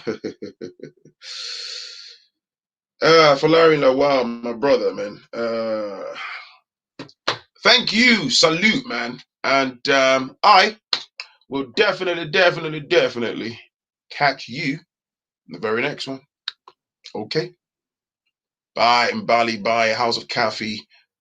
S1: For Larry, wow, my brother, man. Thank you. Salute, man. And I will definitely catch you in the very next one. Okay. Bye, Mbali. Bye, House of Coffee.